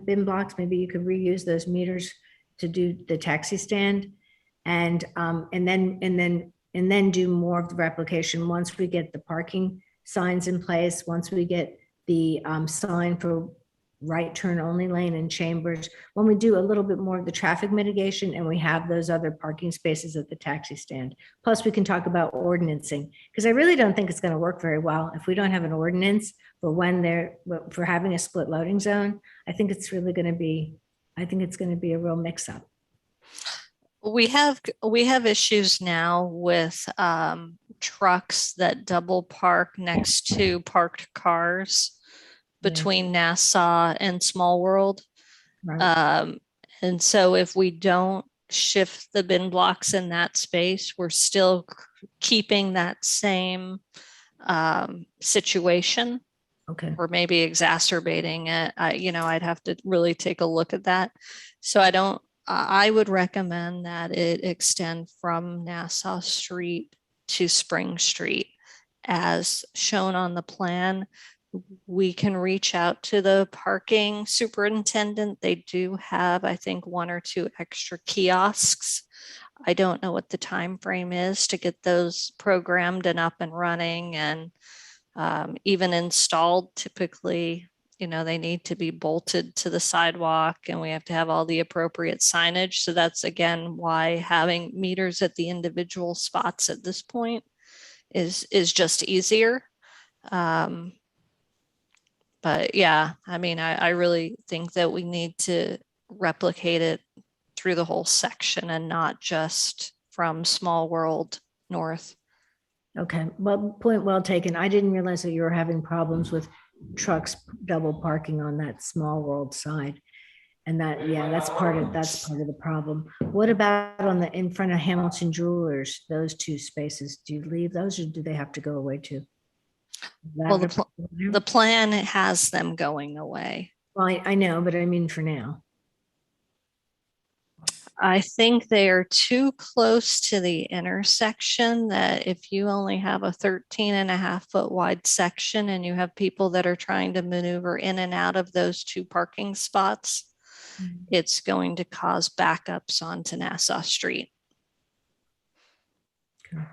bin blocks. Maybe you could reuse those meters to do the taxi stand, and then do more of the replication once we get the parking signs in place, once we get the sign for right turn only lane in Chambers, when we do a little bit more of the traffic mitigation and we have those other parking spaces at the taxi stand. Plus we can talk about ordinancing, because I really don't think it's going to work very well if we don't have an ordinance for having a split loading zone. I think it's really going to be, a real mix up. We have issues now with trucks that double park next to parked cars between Nassau and Small World. Right. And so if we don't shift the bin blocks in that space, we're still keeping that same situation. Okay. Or maybe exacerbating it. I'd have to really take a look at that. So I would recommend that it extend from Nassau Street to Spring Street as shown on the plan. We can reach out to the parking superintendent. They do have, I think, 1 or 2 extra kiosks. I don't know what the time frame is to get those programmed and up and running, and even installed. Typically, they need to be bolted to the sidewalk, and we have to have all the appropriate signage. So that's again why having meters at the individual spots at this point is just easier. But yeah, I mean, I really think that we need to replicate it through the whole section and not just from Small World north. Okay, well, point well taken. I didn't realize that you were having problems with trucks double parking on that Small World side. And that, yeah, that's part of the problem. What about on the, in front of Hamilton Jewelers, those two spaces? Do you leave those or do they have to go away too? Well, the plan has them going away. Well, I know, but I mean for now. I think they are too close to the intersection that if you only have a 13.5 foot wide section and you have people that are trying to maneuver in and out of those two parking spots, it's going to cause backups onto Nassau Street. Okay.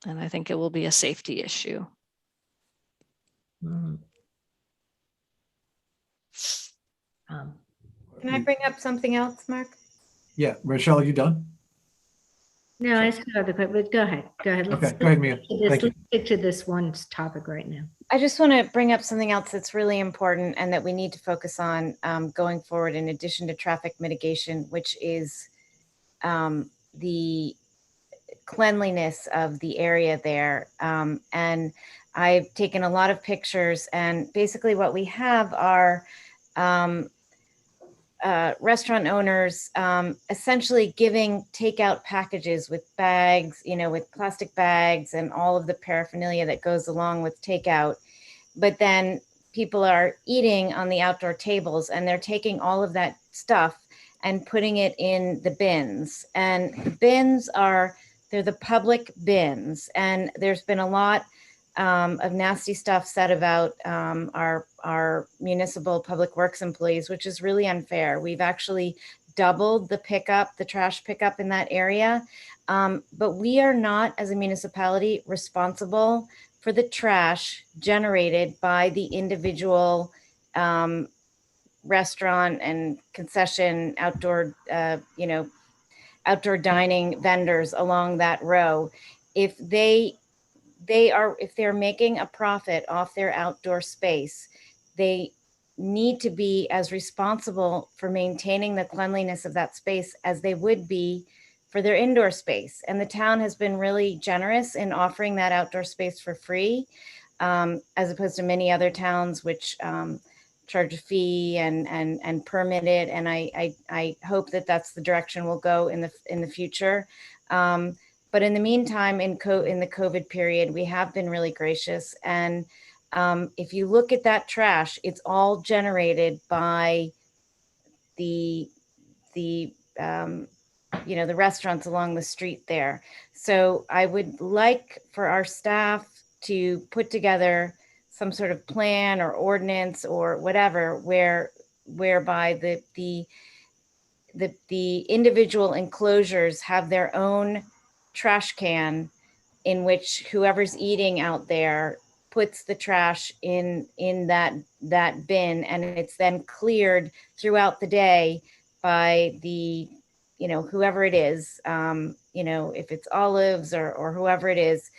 And I think it will be a safety issue. Um, Can I bring up something else, Mark? Yeah, Rochelle, are you done? No, I still have the question, but go ahead. Go ahead. Okay, go ahead, Mia. Thank you. Let's stick to this one topic right now. I just want to bring up something else that's really important and that we need to focus on going forward in addition to traffic mitigation, which is the cleanliness of the area there. And I've taken a lot of pictures, and basically what we have are restaurant owners essentially giving takeout packages with bags, with plastic bags and all of the paraphernalia that goes along with takeout. But then people are eating on the outdoor tables and they're taking all of that stuff and putting it in the bins. And the bins they're the public bins. And there's been a lot of nasty stuff said about our municipal public works employees, which is really unfair. We've actually doubled the trash pickup in that area. But we are not, as a municipality, responsible for the trash generated by the individual restaurant and concession outdoor dining vendors along that row. If they're making a profit off their outdoor space, they need to be as responsible for maintaining the cleanliness of that space as they would be for their indoor space. And the town has been really generous in offering that outdoor space for free, as opposed to many other towns which charge a fee and permit it. And I hope that that's the direction we'll go in the future. But in the meantime, in the COVID period, we have been really gracious. And if you look at that trash, it's all generated by the restaurants along the street there. So I would like for our staff to put together some sort of plan or ordinance or whatever, whereby the individual enclosures have their own trash can in which whoever's eating out there puts the trash in that bin, and it's then cleared throughout the day by the whoever it is, if it's Olives or whoever it is,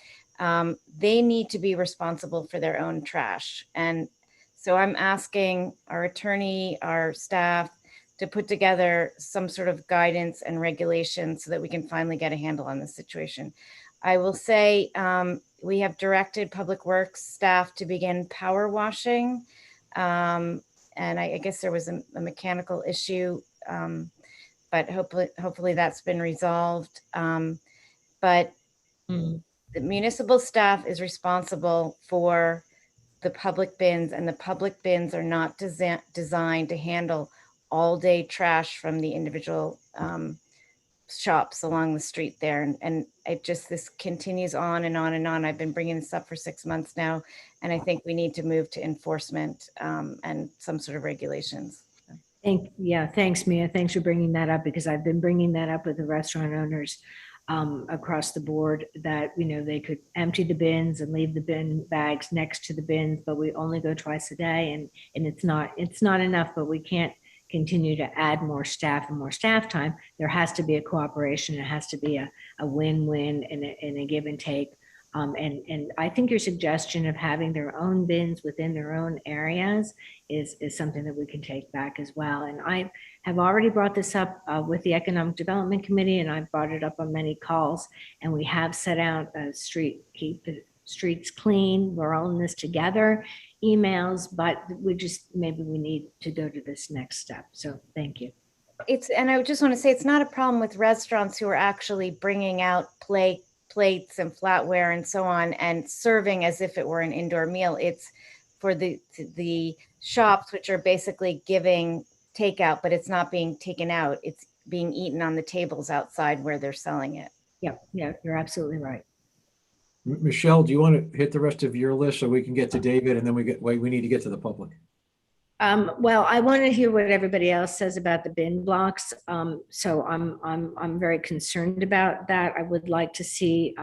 they need to be responsible for their own trash. And so I'm asking our attorney, our staff, to put together some sort of guidance and regulation so that we can finally get a handle on this situation. I will say we have directed Public Works staff to begin power washing. And I guess there was a mechanical issue, but hopefully that's been resolved. But the municipal staff is responsible for the public bins, and the public bins are not designed to handle all day trash from the individual shops along the street there. And this continues on and on and on. I've been bringing this up for 6 months now, and I think we need to move to enforcement and some sort of regulations. Thanks, Mia. Thanks for bringing that up, because I've been bringing that up with the restaurant owners across the board, that they could empty the bins and leave the bin bags next to the bins, but we only go twice a day, and it's not enough. But we can't continue to add more staff and more staff time. There has to be a cooperation. It has to be a win-win and a give and take And I think your suggestion of having their own bins within their own areas is something that we can take back as well. And I have already brought this up with the Economic Development Committee, and I've brought it up on many calls, and we have set out a keep the streets clean. We're all in this together, emails, but maybe we need to go to this next step. So thank you. And I just want to say, it's not a problem with restaurants who are actually bringing out plates and flatware and so on and serving as if it were an indoor meal. It's for the shops, which are basically giving takeout, but it's not being taken out. It's being eaten on the tables outside where they're selling it. Yeah, you're absolutely right. Michelle, do you want to hit the rest of your list so we can get to David, and then we need to get to the public? Well, I want to hear what everybody else says about the bin blocks. So I'm very concerned about that. I would like to see,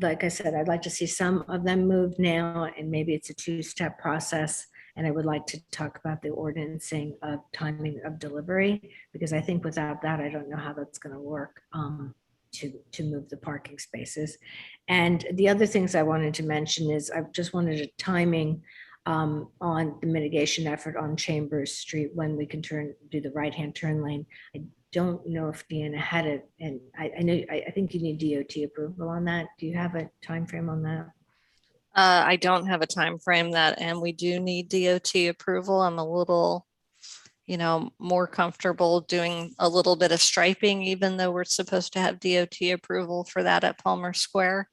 like I said, I'd like to see some of them moved now, and maybe it's a two-step process. And I would like to talk about the ordinancing of timing of delivery, because I think without that, I don't know how that's going to work to move the parking spaces. And the other things I wanted to mention is I just wanted a timing on the mitigation effort on Chambers Street when we can do the right-hand turn lane. I don't know if Deanna had it, and I think you need DOT approval on that. Do you have a time frame on that? I don't have a time frame and we do need DOT approval. I'm a little, more comfortable doing a little bit of striping, even though we're supposed to have DOT approval for that at Palmer Square.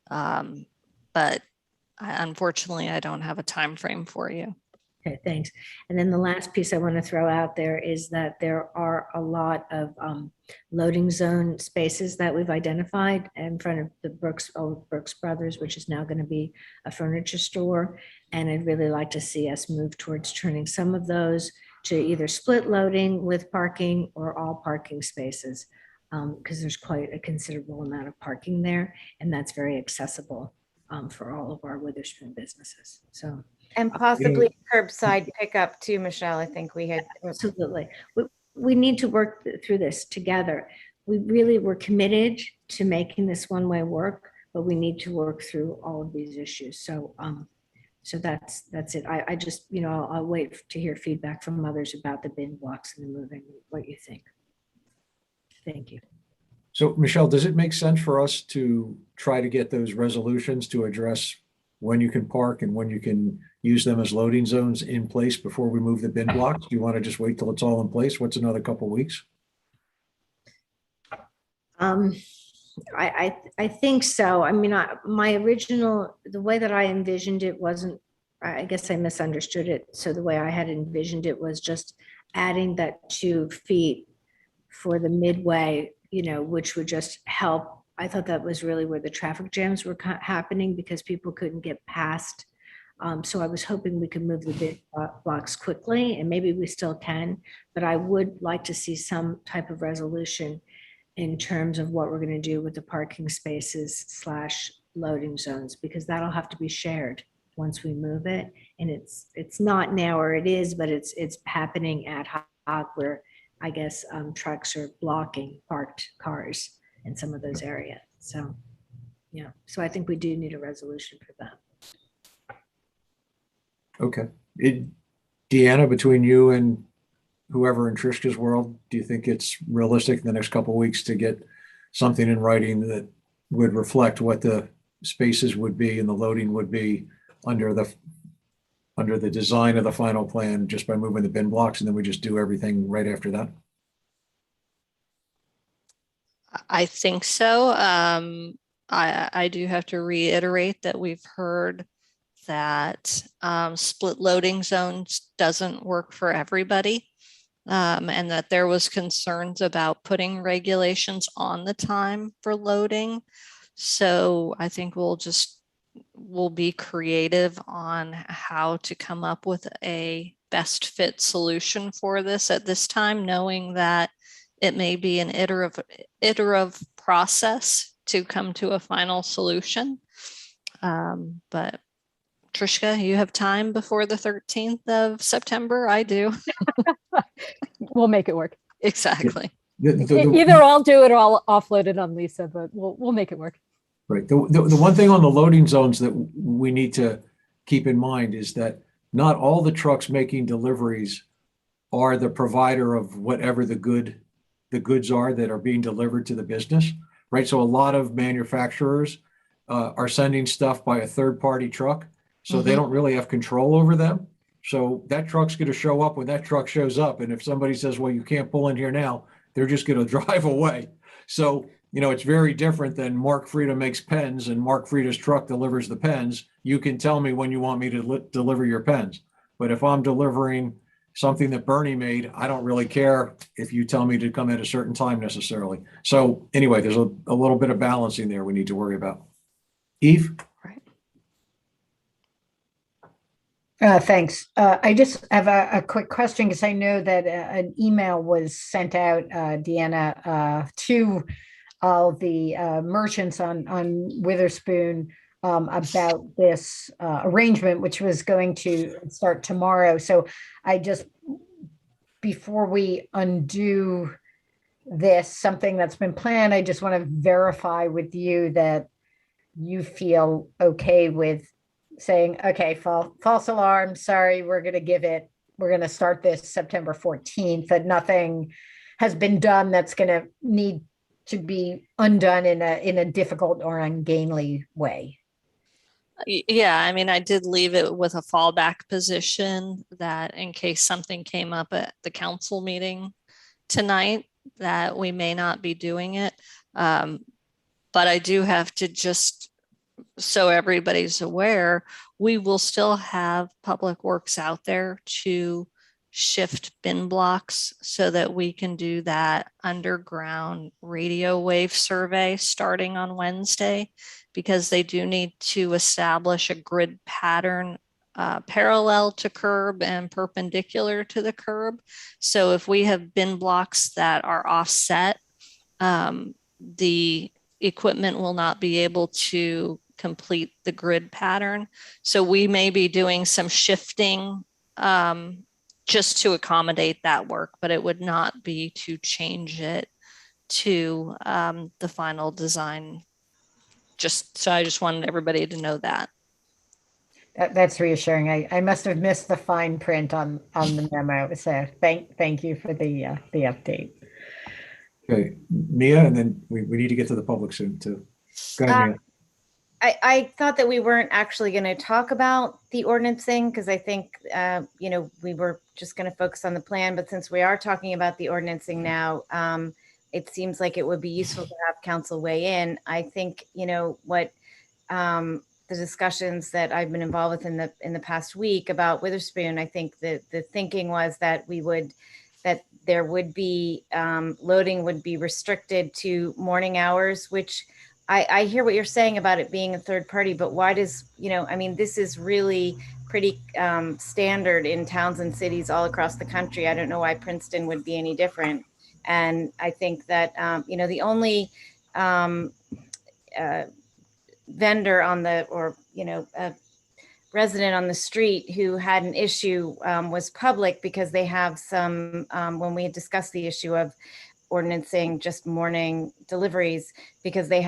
But unfortunately, I don't have a time frame for you. Okay, thanks. And then the last piece I want to throw out there is that there are a lot of loading zone spaces that we've identified in front of the Brooks Brothers, which is now going to be a furniture store. And I'd really like to see us move towards turning some of those to either split loading with parking or all parking spaces, because there's quite a considerable amount of parking there, and that's very accessible for all of our Witherspoon businesses. So. And possibly curbside pickup too, Michelle. I think we had. Absolutely. We need to work through this together. We're committed to making this one-way work, but we need to work through all of these issues. So that's it. I just, I'll wait to hear feedback from others about the bin blocks and the moving, what you think. Thank you. So Michelle, does it make sense for us to try to get those resolutions to address when you can park and when you can use them as loading zones in place before we move the bin blocks? Do you want to just wait till it's all in place? What's another couple of weeks? I think so. I mean, the way that I envisioned it wasn't, I guess I misunderstood it. So the way I had envisioned it was just adding that 2 feet for the midway, which would just help. I thought that was really where the traffic jams were happening because people couldn't get past. So I was hoping we could move the big blocks quickly, and maybe we still can, but I would like to see some type of resolution in terms of what we're going to do with the parking spaces / loading zones, because that'll have to be shared once we move it. And it's not now, or it is, but it's happening ad hoc where I guess trucks are blocking parked cars in some of those areas. So, so I think we do need a resolution for that. Okay. Deanna, between you and whoever in Trishka's world, do you think it's realistic in the next couple of weeks to get something in writing that would reflect what the spaces would be and the loading would be under the design of the final plan, just by moving the bin blocks, and then we just do everything right after that? I think so. I do have to reiterate that we've heard that split loading zones doesn't work for everybody, and that there was concerns about putting regulations on the time for loading. So I think we'll be creative on how to come up with a best fit solution for this at this time, knowing that it may be an iterative process to come to a final solution. But Trishka, you have time before the 13th of September? I do. We'll make it work. Exactly. Either I'll do it or I'll offload it on Lisa, but we'll make it work. Right. The one thing on the loading zones that we need to keep in mind is that not all the trucks making deliveries are the provider of whatever the goods are that are being delivered to the business, right? So a lot of manufacturers are sending stuff by a third-party truck, so they don't really have control over them. So that truck's going to show up when that truck shows up, and if somebody says, "Well, you can't pull in here now," they're just going to drive away. So it's very different than Mark Frieda makes pens and Mark Frieda's truck delivers the pens. You can tell me when you want me to deliver your pens. But if I'm delivering something that Bernie made, I don't really care if you tell me to come at a certain time necessarily. So anyway, there's a little bit of balancing there we need to worry about. Eve? Thanks. I just have a quick question because I know that an email was sent out, Deanna, to all the merchants on Witherspoon about this arrangement, which was going to start tomorrow. So I just, before we undo this, something that's been planned, I just want to verify with you that you feel okay with saying, okay, false alarm, sorry, we're going to start this September 14th, that nothing has been done that's going to need to be undone in a difficult or ungainly way. Yeah, I mean, I did leave it with a fallback position that in case something came up at the council meeting tonight, that we may not be doing it. But I do have to just, so everybody's aware, we will still have Public Works out there to shift bin blocks so that we can do that underground radio wave survey starting on Wednesday, because they do need to establish a grid pattern parallel to curb and perpendicular to the curb. So if we have bin blocks that are offset, the equipment will not be able to complete the grid pattern. So we may be doing some shifting just to accommodate that work, but it would not be to change it to the final design. So I just wanted everybody to know that. That's reassuring. I must have missed the fine print on the memo. So thank you for the update. Okay, Mia, and then we need to get to the public soon too. Go ahead, Mia. I thought that we weren't actually going to talk about the ordinance thing because I think, we were just going to focus on the plan. But since we are talking about the ordinancing now, it seems like it would be useful to have council weigh in. I think, what the discussions that I've been involved with in the past week about Witherspoon, I think that the thinking was that there would be loading would be restricted to morning hours, which I hear what you're saying about it being a third party, but why does, this is really pretty standard in towns and cities all across the country. I don't know why Princeton would be any different. And I think that, the only vendor resident on the street who had an issue was Public, because they have some, when we had discussed the issue of ordinancing just morning deliveries, because they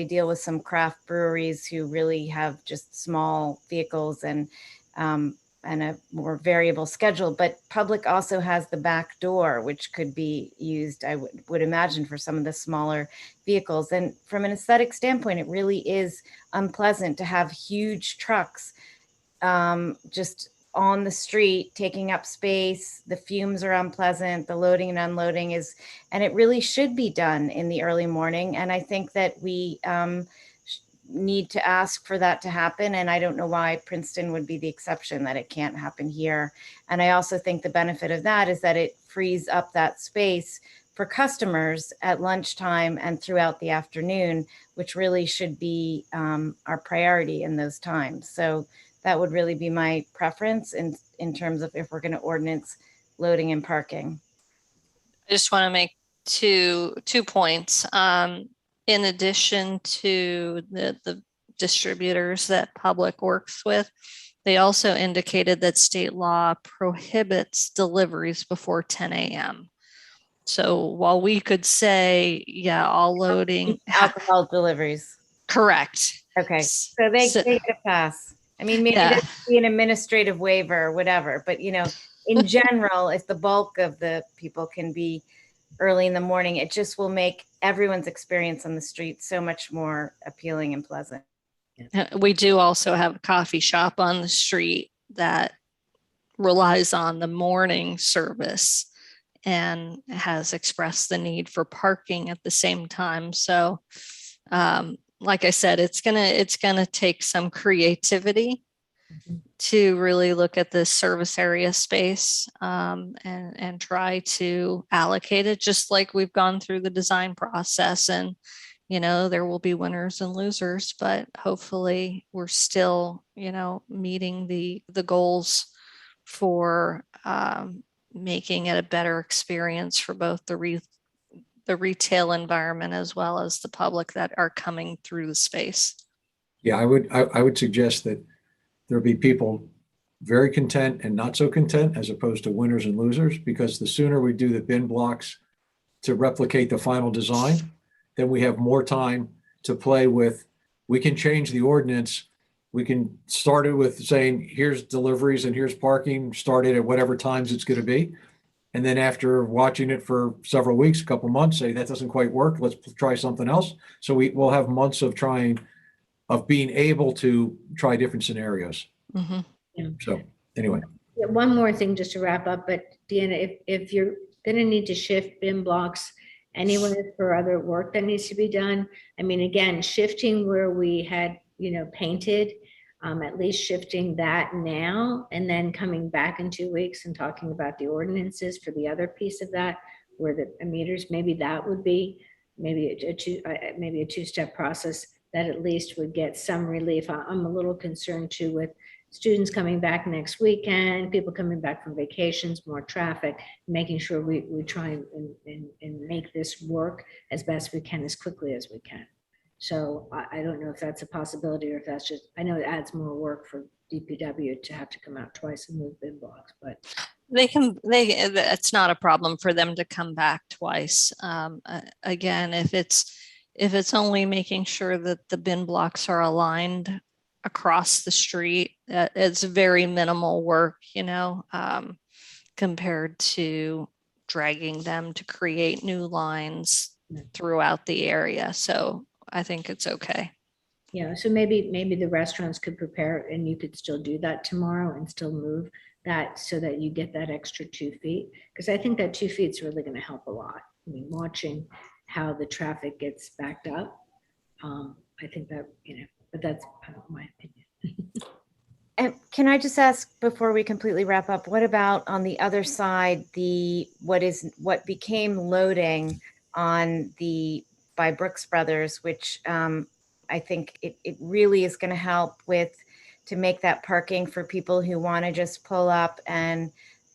deal with some craft breweries who really have just small vehicles and a more variable schedule. But Public also has the back door, which could be used, I would imagine, for some of the smaller vehicles. And from an aesthetic standpoint, it really is unpleasant to have huge trucks just on the street, taking up space. The fumes are unpleasant. The loading and unloading and it really should be done in the early morning. And I think that we need to ask for that to happen. And I don't know why Princeton would be the exception, that it can't happen here. And I also think the benefit of that is that it frees up that space for customers at lunchtime and throughout the afternoon, which really should be our priority in those times. So that would really be my preference in terms of if we're going to ordinance loading and parking. I just want to make two points. In addition to the distributors that Public works with, they also indicated that state law prohibits deliveries before 10 a.m. So while we could say, yeah, all loading alcohol deliveries. Correct. Okay, so they get a pass. I mean, maybe Yeah. there'd be an administrative waiver or whatever, but in general, if the bulk of the people can be early in the morning, it just will make everyone's experience on the street so much more appealing and pleasant. We do also have a coffee shop on the street that relies on the morning service and has expressed the need for parking at the same time. So, like I said, it's gonna take some creativity to really look at this service area space and try to allocate it, just like we've gone through the design process. And there will be winners and losers, but hopefully we're still meeting the goals for making it a better experience for both the retail environment as well as the public that are coming through the space. Yeah, I would suggest that there'll be people very content and not so content, as opposed to winners and losers, because the sooner we do the bin blocks to replicate the final design, then we have more time to play with. We can change the ordinance. We can start it with saying, here's deliveries and here's parking, start it at whatever times it's going to be. And then after watching it for several weeks, a couple months, say that doesn't quite work, let's try something else. So we'll have months of being able to try different scenarios. Mm-hmm. Yeah. So anyway. Yeah, one more thing just to wrap up, but Deanna, if you're going to need to shift bin blocks anyway for other work that needs to be done, I mean, again, shifting where we had, painted, at least shifting that now, and then coming back in 2 weeks and talking about the ordinances for the other piece of that, where the meters, maybe that would be maybe a two-step process that at least would get some relief. I'm a little concerned too with students coming back next weekend, people coming back from vacations, more traffic, making sure we try and make this work as best we can, as quickly as we can. So I don't know if that's a possibility, or if that's just, I know it adds more work for DPW to have to come out twice and move bin blocks, but it's not a problem for them to come back twice. Again, if it's only making sure that the bin blocks are aligned across the street, it's very minimal work, compared to dragging them to create new lines throughout the area. So I think it's okay. Yeah, so maybe the restaurants could prepare, and you could still do that tomorrow and still move that so that you get that extra 2 feet. Because I think that 2 feet is really going to help a lot. I mean, watching how the traffic gets backed up, I think that, but that's my opinion. And can I just ask before we completely wrap up, what about on the other side, what became loading by Brooks Brothers, which I think it really is going to help to make that parking for people who want to just pull up and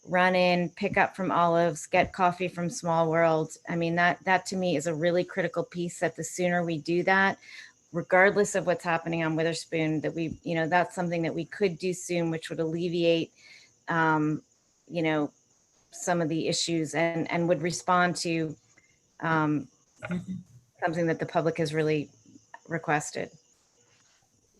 run in, pick up from Olives, get coffee from Small World. I mean, that to me is a really critical piece, that the sooner we do that, regardless of what's happening on Witherspoon, that that's something that we could do soon, which would alleviate, some of the issues and would respond to something that the public has really requested.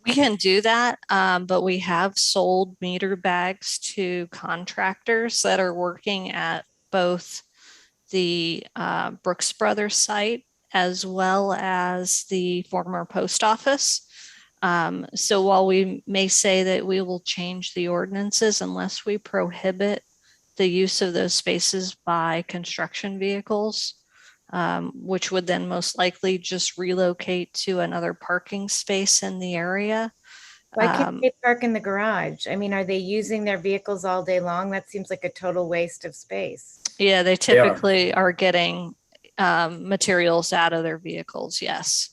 We can do that, but we have sold meter bags to contractors that are working at both the Brooks Brothers site as well as the former post office. So while we may say that we will change the ordinances unless we prohibit the use of those spaces by construction vehicles, which would then most likely just relocate to another parking space in the area. Why can't they park in the garage? I mean, are they using their vehicles all day long? That seems like a total waste of space. Yeah, they typically are getting materials out of their vehicles, yes.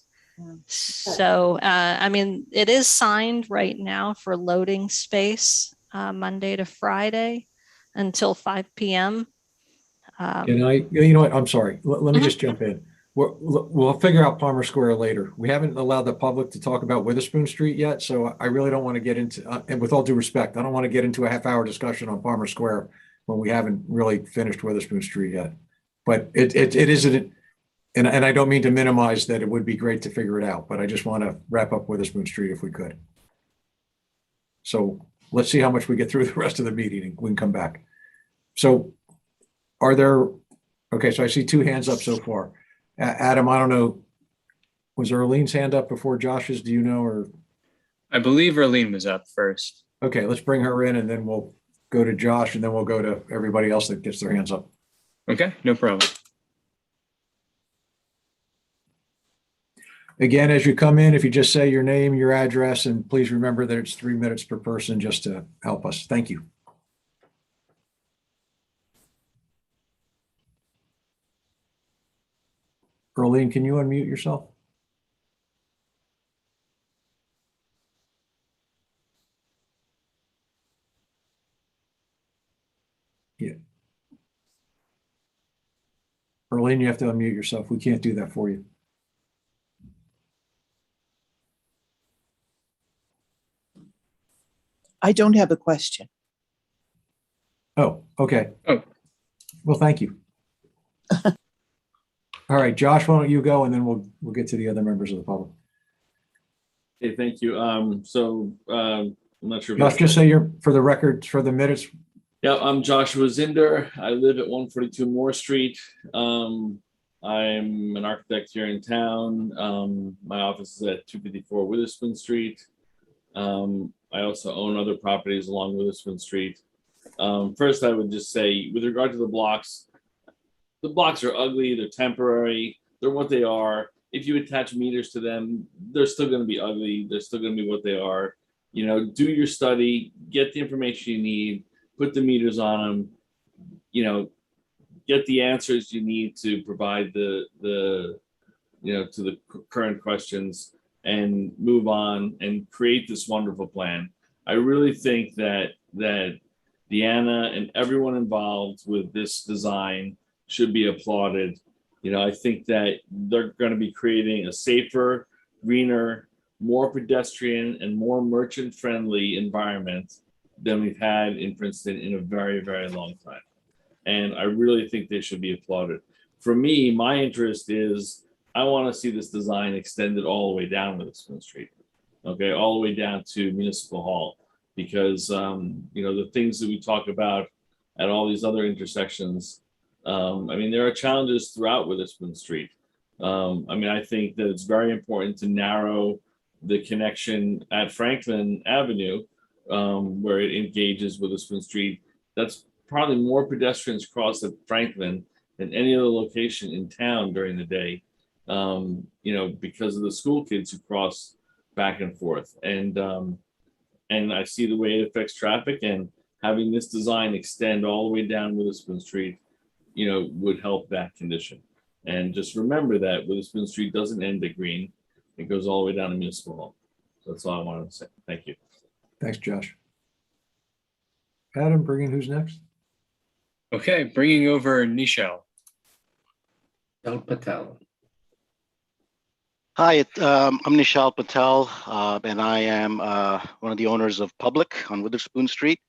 So, I mean, it is signed right now for loading space Monday to Friday until 5 p.m. Can I, you know what, I'm sorry, let me just jump in. We'll figure out Palmer Square later. We haven't allowed the public to talk about Witherspoon Street yet, so I really don't want to get into, and with all due respect, I don't want to get into a half-hour discussion on Palmer Square when we haven't really finished Witherspoon Street yet. But it And I don't mean to minimize that it would be great to figure it out, but I just want to wrap up Witherspoon Street if we could. So let's see how much we get through the rest of the meeting and we can come back. So are there, okay, so I see two hands up so far. Adam, I don't know, was Arlene's hand up before Josh's, do you know, or? I believe Arlene was up first. Okay, let's bring her in and then we'll go to Josh and then we'll go to everybody else that gets their hands up. Okay, no problem. Again, as you come in, if you just say your name, your address, and please remember that it's 3 minutes per person just to help us. Thank you. Arlene, can you unmute yourself? Yeah. Arlene, you have to unmute yourself. We can't do that for you. I don't have a question. Oh, okay. Oh. Well, thank you. All right, Josh, why don't you go and then we'll get to the other members of the public. Okay, thank you. I'm not sure. Josh, just say you're, for the record, for the minutes. Yeah, I'm Joshua Zinder. I live at 142 Moore Street. I'm an architect here in town. My office is at 254 Witherspoon Street. I also own other properties along Witherspoon Street. First, I would just say, with regard to the blocks are ugly, they're temporary, they're what they are. If you attach meters to them, they're still going to be ugly, they're still going to be what they are. You know, do your study, get the information you need, put the meters on them, you know, get the answers you need to provide the you know, to the current questions, and move on and create this wonderful plan. I really think that Deanna and everyone involved with this design should be applauded. You know, I think that they're going to be creating a safer, greener, more pedestrian and more merchant friendly environment than we've had in Princeton in a very, very long time. And I really think they should be applauded. For me, my interest is I want to see this design extended all the way down Witherspoon Street, okay, all the way down to Municipal Hall, because you know, the things that we talk about at all these other intersections, I mean, there are challenges throughout Witherspoon Street. I mean, I think that it's very important to narrow the connection at Franklin Avenue, where it engages Witherspoon Street. That's probably more pedestrians cross at Franklin than any other location in town during the day. You know, because of the school kids who cross back and forth, and I see the way it affects traffic, and having this design extend all the way down Witherspoon Street, you know, would help that condition. And just remember that Witherspoon Street doesn't end at Green; it goes all the way down to Municipal Hall. So that's all I wanted to say. Thank you. Thanks, Josh. Adam, bring in who's next? Okay, bringing over Nishal. Patel. Hi, I'm Nishal Patel, and I am one of the owners of Public on Witherspoon Street.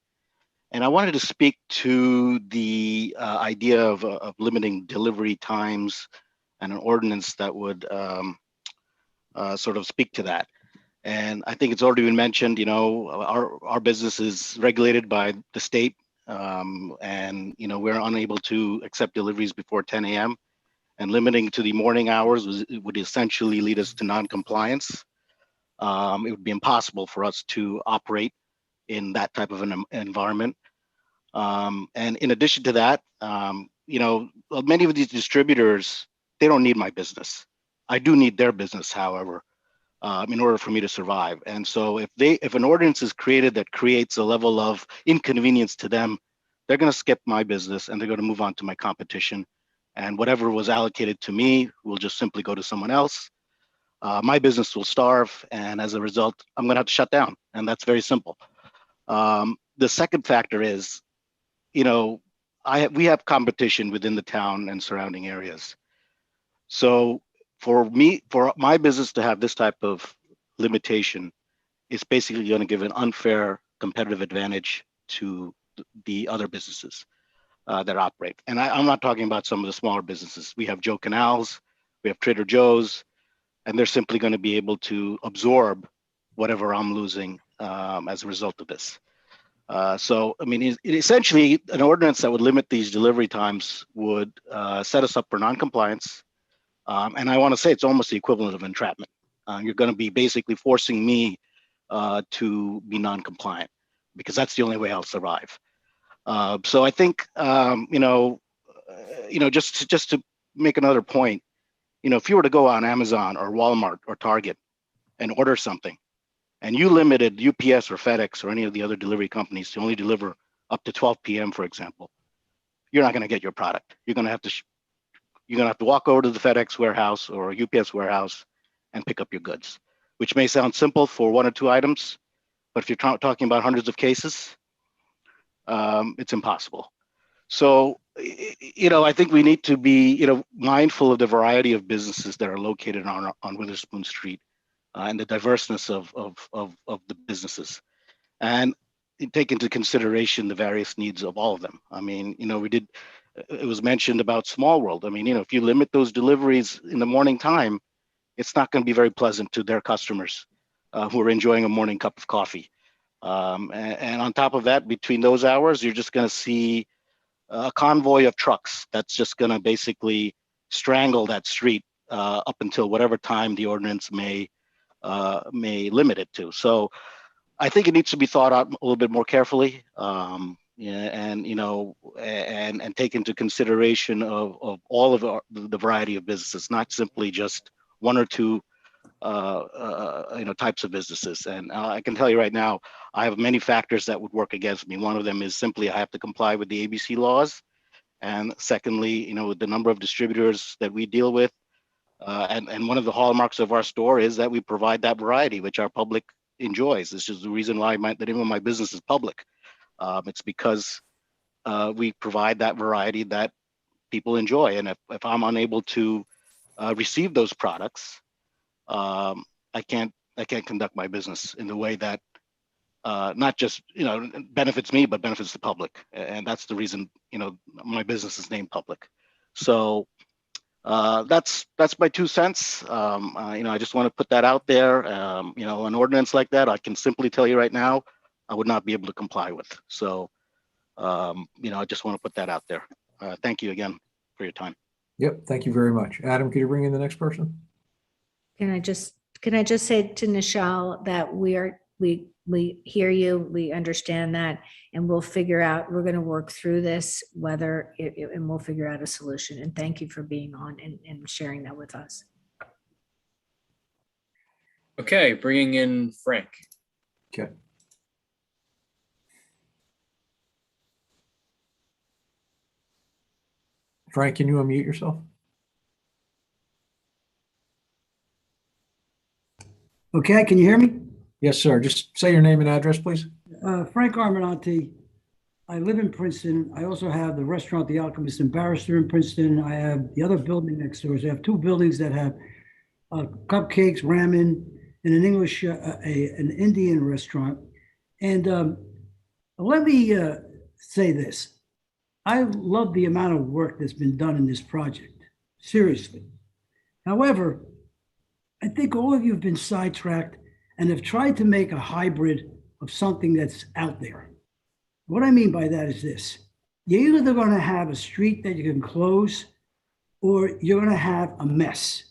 And I wanted to speak to the idea of limiting delivery times and an ordinance that would sort of speak to that. And I think it's already been mentioned, you know, our business is regulated by the state, and, you know, we're unable to accept deliveries before 10 a.m. And limiting to the morning hours would essentially lead us to non-compliance. It would be impossible for us to operate in that type of an environment. And in addition to that, you know, many of these distributors, they don't need my business. I do need their business, however, in order for me to survive. And so if an ordinance is created that creates a level of inconvenience to them, they're going to skip my business and they're going to move on to my competition. And whatever was allocated to me will just simply go to someone else. My business will starve, and as a result, I'm going to have to shut down. And that's very simple. The second factor is, you know, we have competition within the town and surrounding areas. So for my business to have this type of limitation, it's basically going to give an unfair competitive advantage to the other businesses that operate. And I'm not talking about some of the smaller businesses. We have Joe Canals, we we have Trader Joe's, and they're simply going to be able to absorb whatever I'm losing as a result of this. So, I mean, essentially, an ordinance that would limit these delivery times would set us up for non-compliance. And I want to say it's almost the equivalent of entrapment. You're going to be basically forcing me to be non-compliant, because that's the only way I'll survive. So I think, just to make another point, if you were to go on Amazon or Walmart or Target and order something, and you limited UPS or FedEx or any of the other delivery companies to only deliver up to 12 p.m., for example, you're not going to get your product. You're going to have to walk over to the FedEx warehouse or UPS warehouse and pick up your goods, which may sound simple for 1 or 2 items, but if you're talking about hundreds of cases, it's impossible. So, I think we need to be, mindful of the variety of businesses that are located on Witherspoon Street and the diverseness of the businesses, and take into consideration the various needs of all of them. I mean, it was mentioned about Small World. I mean, if you limit those deliveries in the morning time, it's not going to be very pleasant to their customers who are enjoying a morning cup of coffee. And on top of that, between those hours, you're just going to see a convoy of trucks that's just going to basically strangle that street up until whatever time the ordinance may limit it to. So I think it needs to be thought out a little bit more carefully, and take into consideration of all of the variety of businesses, not simply just 1 or 2 types of businesses. And I can tell you right now, I have many factors that would work against me. One of them is simply I have to comply with the ABC laws. And secondly, the number of distributors that we deal with. And one of the hallmarks of our store is that we provide that variety, which our public enjoys. This is the reason why the name of my business is Public. It's because we provide that variety that people enjoy. And if I'm unable to receive those products, I can't conduct my business in the way that not just benefits me, but benefits the public. And that's the reason my business is named Public. So that's my 2 cents. I just want to put that out there. An ordinance like that, I can simply tell you right now, I would not be able to comply with. So I just want to put that out there. Thank you again for your time. Yep, thank you very much. Adam, can you bring in the next person? Can I just say to Nishal that we hear you, we understand that, and we're going to work through this, and we'll figure out a solution. And thank you for being on and sharing that with us. Okay, bringing in Frank. Okay. Frank, can you unmute yourself? Okay, can you hear me? Yes, sir. Just say your name and address, please. Frank Arminati. I live in Princeton. I also have the restaurant, The Alchemist and Barrister in Princeton. I have the other building next door. So I have 2 buildings that have cupcakes, ramen, and an English, an Indian restaurant. And let me say this. I love the amount of work that's been done in this project, seriously. However, I think all of you have been sidetracked and have tried to make a hybrid of something that's out there. What I mean by that is this. You're either going to have a street that you can close, or you're going to have a mess.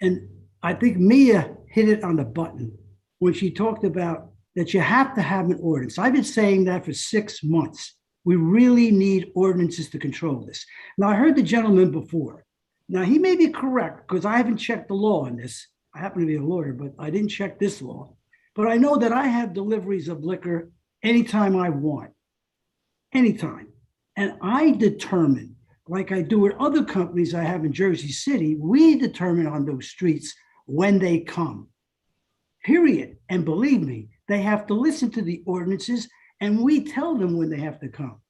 And I think Mia hit it on the button when she talked about that you have to have an ordinance. I've been saying that for 6 months. We really need ordinances to control this. Now, I heard the gentleman before. Now, he may be correct because I haven't checked the law on this. I happen to be a lawyer, but I didn't check this law. But I know that I have deliveries of liquor anytime I want, anytime. And I determine, like I do at other companies I have in Jersey City, we determine on those streets when they come, period. And believe me, they have to listen to the ordinances, and we tell them when they have to come.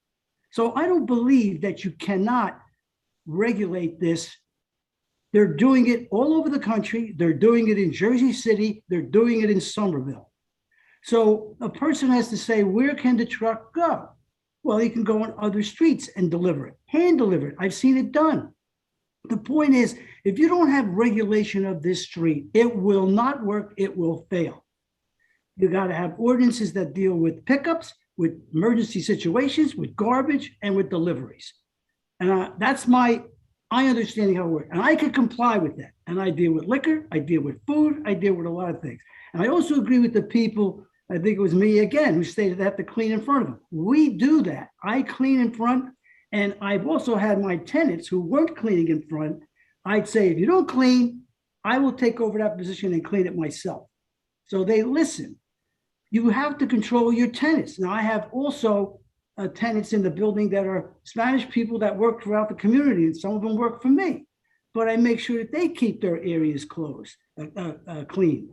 So I don't believe that you cannot regulate this. They're doing it all over the country. They're doing it in Jersey City. They're doing it in Somerville. So a person has to say, where can the truck go? Well, he can go on other streets and deliver it, hand deliver it. I've seen it done. The point is, if you don't have regulation of this street, it will not work, it will fail. You got to have ordinances that deal with pickups, with emergency situations, with garbage, and with deliveries. And that's my understanding how it works. And I can comply with that. And I deal with liquor, I deal with food, I deal with a lot of things. And I also agree with the people, I think it was me again, who stated they have to clean in front of them. We do that. I clean in front. And I've also had my tenants who weren't cleaning in front. I'd say, if you don't clean, I will take over that position and clean it myself. So they listen. You have to control your tenants. Now, I have also tenants in the building that are Spanish people that work throughout the community, and some of them work for me. But I make sure that they keep their areas closed, clean.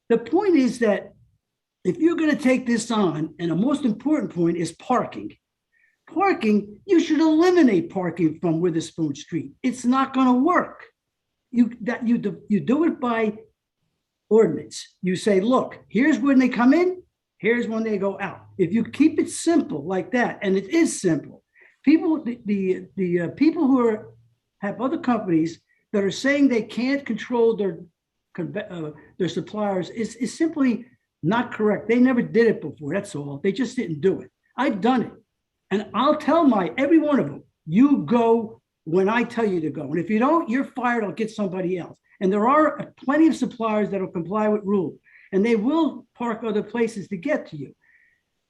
The point is that if you're going to take this on, and the most important point is parking. Parking, you should eliminate parking from Witherspoon Street. It's not going to work. You do it by ordinance. You say, look, here's when they come in, here's when they go out. If you keep it simple like that, and it is simple, people, the people who have other companies that are saying they can't control their suppliers is simply not correct. They never did it before. That's all. They just didn't do it. I've done it. And I'll tell every one of them, you go when I tell you to go. And if you don't, you're fired. I'll get somebody else. And there are plenty of suppliers that will comply with rules. And they will park other places to get to you.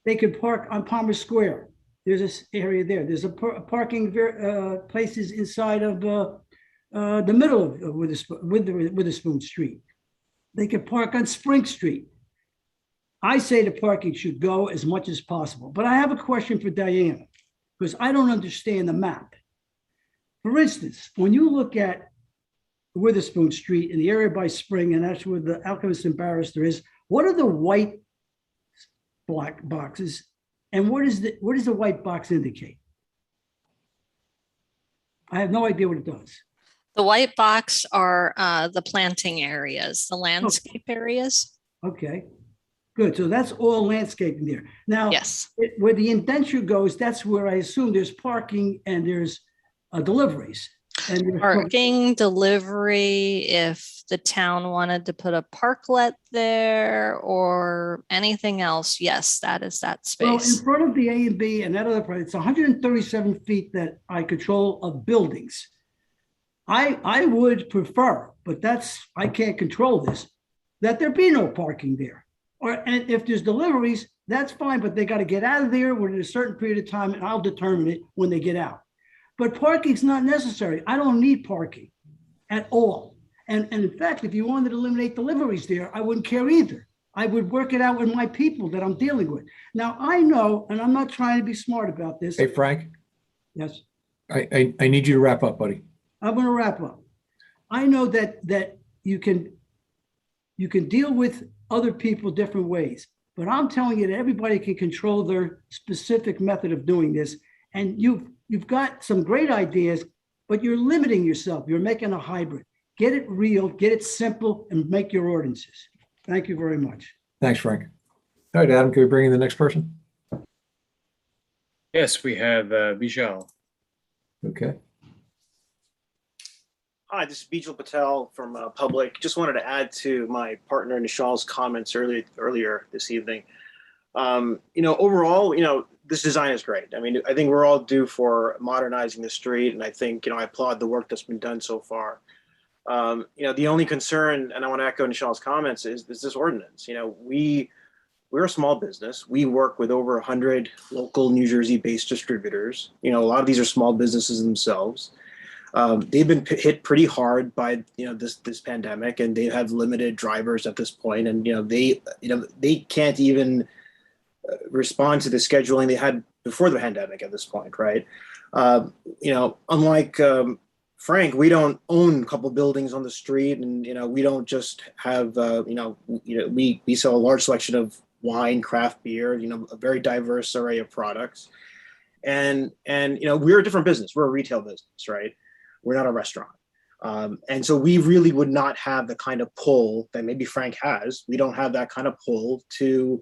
They could park on Palmer Square. There's this area there. There's a parking places inside of the middle of Witherspoon Street. They could park on Spring Street. I say the parking should go as much as possible. But I have a question for Diana, because I don't understand the map. For instance, when you look at Witherspoon Street in the area by Spring, and that's where the Alchemist and Barrister is, what are the white black boxes, and what does the white box indicate? I have no idea what it does. The white box are the planting areas, the landscape areas. Okay, good. So that's all landscaping there. Now, yes, where the indenture goes, that's where I assume there's parking and there's deliveries. And parking, delivery, if the town wanted to put a parklet there or anything else, yes, that is that space. Well, in front of the A and B and that other part, it's 137 feet that I control of buildings. I would prefer, but I can't control this, that there be no parking there. And if there's deliveries, that's fine, but they got to get out of there within a certain period of time, and I'll determine it when they get out. But parking's not necessary. I don't need parking at all. And in fact, if you wanted to eliminate deliveries there, I wouldn't care either. I would work it out with my people that I'm dealing with. Now, I know, and I'm not trying to be smart about this. Hey, Frank, Yes, I need you to wrap up, buddy. I'm going to wrap up. I know that you can deal with other people different ways, but I'm telling you that everybody can control their specific method of doing this. And you've got some great ideas, but you're limiting yourself. You're making a hybrid. Get it real, get it simple, and make your ordinances. Thank you very much. Thanks, Frank. All right, Adam, can we bring in the next person? Yes, we have Vishal. Okay. Hi, this is Bijal Patel from Public. Just wanted to add to my partner Nishal's comments earlier this evening. Overall, this design is great. I mean, I think we're all due for modernizing the street, and I think, I applaud the work that's been done so far. The only concern, and I want to echo Nishal's comments, is this ordinance. We're a small business. We work with over 100 local New Jersey-based distributors. A lot of these are small businesses themselves. They've been hit pretty hard by this pandemic, and they have limited drivers at this point, and they can't even respond to the scheduling they had before the pandemic at this point, right? Unlike Frank, we don't own a couple buildings on the street, and we don't just have we sell a large selection of wine, craft beer, a very diverse array of products, and we're a different business. We're a retail business, right? We're not a restaurant. And so we really would not have the kind of pull that maybe Frank has. We don't have that kind of pull to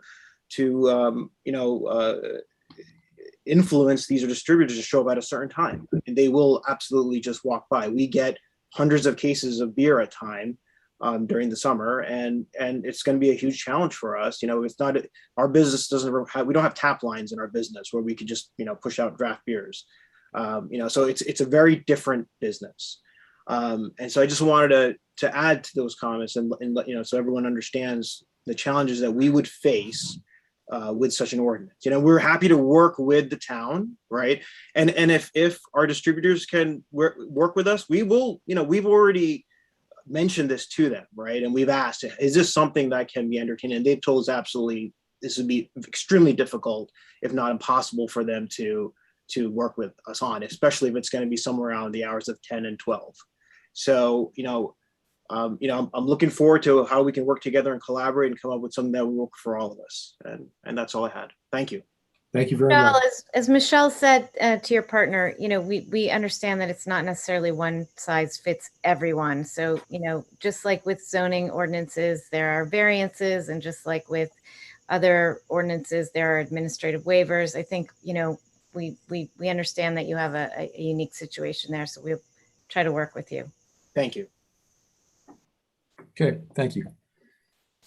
influence these distributors to show up at a certain time, and they will absolutely just walk by. We get hundreds of cases of beer at time during the summer, and it's going to be a huge challenge for us. It's not, our business doesn't have, we don't have tap lines in our business where we could just push out draft beers. So it's a very different business. And so I just wanted to add to those comments and so everyone understands the challenges that we would face with such an ordinance. We're happy to work with the town, right? And if our distributors can work with us, we will. We've already mentioned this to them, right? And we've asked, is this something that can be entertained? And they've told us absolutely this would be extremely difficult, if not impossible, for them to work with us on, especially if it's going to be somewhere around the hours of 10 and 12. So, I'm looking forward to how we can work together and collaborate and come up with something that will work for all of us. And that's all I had. Thank you. Thank you very much. As Michelle said to your partner, we understand that it's not necessarily one size fits everyone. So, just like with zoning ordinances, there are variances, and just like with other ordinances, there are administrative waivers. I think, we understand that you have a unique situation there, so we'll try to work with you. Thank you. Okay, thank you.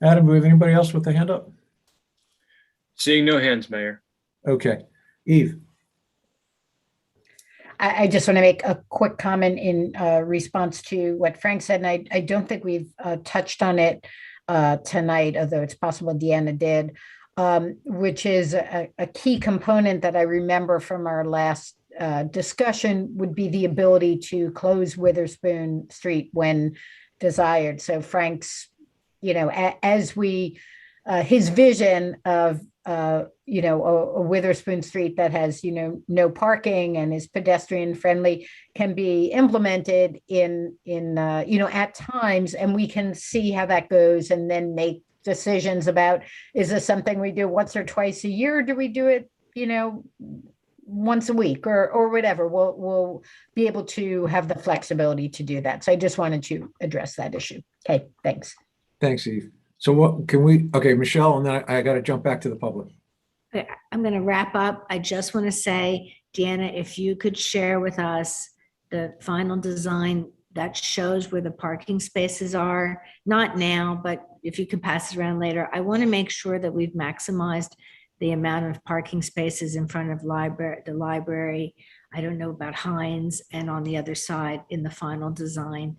Adam, do we have anybody else with a hand up? Seeing no hands, Mayor. Okay, Eve. I just want to make a quick comment in response to what Frank said, and I don't think we've touched on it tonight, although it's possible Deanna did, which is a key component that I remember from our last discussion would be the ability to close Witherspoon Street when desired. So Frank's, as we, his vision of, a Witherspoon Street that has, no parking and is pedestrian friendly can be implemented in at times, and we can see how that goes and then make decisions about, is this something we do once or twice a year? Do we do it, once a week or whatever? We'll be able to have the flexibility to do that. So I just wanted to address that issue. Okay, thanks. Thanks, Eve. So what can we, okay, Michelle, and then I got to jump back to the public. Okay, I'm going to wrap up. I just want to say, Deanna, if you could share with us the final design that shows where the parking spaces are, not now, but if you could pass it around later. I want to make sure that we've maximized the amount of parking spaces in front of the library. I don't know about Heinz, and on the other side in the final design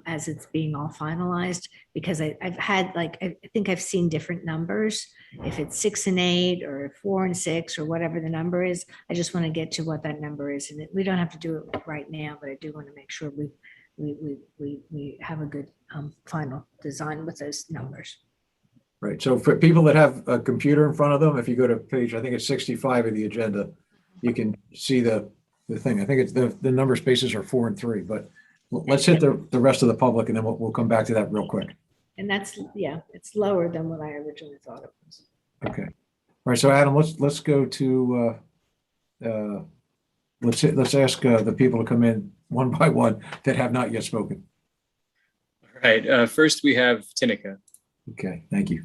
as it's being all finalized, because I've had I think I've seen different numbers. If it's 6 and 8 or 4 and 6 or whatever the number is, I just want to get to what that number is. And we don't have to do it right now, but I do want to make sure we have a good final design with those numbers. Right. So for people that have a computer in front of them, if you go to page, I think it's 65 of the agenda, you can see the thing. I think it's the number of spaces are 4 and 3, but let's hit the rest of the public and then we'll come back to that real quick. And that's, yeah, it's lower than what I originally thought it was. Okay. All right. So Adam, let's go to, let's ask the people to come in one by one that have not yet spoken. All right. First, we have Tinica. Okay. Thank you.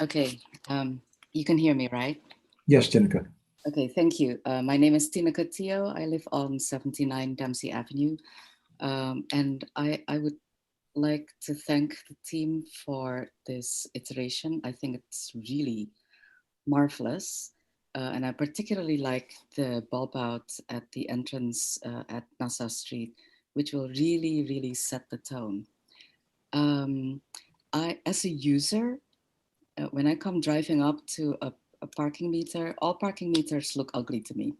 Okay. You can hear me, right? Yes, Tinica. Okay, thank you. My name is Tinica Teo. I live on 79 Dempsey Avenue. And I would like to thank the team for this iteration. I think it's really marvelous. And I particularly like the bulb out at the entrance at Nassau Street, which will really, really set the tone. As a user, when I come driving up to a parking meter, all parking meters look ugly to me.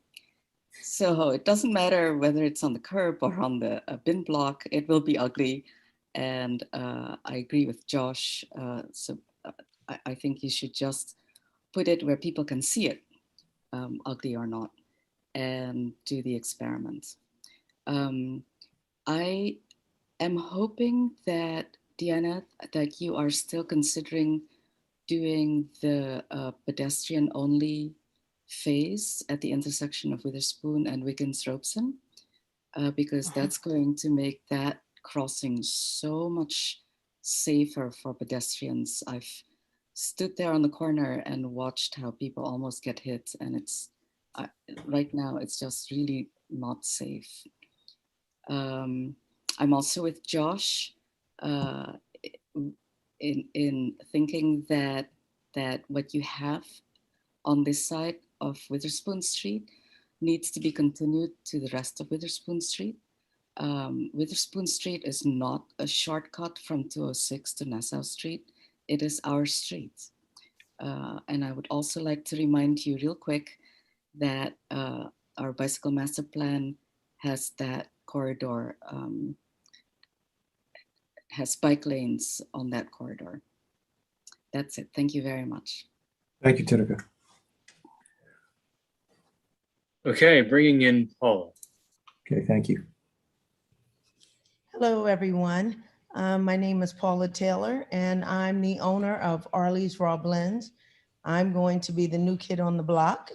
So it doesn't matter whether it's on the curb or on the bin block, it will be ugly. And I agree with Josh. I think you should just put it where people can see it, ugly or not, and do the experiment. I am hoping that, Deanna, that you are still considering doing the pedestrian-only phase at the intersection of Witherspoon and Wiggins-Robeson, because that's going to make that crossing so much safer for pedestrians. I've stood there on the corner and watched how people almost get hit. And it's right now, it's just really not safe. I'm also with Josh in thinking that what you have on this side of Witherspoon Street needs to be continued to the rest of Witherspoon Street. Witherspoon Street is not a shortcut from 206 to Nassau Street. It is our street. And I would also like to remind you real quick that our bicycle master plan has that corridor, has bike lanes on that corridor. That's it. Thank you very much. Thank you, Tinika. Okay, bringing in Paula. Okay, thank you. Hello, everyone. My name is Paula Taylor, and I'm the owner of Arlie's Raw Blends. I'm going to be the new kid on the block.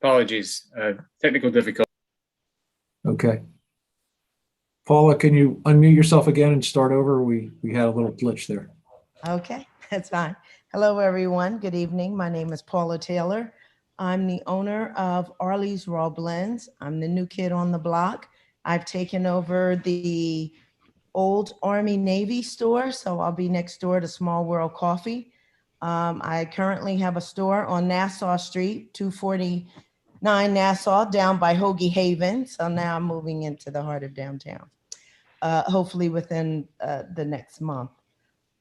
Apologies, technical difficulty. Okay. Paula, can you unmute yourself again and start over? We had a little glitch there. Okay, that's fine. Hello, everyone. Good evening. My name is Paula Taylor. I'm the owner of Arlie's Raw Blends. I'm the new kid on the block. I've taken over the old Army Navy store, so I'll be next door to Small World Coffee. I currently have a store on Nassau Street, 249 Nassau, down by Hoagie Haven. So now I'm moving into the heart of downtown, hopefully within the next month.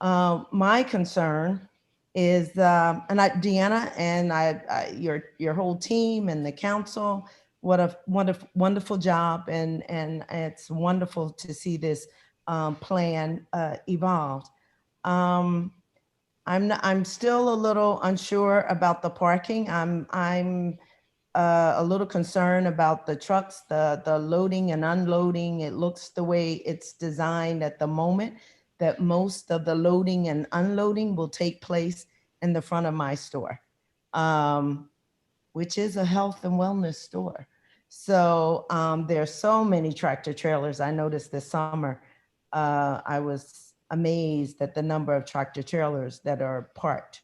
My concern is, Deanna and your whole team and the council, what a wonderful job, and it's wonderful to see this plan evolved. I'm still a little unsure about the parking. I'm a little concerned about the trucks, the loading and unloading. It looks the way it's designed at the moment, that most of the loading and unloading will take place in the front of my store, which is a health and wellness store. So there's so many tractor trailers. I noticed this summer, I was amazed at the number of tractor trailers that are parked,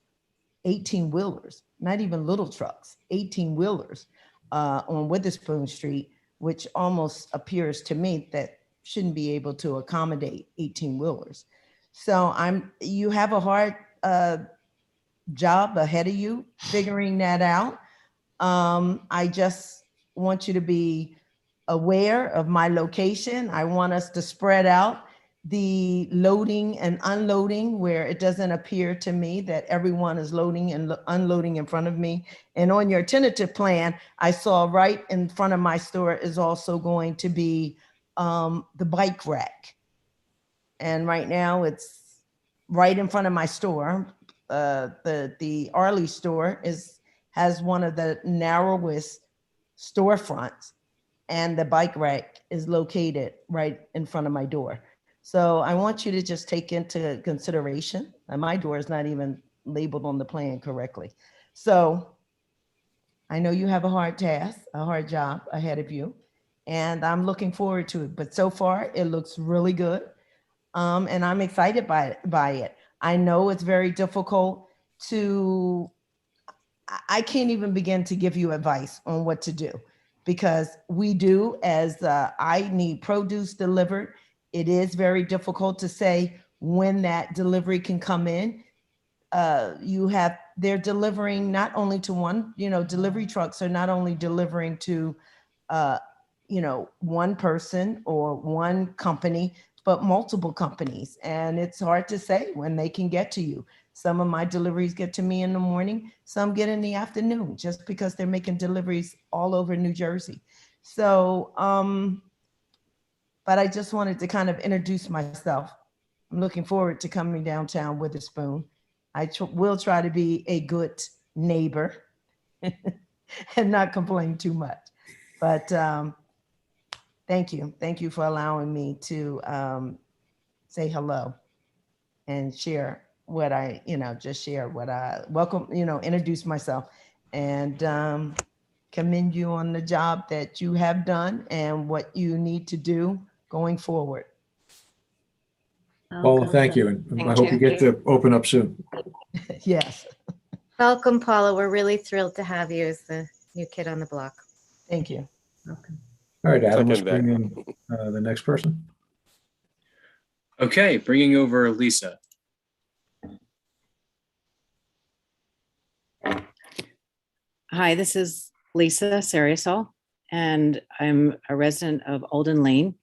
18 wheelers, not even little trucks, 18 wheelers on Witherspoon Street, which almost appears to me that shouldn't be able to accommodate 18 wheelers. So you have a hard job ahead of you figuring that out. I just want you to be aware of my location. I want us to spread out the loading and unloading where it doesn't appear to me that everyone is loading and unloading in front of me. And on your tentative plan, I saw right in front of my store is also going to be the bike rack. And right now it's right in front of my store. The Arlie store has one of the narrowest storefronts, and the bike rack is located right in front of my door. So I want you to just take into consideration, and my door is not even labeled on the plan correctly. So I know you have a hard task, a hard job ahead of you, and I'm looking forward to it. But so far, it looks really good, and I'm excited by it. I know it's very difficult to, I can't even begin to give you advice on what to do, because we do, as I need produce delivered, it is very difficult to say when that delivery can come in. They're delivering not only to one, delivery trucks are not only delivering to, one person or one company, but multiple companies. And it's hard to say when they can get to you. Some of my deliveries get to me in the morning, some get in the afternoon, just because they're making deliveries all over New Jersey. So, but I just wanted to kind of introduce myself. I'm looking forward to coming downtown Witherspoon. I will try to be a good neighbor and not complain too much. But thank you. Thank you for allowing me to say hello and share what I, just share what I welcome, introduce myself, and commend you on the job that you have done and what you need to do going forward. Paula, thank you. And I hope you get to open up soon. Yes. Welcome, Paula. We're really thrilled to have you as the new kid on the block. Thank you. All right, Adam, let's Second that. bring in the next person. Okay, bringing over Lisa. Hi, this is Lisa Sariasol, and I'm a resident of Olden Lane.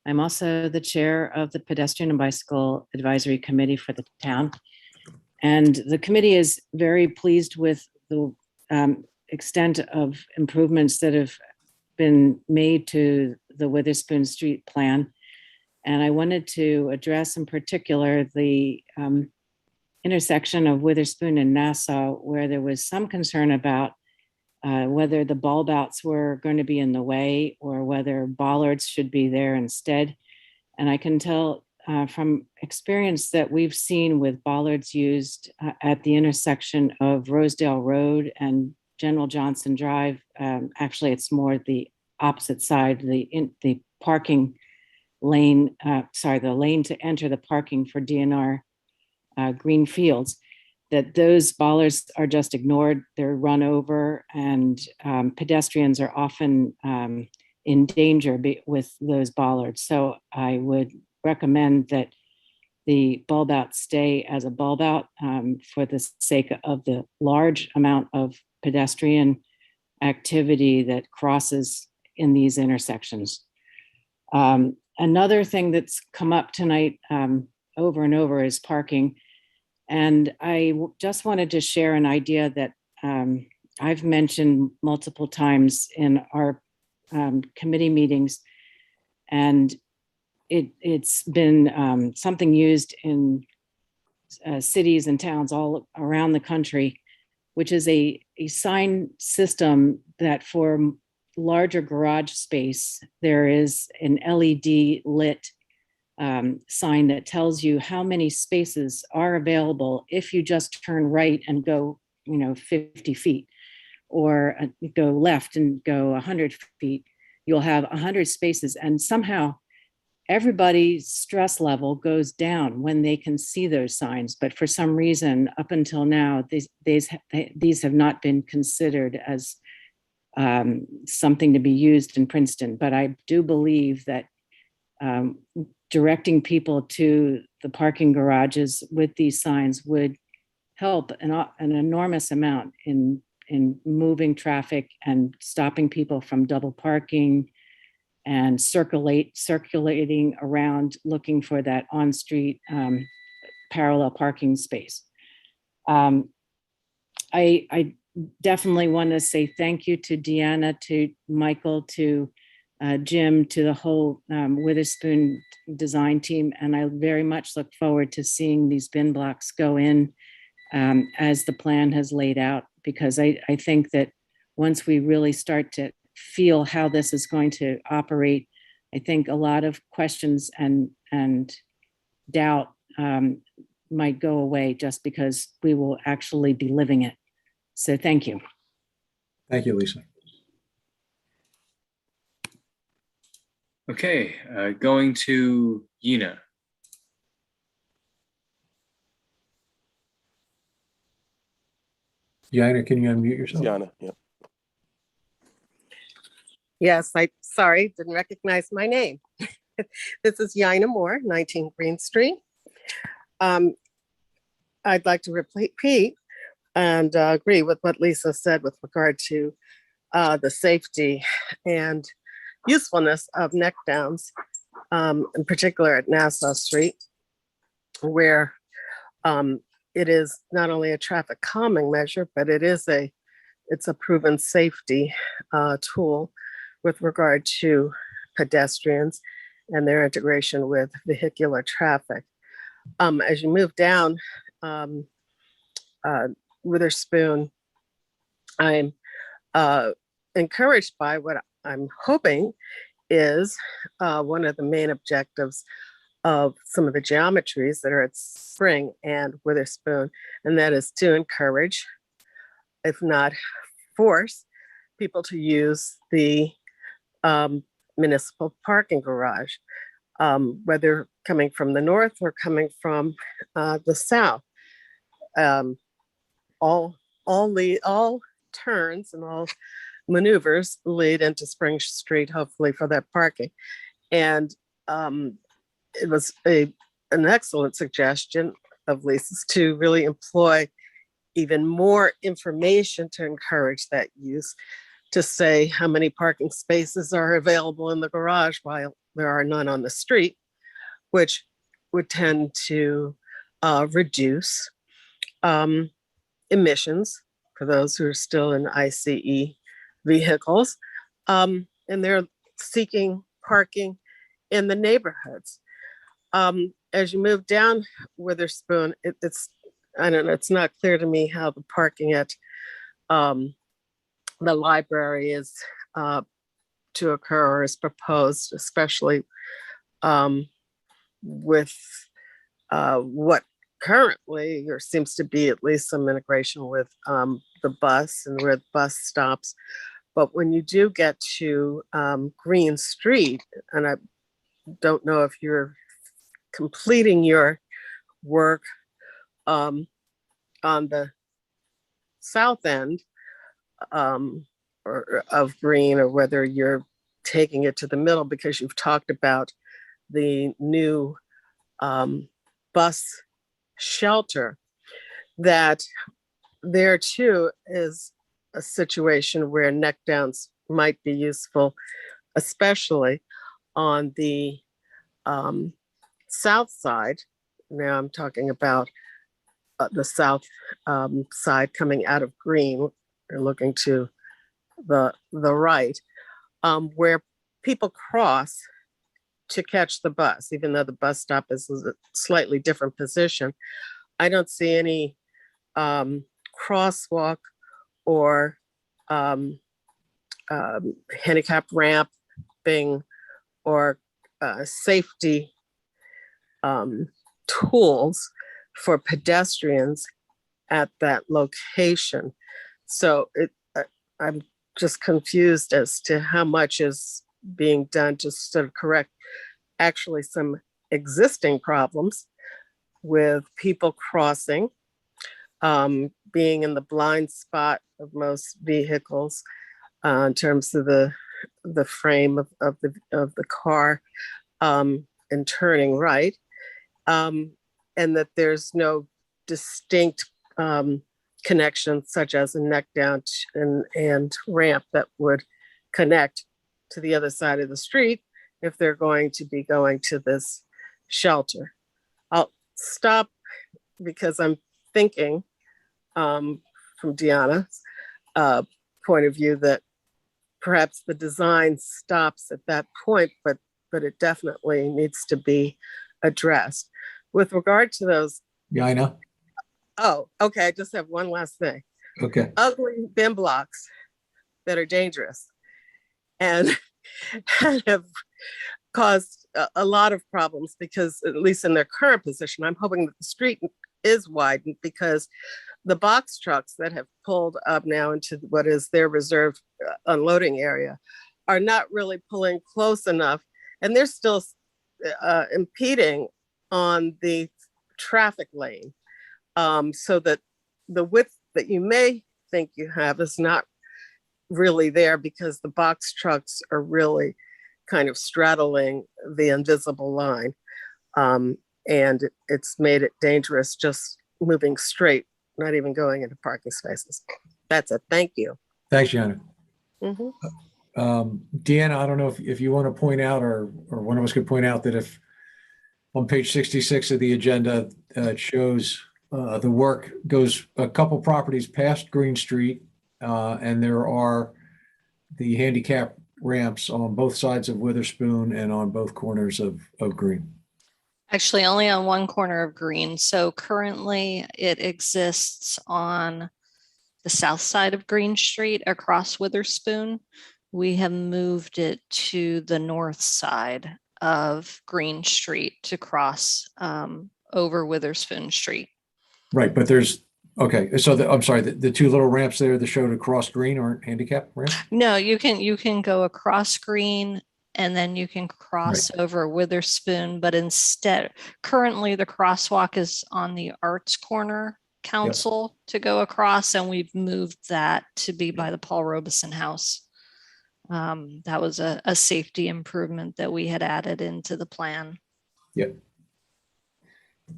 I'm also the chair of the Pedestrian and Bicycle Advisory Committee for the town. And the committee is very pleased with the extent of improvements that have been made to the Witherspoon Street plan. And I wanted to address in particular the intersection of Witherspoon and Nassau, where there was some concern about whether the bulb outs were going to be in the way or whether bollards should be there instead. And I can tell from experience that we've seen with bollards used at the intersection of Rosedale Road and General Johnson Drive. Actually, it's more the opposite side, the parking lane, the lane to enter the parking for DNR Green Fields, that those bollards are just ignored. They're run over, and pedestrians are often in danger with those bollards. So I would recommend that the bulb out stay as a bulb out for the sake of the large amount of pedestrian activity that crosses in these intersections. Another thing that's come up tonight over and over is parking. And I just wanted to share an idea that I've mentioned multiple times in our committee meetings. And it's been something used in cities and towns all around the country, which is a sign system that for larger garage space, there is an LED lit sign that tells you how many spaces are available if you just turn right and go 50 feet, or go left and go 100 feet. You'll have 100 spaces, and somehow everybody's stress level goes down when they can see those signs. But for some reason, up until now, these have not been considered as something to be used in Princeton. But I do believe that directing people to the parking garages with these signs would help an enormous amount in moving traffic and stopping people from double parking and circulating around looking for that on-street parallel parking space. I definitely want to say thank you to Deanna, to Michael, to Jim, to the whole Witherspoon design team. And I very much look forward to seeing these bin blocks go in as the plan has laid out, because I think that once we really start to feel how this is going to operate, I think a lot of questions and doubt might go away just because we will actually be living it. So thank you. Thank you, Lisa. Okay, going to Yina. Yana, can you unmute yourself? Yana, yeah. Yes, sorry, didn't recognize my name. This is Yana Moore, 19 Green Street. I'd like to repeat and agree with what Lisa said with regard to the safety and usefulness of neck downs, in particular at Nassau Street, where it is not only a traffic calming measure, but it's a proven safety tool with regard to pedestrians and their integration with vehicular traffic. As you move down Witherspoon, I'm encouraged by what I'm hoping is one of the main objectives of some of the geometries that are at Spring and Witherspoon, and that is to encourage, if not force, people to use the municipal parking garage. whether coming from the north or coming from the south. All turns and all maneuvers lead into Spring Street, hopefully for that parking. And it was an excellent suggestion of Lisa's to really employ even more information to encourage that use, to say how many parking spaces are available in the garage while there are none on the street, which would tend to reduce emissions for those who are still in ICE vehicles. And they're seeking parking in the neighborhoods. As you move down Witherspoon, I don't know, it's not clear to me how the parking at the library is to occur or is proposed, especially with what currently, or seems to be at least some integration with the bus and where the bus stops. But when you do get to Green Street, and I don't know if you're completing your work on the south end or of Green, or whether you're taking it to the middle, because you've talked about the new bus shelter, that there too is a situation where neck downs might be useful, especially on the south side. Now I'm talking about the south side coming out of Green, or looking to the right, where people cross to catch the bus, even though the bus stop is a slightly different position. I don't see any crosswalk or handicap ramping or safety tools for pedestrians at that location. So I'm just confused as to how much is being done to sort of correct actually some existing problems with people crossing, being in the blind spot of most vehicles in terms of the frame of the car and turning right, and that there's no distinct connection such as a neck down and ramp that would connect to the other side of the street if they're going to be going to this shelter. I'll stop because I'm thinking from Deanna's point of view that perhaps the design stops at that point, but it definitely needs to be addressed. With regard to those. Yeah, I know. Oh, okay. I just have one last thing. Okay. Ugly bin blocks that are dangerous and have caused a lot of problems, because at least in their current position, I'm hoping that the street is widened, because the box trucks that have pulled up now into what is their reserved unloading area are not really pulling close enough, and they're still impeding on the traffic lane, so that the width that you may think you have is not really there, because the box trucks are really kind of straddling the invisible line. And it's made it dangerous just moving straight, not even going into parking spaces. That's it. Thank you. Thanks, Yana. Mm-hmm. Deanna, I don't know if you want to point out, or one of us could point out, that if on page 66 of the agenda, it shows the work goes a couple properties past Green Street, and there are the handicap ramps on both sides of Witherspoon and on both corners of Green. Actually, only on one corner of Green. So currently it exists on the south side of Green Street across Witherspoon. We have moved it to the north side of Green Street to cross over Witherspoon Street. Right, but there's, okay, so I'm sorry, the two little ramps there that show to cross Green aren't handicap ramps? No, you can go across Green and then you can cross over Witherspoon, but instead, currently the crosswalk is on the Arts Corner Council to go across, and we've moved that to be by the Paul Robeson House. That was a safety improvement that we had added into the plan. Yep.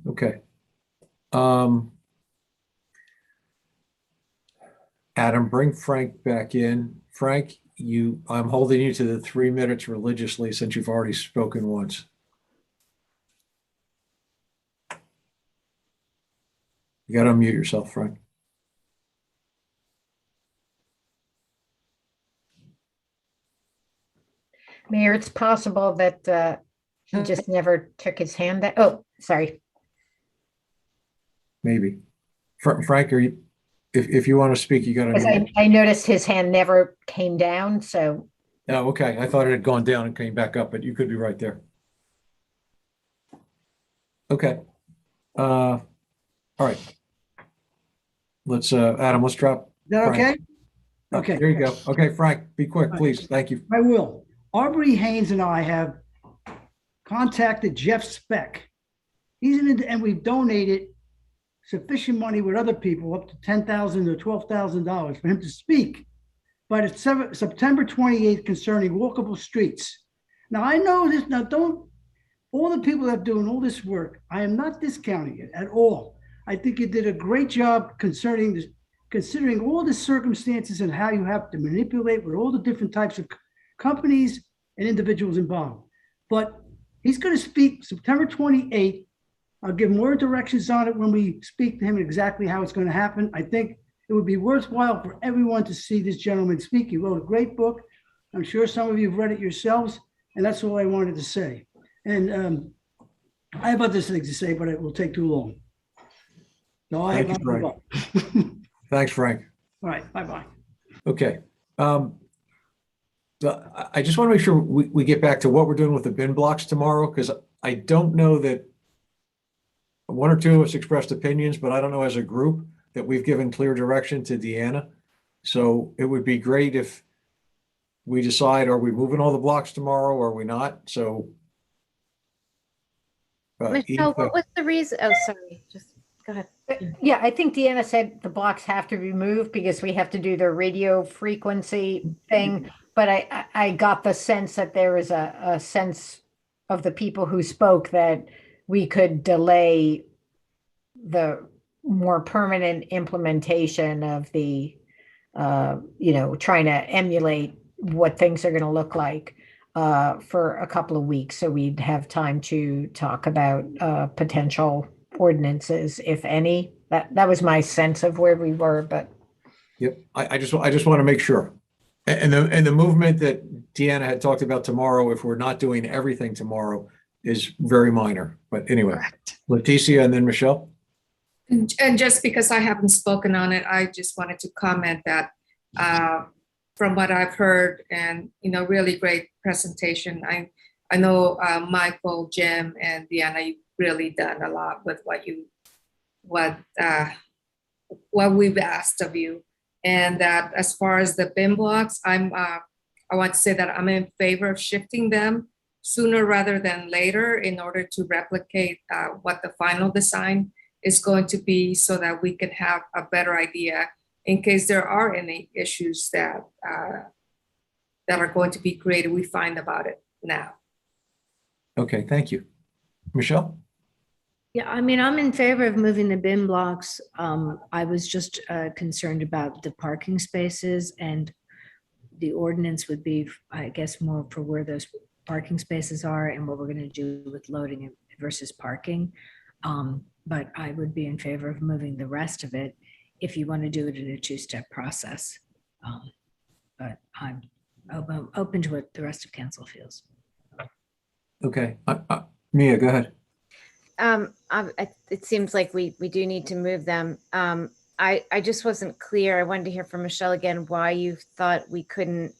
Okay. Adam, bring Frank back in. Frank, I'm holding you to the 3 minutes religiously since you've already spoken once. You got to unmute yourself, Frank. Mayor, it's possible that he just never took his hand out. Oh, sorry. Maybe. Frank, if you want to speak, you got to. Because I noticed his hand never came down, so. Oh, okay. I thought it had gone down and came back up, but you could be right there. Okay. All right. Let's, Adam, let's drop. Is that Frank. okay? Okay. There you go. Okay, Frank, be quick, please. Thank you. I will. Aubrey Haynes and I have contacted Jeff Speck. And we've donated sufficient money with other people, up to $10,000 to $12,000 for him to speak by the September 28th concerning walkable streets. Now, I know this, all the people that are doing all this work, I am not discounting it at all. I think you did a great job considering all the circumstances and how you have to manipulate with all the different types of companies and individuals involved. But he's going to speak September 28th. I'll give more directions on it when we speak to him exactly how it's going to happen. I think it would be worthwhile for everyone to see this gentleman speak. He wrote a great book. I'm sure some of you have read it yourselves, and that's all I wanted to say. And I have other things to say, but it will take too long. No, Thank you, Frank. Thanks, Frank. All right, bye-bye. Okay. I just want to make sure we get back to what we're doing with the bin blocks tomorrow, because I don't know that one or two of us expressed opinions, but I don't know as a group that we've given clear direction to Deanna. So it would be great if we decide, are we moving all the blocks tomorrow or are we not? So. Michelle, what was the reason? Oh, sorry. Just go ahead. Yeah, I think Deanna said the blocks have to be moved because we have to do the radio frequency thing. But I got the sense that there is a sense of the people who spoke that we could delay the more permanent implementation of the, trying to emulate what things are going to look like for a couple of weeks. So we'd have time to talk about potential ordinances, if any. That was my sense of where we were, but. Yep, I just want to make sure. And the movement that Deanna had talked about tomorrow, if we're not doing everything tomorrow, is very minor. But anyway, Leticia and then Michelle. And just because I haven't spoken on it, I just wanted to comment that from what I've heard, and really great presentation. I know Michael, Jim, and Deanna, you've really done a lot with what we've asked of you. And that as far as the bin blocks, I want to say that I'm in favor of shifting them sooner rather than later in order to replicate what the final design is going to be, so that we can have a better idea in case there are any issues that are going to be created. We find about it now. Okay, thank you. Michelle? Yeah, I mean, I'm in favor of moving the bin blocks. I was just concerned about the parking spaces, and the ordinance would be, I guess, more for where those parking spaces are and what we're going to do with loading versus parking. But I would be in favor of moving the rest of it if you want to do it in a two-step process. But I'm open to what the rest of council feels. Okay, Mia, go ahead. It seems like we do need to move them. I just wasn't clear. I wanted to hear from Michelle again why you thought we couldn't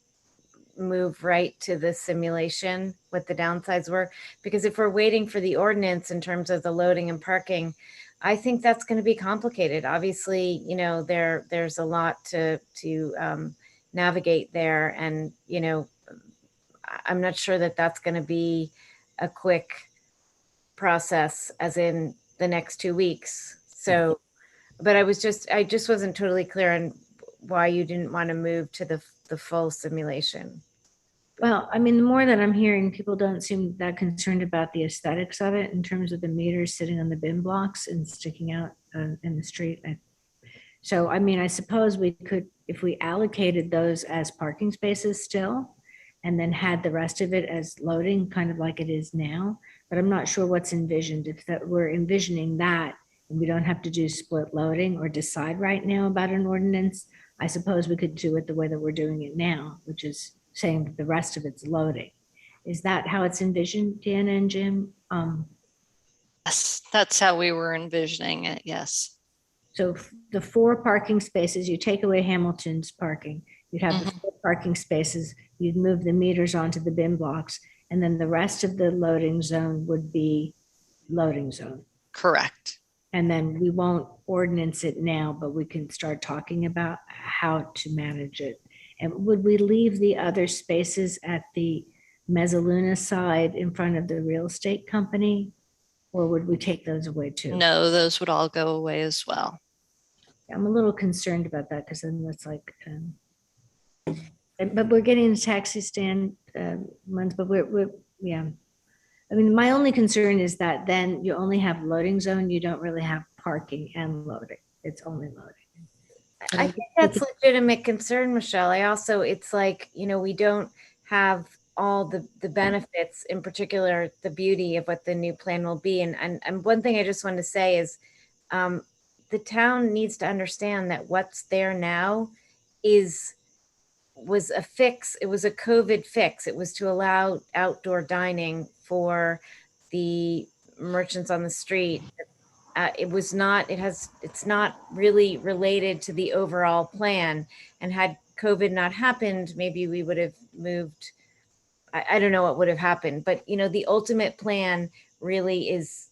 move right to the simulation, what the downsides were, because if we're waiting for the ordinance in terms of the loading and parking, I think that's going to be complicated. Obviously, there's a lot to navigate there, and I'm not sure that that's going to be a quick process as in the next 2 weeks. So, but I just wasn't totally clear on why you didn't want to move to the full simulation. Well, I mean, the more that I'm hearing, people don't seem that concerned about the aesthetics of it in terms of the meters sitting on the bin blocks and sticking out in the street. So, I mean, I suppose we could, if we allocated those as parking spaces still, and then had the rest of it as loading, kind of like it is now. But I'm not sure what's envisioned. If that we're envisioning that, and we don't have to do split loading or decide right now about an ordinance, I suppose we could do it the way that we're doing it now, which is saying that the rest of it's loading. Is that how it's envisioned, Deanna and Jim? Yes, that's how we were envisioning it. Yes. So the 4 parking spaces, you take away Hamilton's parking, you'd have the 4 parking spaces, you'd move the meters onto the bin blocks, and then the rest of the loading zone would be loading zone. Correct. And then we won't ordinance it now, but we can start talking about how to manage it. And would we leave the other spaces at the Mezzaluna side in front of the real estate company? Or would we take those away too? No, those would all go away as well. I'm a little concerned about that because then it's like, but we're getting the taxi stand ones, but yeah. I mean, my only concern is that then you only have loading zone. You don't really have parking and loading. It's only loading. I think that's legitimate concern, Michelle. I also, it's like, you know, we don't have all the benefits, in particular, the beauty of what the new plan will be. And one thing I just want to say is the town needs to understand that what's there now was a fix. It was a COVID fix. It was to allow outdoor dining for the merchants on the street. It's not really related to the overall plan. And had COVID not happened, maybe we would have moved. I don't know what would have happened, but you know, the ultimate plan really is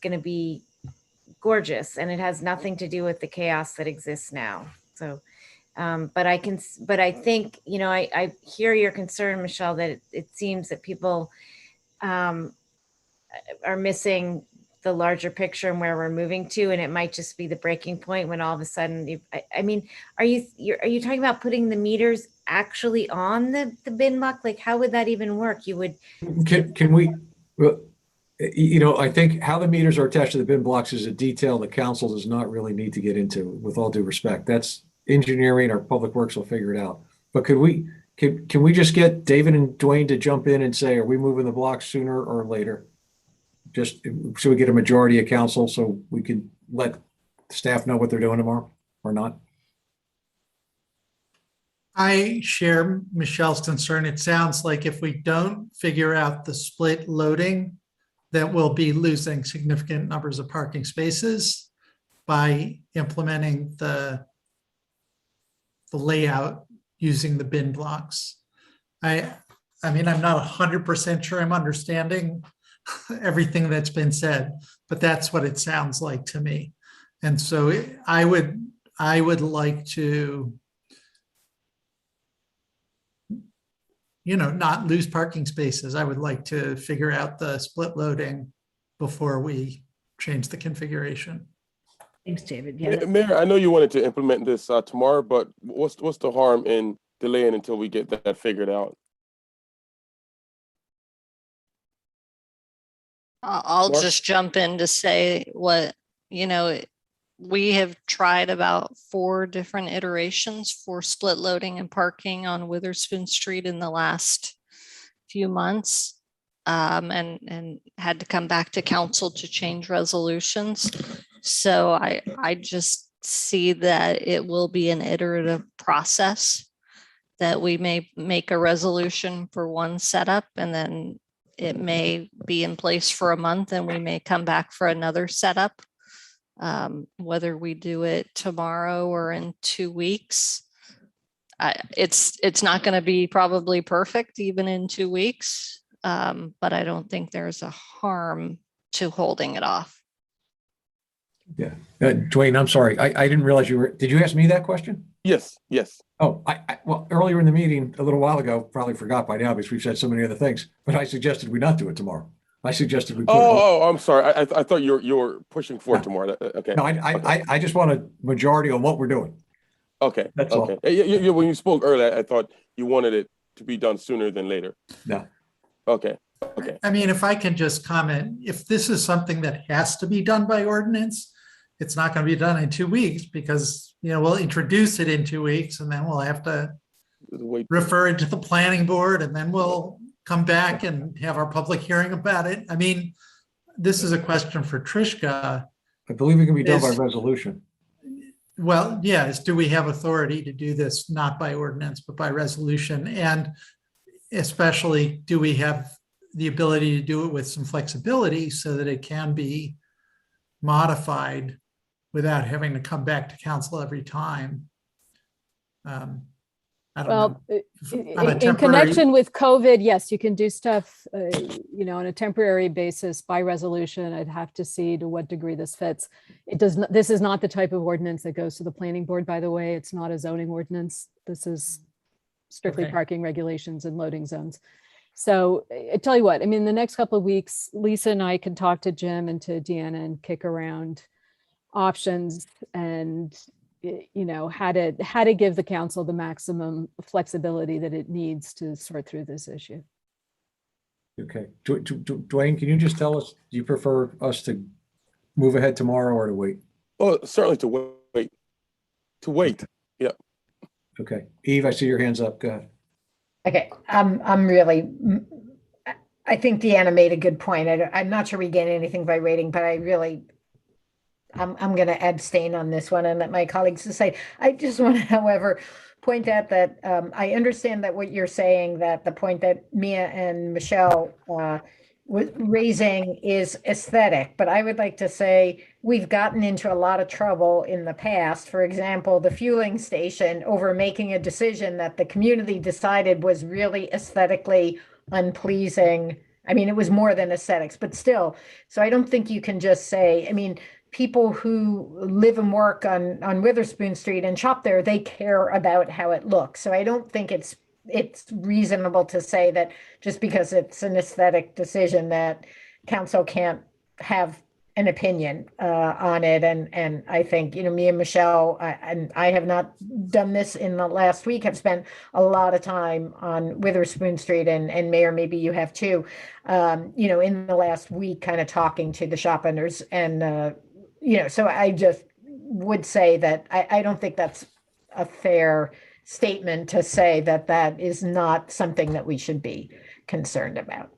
going to be gorgeous, and it has nothing to do with the chaos that exists now. So, but I think, you know, I hear your concern, Michelle, that it seems that people are missing the larger picture and where we're moving to, and it might just be the breaking point when all of a sudden I mean, are you talking about putting the meters actually on the bin block? Like, how would that even work? You would Can we, well, you know, I think how the meters are attached to the bin blocks is a detail the council does not really need to get into, with all due respect. That's engineering, or public works will figure it out. But can we just get David and Dwayne to jump in and say, are we moving the blocks sooner or later? Just so we get a majority of council, so we can let staff know what they're doing tomorrow or not. I share Michelle's concern. It sounds like if we don't figure out the split loading, that we'll be losing significant numbers of parking spaces by implementing the layout using the bin blocks. I mean, I'm not 100% sure I'm understanding everything that's been said, but that's what it sounds like to me. And so I would like to, you know, not lose parking spaces. I would like to figure out the split loading before we change the configuration. Thanks, David. Yeah, Mayor, I know you wanted to implement this tomorrow, but what's the harm in delaying until we get that figured out? I'll Mark? just jump in to say what, you know, we have tried about 4 different iterations for split loading and parking on Witherspoon Street in the last few months, and had to come back to council to change resolutions. So I just see that it will be an iterative process, that we may make a resolution for one setup, and then it may be in place for a month, and we may come back for another setup. Whether we do it tomorrow or in 2 weeks, it's not going to be probably perfect even in 2 weeks, but I don't think there's a harm to holding it off. Yeah. Dwayne, I'm sorry. I didn't realize did you ask me that question? Yes, yes. Oh, well, earlier in the meeting, a little while ago, probably forgot by now because we've said so many other things, but I suggested we not do it tomorrow. I suggested we put it off. Oh, I'm sorry. I thought you were pushing for it tomorrow. Okay. No, I just want a majority on what we're doing. Okay. That's okay. all. Yeah, when you spoke earlier, I thought you wanted it to be done sooner than later. No. Okay. Okay. I mean, if I can just comment, if this is something that has to be done by ordinance, it's not going to be done in 2 weeks because, we'll introduce it in 2 weeks and then we'll have to refer it to the planning board and then we'll come back and have our public hearing about it. I mean, this is a question for Trishka. I believe it can be done by resolution. Well, yes, do we have authority to do this, not by ordinance, but by resolution? And especially, do we have the ability to do it with some flexibility so that it can be modified without having to come back to council every time? I don't know. In connection with COVID, yes, you can do stuff, on a temporary basis by resolution. I'd have to see to what degree this fits. This is not the type of ordinance that goes to the planning board, by the way. It's not a zoning ordinance. This is strictly parking regulations and loading zones. So I tell you what, I mean, the next couple of weeks, Lisa and I can talk to Jim and to Deanna and kick around options and how to give the council the maximum flexibility that it needs to sort through this issue. Okay. Dwayne, can you just tell us, do you prefer us to move ahead tomorrow or to wait? Oh, certainly to wait. To wait. Yeah. Okay. Eve, I see your hands up. Go ahead. Okay, I think Deanna made a good point. I'm not sure we gain anything by waiting, but I'm going to abstain on this one and let my colleagues decide. I just want to, however, point out that I understand that what you're saying, that the point that Mia and Michelle was raising is aesthetic, but I would like to say we've gotten into a lot of trouble in the past. For example, the fueling station over making a decision that the community decided was really aesthetically unpleasing. I mean, it was more than aesthetics, but still. So I don't think you can just say, I mean, people who live and work on Witherspoon Street and shop there, they care about how it looks. So I don't think it's reasonable to say that just because it's an aesthetic decision that council can't have an opinion on it. And I think, me and Michelle, and I have not done this in the last week, have spent a lot of time on Witherspoon Street and Mayor, maybe you have too, in the last week, kind of talking to the shop owners. And, so I just would say that I don't think that's a fair statement to say that that is not something that we should be concerned about.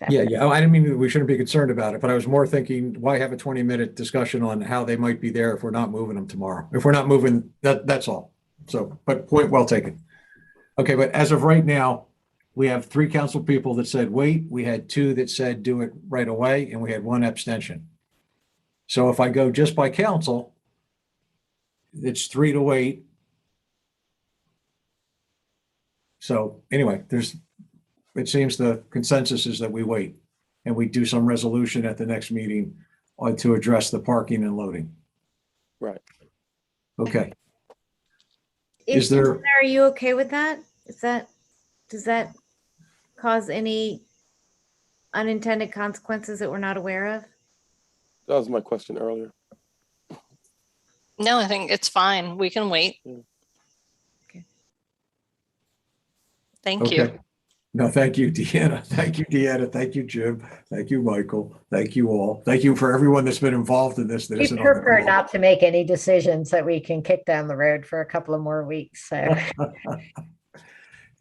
Yeah. I didn't mean that we shouldn't be concerned about it, but I was more thinking, why have a 20-minute discussion on how they might be there if we're not moving them tomorrow? If we're not moving, that's all. So, but point well taken. Okay, but as of right now, we have 3 council people that said wait. We had 2 that said do it right away, and we had 1 abstention. So if I go just by council, it's 3 to wait. So anyway, it seems the consensus is that we wait and we do some resolution at the next meeting to address the parking and loading. Right. Okay. Are you okay with that? Does that cause any unintended consequences that we're not aware of? That was my question earlier. No, I think it's fine. We can wait. Okay. Thank you. No, thank you, Deanna. Thank you, Deanna. Thank you, Jim. Thank you, Michael. Thank you all. Thank you for everyone that's been involved in this. We prefer not to make any decisions that we can kick down the road for a couple of more weeks. So.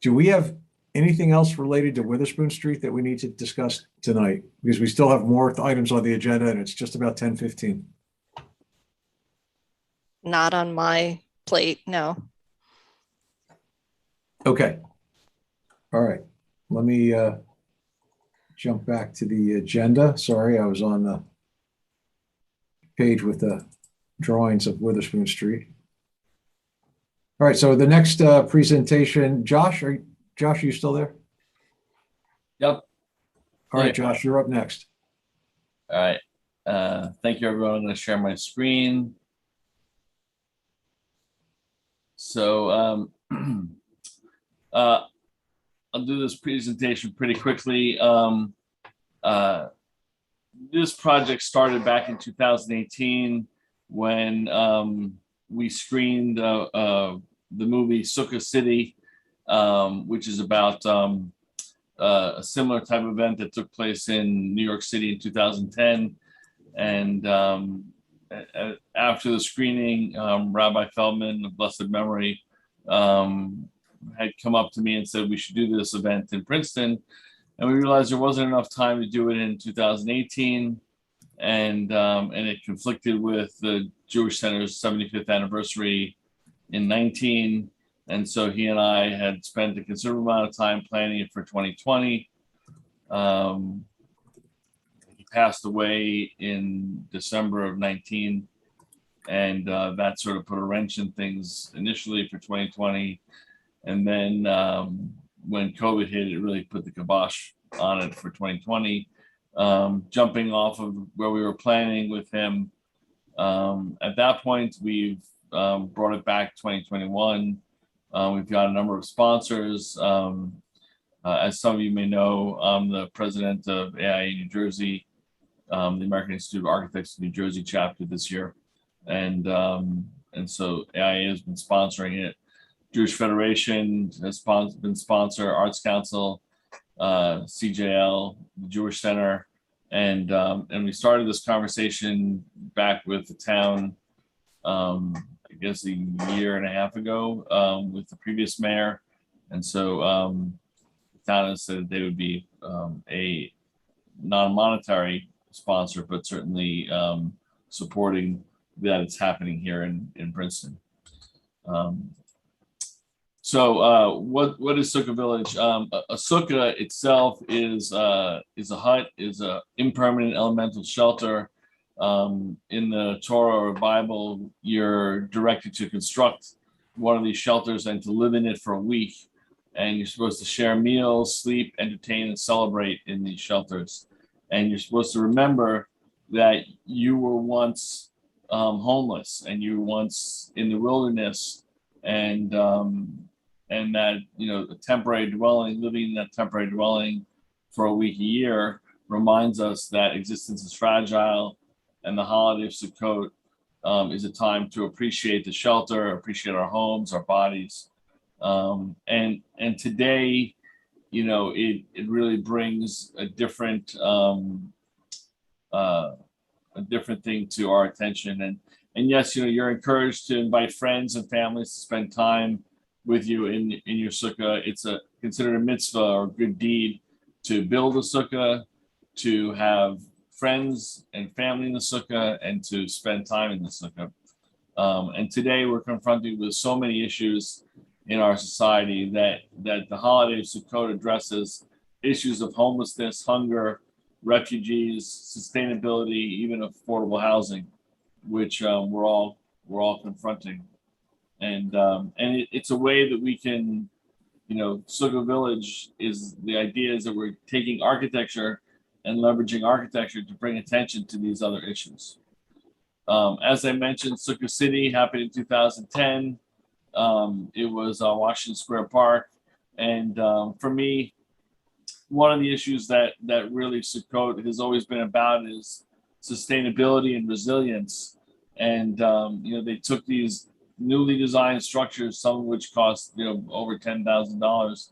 Do we have anything else related to Witherspoon Street that we need to discuss tonight? Because we still have more items on the agenda and it's just about 10:15. Not on my plate, no. Okay. All right. Let me jump back to the agenda. Sorry, I was on the page with the drawings of Witherspoon Street. All right, so the next presentation, Josh, are you still there? Yep. All right, Josh, you're up next. All right. Thank you, everyone. I'm going to share my screen. So I'll do this presentation pretty quickly. This project started back in 2018 when we screened the movie Sukkah City, which is about a similar type of event that took place in New York City in 2010. And after the screening, Rabbi Feldman of blessed memory had come up to me and said we should do this event in Princeton. And we realized there wasn't enough time to do it in 2018. And it conflicted with the Jewish Center's 75th anniversary in 19. And so he and I had spent a considerable amount of time planning it for 2020. He passed away in December of 19. And that sort of put a wrench in things initially for 2020. And then when COVID hit, it really put the kibosh on it for 2020. Jumping off of where we were planning with him, at that point, we've brought it back 2021. We've got a number of sponsors. As some of you may know, I'm the president of AIA New Jersey, the American Institute of Architects of New Jersey chapter this year. And so AIA has been sponsoring it. Jewish Federation has been sponsor, Arts Council, CJL, the Jewish Center, and we started this conversation back with the town, I guess a year and a half ago, with the previous mayor, and so the town has said they would be a non-monetary sponsor, but certainly supporting that it's happening here in Princeton. So what is Sukkah Village? A sukkah itself is a hut, is a impermanent elemental shelter. In the Torah or Bible, you're directed to construct one of these shelters and to live in it for a week. And you're supposed to share meals, sleep, entertain, and celebrate in these shelters. And you're supposed to remember that you were once homeless and you were once in the wilderness, and that, you know, a temporary dwelling, living in that temporary dwelling for a week a year reminds us that existence is fragile, and the holiday of Sukkot is a time to appreciate the shelter, appreciate our homes, our bodies. And today, you know, it really brings a different thing to our attention. And yes, you know, you're encouraged to invite friends and families to spend time with you in your sukkah. It's considered a mitzvah or good deed to build a sukkah, to have friends and family in the sukkah, and to spend time in the sukkah. And today we're confronted with so many issues in our society that the holiday of Sukkot addresses issues of homelessness, hunger, refugees, sustainability, even affordable housing, which we're all confronting. And it's a way that we can, you know, Sukkah Village is, the idea is that we're taking architecture and leveraging architecture to bring attention to these other issues. As I mentioned, Sukkah City happened in 2010. It was Washington Square Park. And for me, one of the issues that really Sukkot has always been about is sustainability and resilience. And, you know, they took these newly designed structures, some of which cost, you know, over $10,000.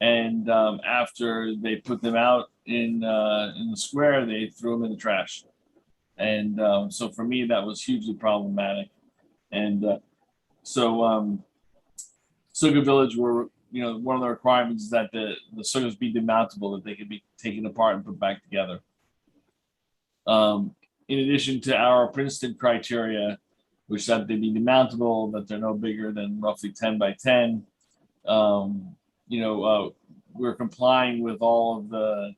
And after they put them out in the square, they threw them in the trash. And so for me, that was hugely problematic. And so Sukkah Village were, you know, one of the requirements is that the sukkahs be demountable, that they could be taken apart and put back together. In addition to our Princeton criteria, which that they be demountable, that they're no bigger than roughly 10 by 10, you know, we're complying with all of the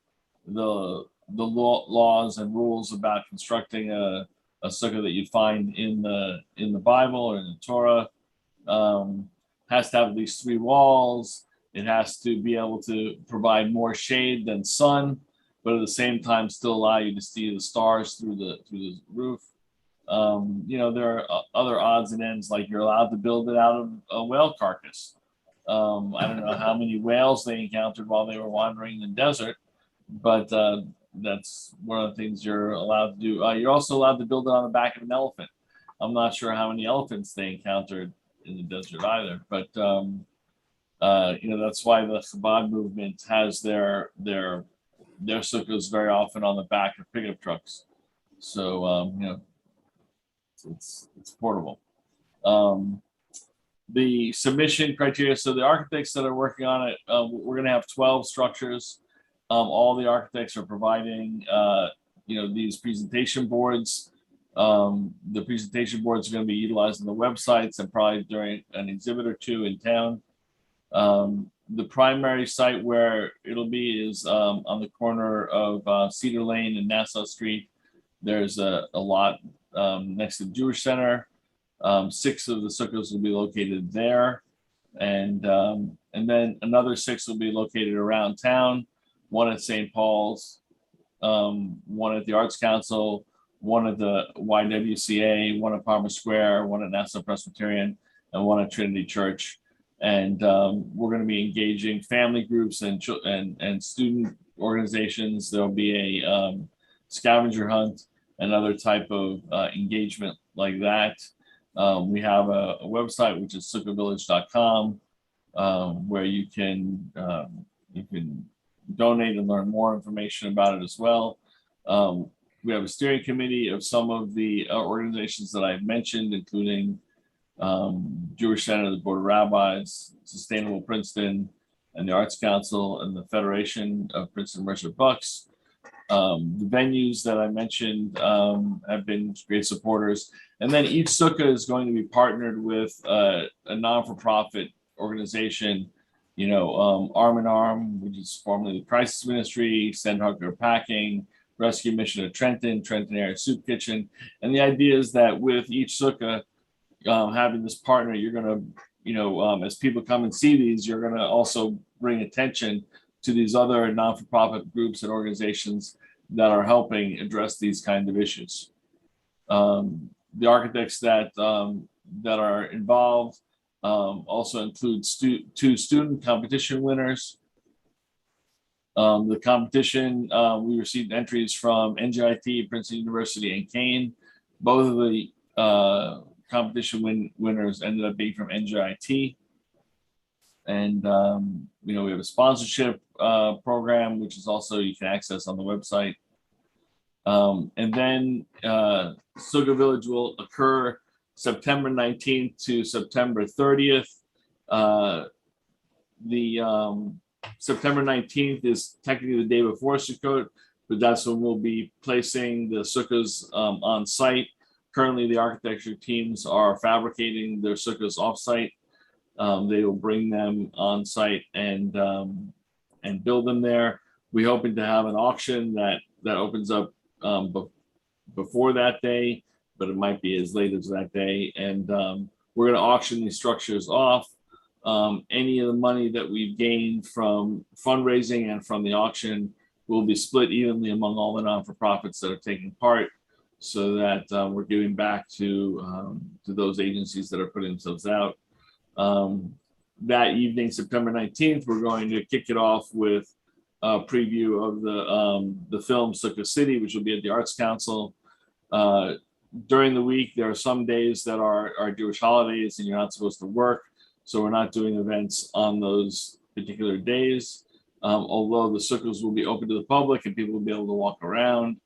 laws and rules about constructing a sukkah that you find in the Bible or in the Torah. Has to have at least 3 walls. It has to be able to provide more shade than sun, but at the same time still allow you to see the stars through the roof. there are other odds and ends, like you're allowed to build it out of a whale carcass. I don't know how many whales they encountered while they were wandering the desert, but that's one of the things you're allowed to do. You're also allowed to build it on the back of an elephant. I'm not sure how many elephants they encountered in the desert either, but that's why the Chabad movement has their sukkahs very often on the back of pickup trucks. So it's portable. The submission criteria. So the architects that are working on it, we're going to have 12 structures. All the architects are providing, these presentation boards. The presentation boards are going to be utilized on the websites and probably during an exhibit or two in town. The primary site where it'll be is on the corner of Cedar Lane and Nassau Street. There's a lot next to the Jewish Center. 6 of the sukkahs will be located there, and then another 6 will be located around town. 1 at St. Paul's, 1 at the Arts Council, 1 at the YWCA, 1 at Palmer Square, 1 at Nassau Presbyterian, and 1 at Trinity Church. And we're going to be engaging family groups and student organizations. There'll be a scavenger hunt and other type of engagement like that. We have a website, which is sukkahvillage.com, where you can donate and learn more information about it as well. We have a steering committee of some of the organizations that I've mentioned, including Jewish Center, the Board of Rabbis, Sustainable Princeton, and the Arts Council, and the Federation of Princeton Mercer Bucks. The venues that I mentioned have been great supporters. And then each sukkah is going to be partnered with a non-for-profit organization, Arm in Arm, which is formerly the Crisis Ministry, Send Hunger Packing, Rescue Mission of Trenton Area Soup Kitchen. And the idea is that with each sukkah, having this partner, you're going to, as people come and see these, you're going to also bring attention to these other non-for-profit groups and organizations that are helping address these kind of issues. The architects that are involved also include 2 student competition winners. The competition, we received entries from NJIT, Princeton University, and Kane. Both of the competition winners ended up being from NJIT. And we have a sponsorship program, which is also you can access on the website. And then Sukkah Village will occur September 19th to September 30th. The September 19th is technically the day before Sukkot, but that's when we'll be placing the sukkahs on site. Currently, the architecture teams are fabricating their sukkahs off-site. They will bring them on site and build them there. We're hoping to have an auction that opens up before that day, but it might be as late as that day. And we're going to auction these structures off. Any of the money that we've gained from fundraising and from the auction will be split evenly among all the non-for-profits that are taking part, so that we're giving back to those agencies that are putting themselves out. That evening, September 19th, we're going to kick it off with a preview of the film Sukkah City, which will be at the Arts Council. During the week, there are some days that are Jewish holidays and you're not supposed to work, so we're not doing events on those particular days. Although the sukkahs will be open to the public and people will be able to walk around.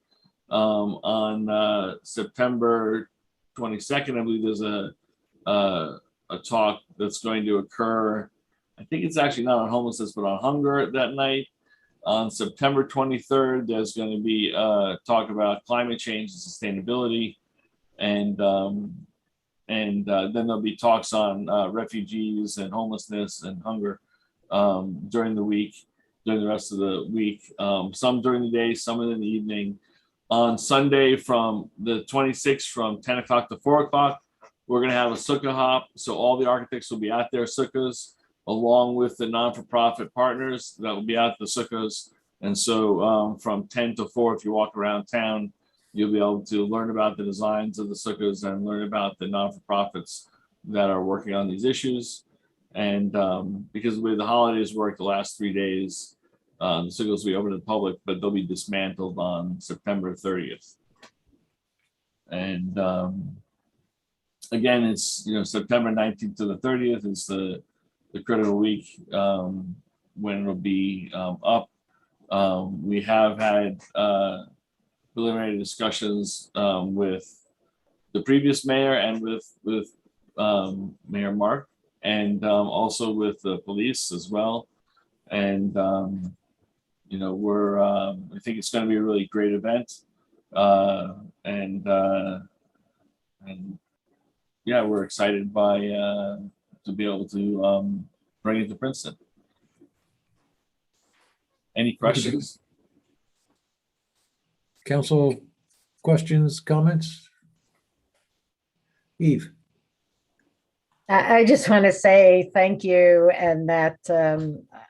On September 22nd, I believe there's a talk that's going to occur. I think it's actually not on homelessness, but on hunger that night. On September 23rd, there's going to be a talk about climate change and sustainability. And then there'll be talks on refugees and homelessness and hunger during the rest of the week. Some during the day, some in the evening. On Sunday, from the 26th, from 10 o'clock to 4 o'clock, we're going to have a sukkah hop. So all the architects will be at their sukkahs, along with the non-for-profit partners that will be at the sukkahs. And so from 10 to 4, if you walk around town, You'll be able to learn about the designs of the sukkahs and learn about the non-for-profits that are working on these issues. And because of the way the holidays work, the last 3 days, the sukkahs will be open to the public, but they'll be dismantled on September 30th. And again, it's September 19th to the 30th is the critical week when it'll be up. We have had preliminary discussions with the previous mayor and with Mayor Mark, and also with the police as well. And we're I think it's going to be a really great event, and yeah, we're excited by to be able to bring it to Princeton. Any questions? Council questions, comments? Eve. I just want to say thank you, and that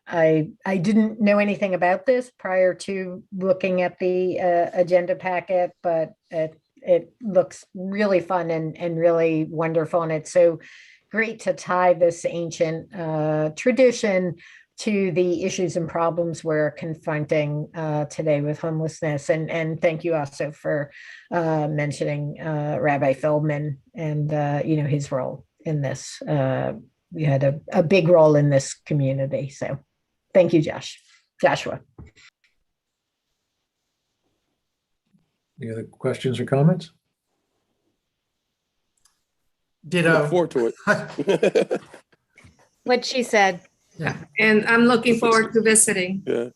I didn't know anything about this prior to looking at the agenda packet, but it looks really fun and really wonderful, and it's so great to tie this ancient tradition to the issues and problems we're confronting today with homelessness. And thank you also for mentioning Rabbi Feldman and his role in this. We had a big role in this community. So thank you, Joshua. Any other questions or comments? Look forward to it. What she said. Yeah. And I'm looking forward to visiting. Yeah.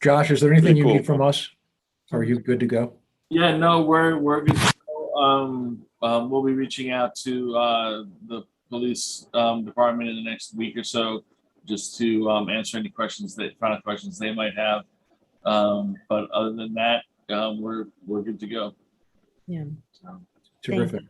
Josh, is there anything Pretty you cool. need from us? Are you good to go? Yeah, no, we're good to go. We'll be reaching out to the police department in the next week or so, just to answer any final questions they might have. But other than that, we're good to go. Yeah. Terrific.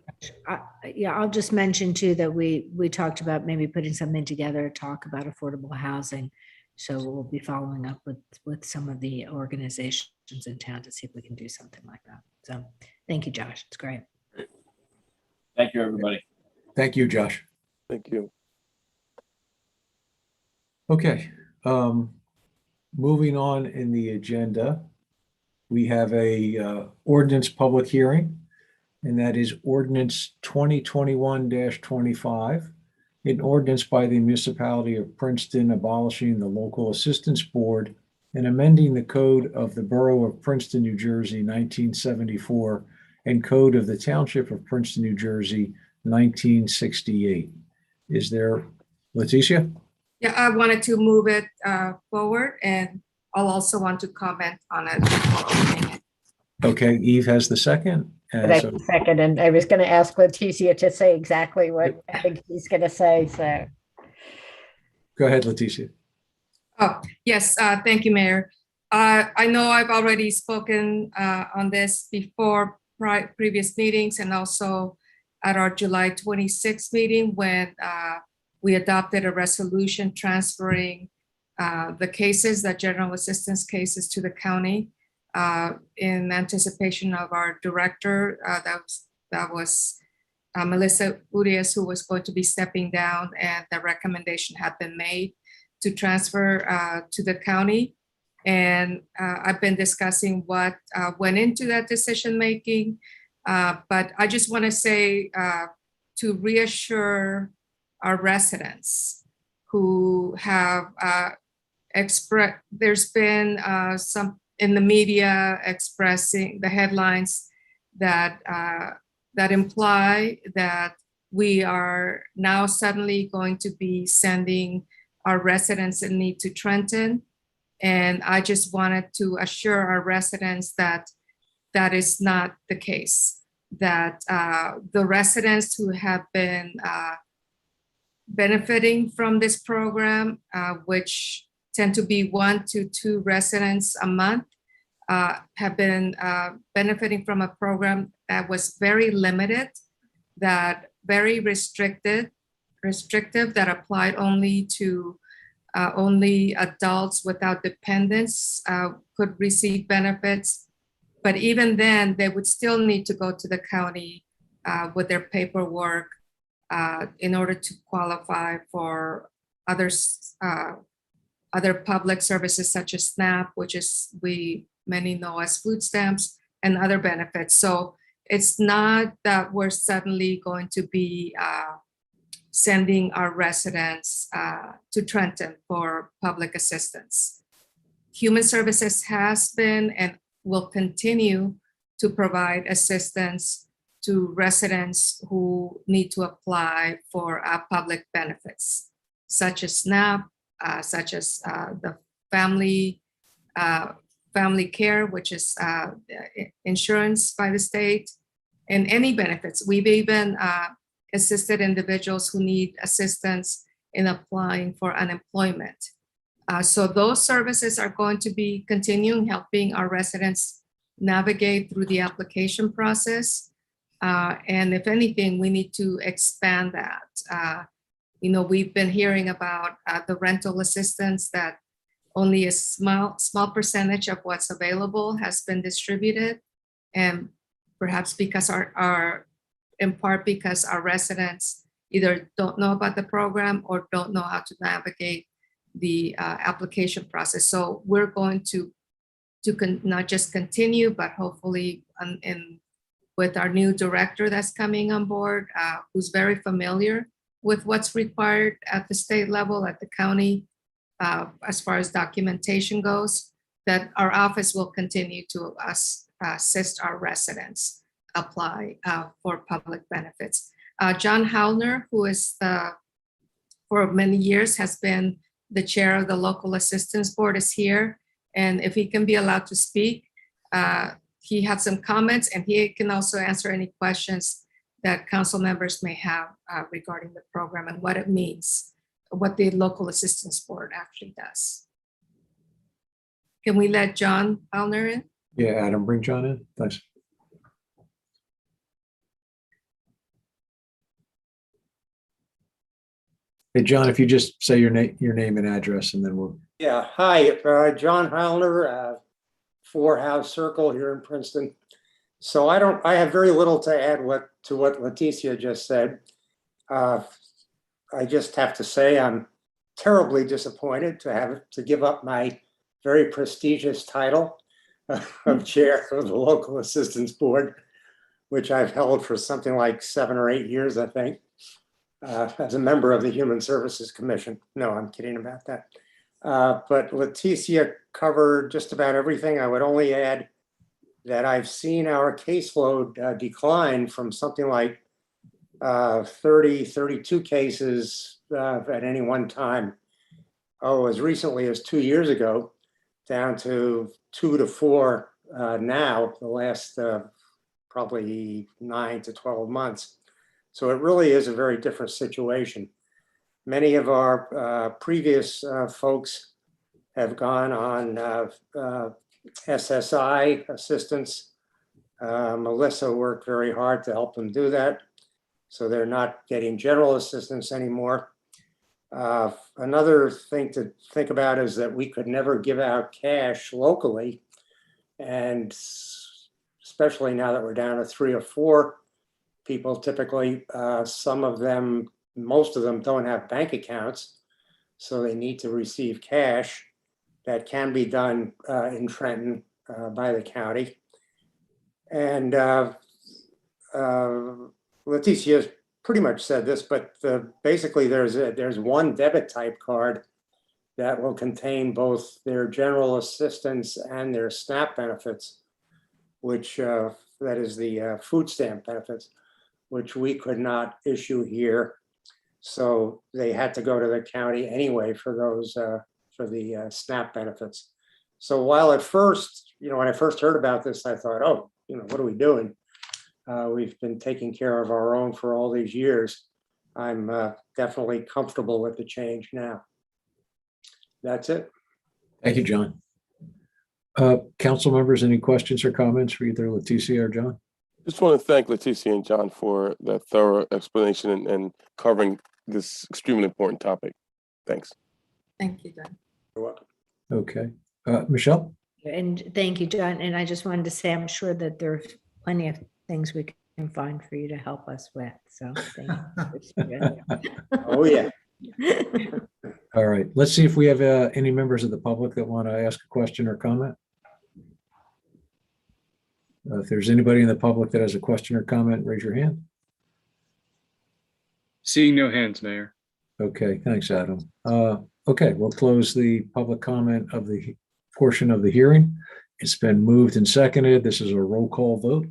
I'll just mention too that we talked about maybe putting something together to talk about affordable housing. So we'll be following up with some of the organizations in town to see if we can do something like that. So thank you, Josh. It's great. Thank you, everybody. Thank you, Josh. Thank you. Okay. Moving on in the agenda, we have a ordinance public hearing, and that is ordinance 2021-25, an ordinance by the municipality of Princeton abolishing the local assistance board and amending the code of the borough of Princeton, New Jersey, 1974, and code of the township of Princeton, New Jersey, 1968. Is there, Leticia? Yeah, I wanted to move it forward, and I'll also want to comment on it before opening it. Okay, Eve has the second. Second, and I was going to ask Leticia to say exactly what I think he's going to say. So go ahead, Leticia. Oh, yes. Thank you, Mayor. I know I've already spoken on this before previous meetings, and also at our July 26th meeting when we adopted a resolution transferring the cases, the general assistance cases, to the county in anticipation of our director. That was Melissa Urias, who was going to be stepping down, and the recommendation had been made to transfer to the county. And I've been discussing what went into that decision making. But I just want to say to reassure our residents who have expressed, there's been some in the media expressing the headlines that that imply that we are now suddenly going to be sending our residents in need to Trenton. And I just wanted to assure our residents that that is not the case, that the residents who have been benefiting from this program, which tend to be 1 to 2 residents a month, have been benefiting from a program that was very limited, that very restrictive, that applied only to only adults without dependents could receive benefits. But even then, they would still need to go to the county with their paperwork in order to qualify for others, other public services such as SNAP, which is many know as food stamps, and other benefits. So it's not that we're suddenly going to be sending our residents to Trenton for public assistance. Human Services has been and will continue to provide assistance to residents who need to apply for public benefits, such as SNAP, such as the family care, which is insurance by the state, and any benefits. We've even assisted individuals who need assistance in applying for unemployment. So those services are going to be continuing helping our residents navigate through the application process. And if anything, we need to expand that. We've been hearing about the rental assistance, that only a small percentage of what's available has been distributed. And perhaps because in part because our residents either don't know about the program or don't know how to navigate the application process. So we're going to not just continue, but hopefully with our new director that's coming on board, who's very familiar with what's required at the state level, at the county, as far as documentation goes, that our office will continue to assist our residents apply for public benefits. John Howlner, who is for many years has been the chair of the local assistance board, is here. And if he can be allowed to speak, he had some comments, and he can also answer any questions that council members may have regarding the program and what it means, what the local assistance board actually does. Can we let John Howlner in? Yeah, Adam, bring John in. Thanks. Hey, John, if you just say your name and address, and then we'll. Yeah, hi, John Howlner, 4 House Circle here in Princeton. So I have very little to add to what Leticia just said. I just have to say I'm terribly disappointed to give up my very prestigious title of chair of the local assistance board, which I've held for something like 7 or 8 years, I think, as a member of the Human Services Commission. No, I'm kidding about that. But Leticia covered just about everything. I would only add that I've seen our caseload decline from something like 32 cases at any one time, as recently as 2 years ago, down to 2 to 4 now, the last probably 9 to 12 months. So it really is a very different situation. Many of our previous folks have gone on SSI assistance. Melissa worked very hard to help them do that. So they're not getting general assistance anymore. Another thing to think about is that we could never give out cash locally. And especially now that we're down to 3 or 4 people, typically, most of them don't have bank accounts. So they need to receive cash. That can be done in Trenton by the county. And Leticia pretty much said this, but basically there's one debit type card that will contain both their general assistance and their SNAP benefits, which that is the food stamp benefits, which we could not issue here. So they had to go to the county anyway for those, for the SNAP benefits. So while at first, when I first heard about this, I thought, oh, what are we doing? We've been taking care of our own for all these years. I'm definitely comfortable with the change now. That's it. Thank you, John. Council members, any questions or comments for either Leticia or John? Just want to thank Leticia and John for that thorough explanation and covering this extremely important topic. Thanks. Thank you, John. You're welcome. Okay. Michelle? And thank you, John. And I just wanted to say, I'm sure that there are plenty of things we can find for you to help us with. So thank you. Oh, yeah. All right, let's see if we have any members of the public that want to ask a question or comment. If there's anybody in the public that has a question or comment, raise your hand. Seeing no hands, Mayor. Okay, thanks, Adam. Okay, we'll close the public comment of the portion of the hearing. It's been moved and seconded. This is a roll call vote.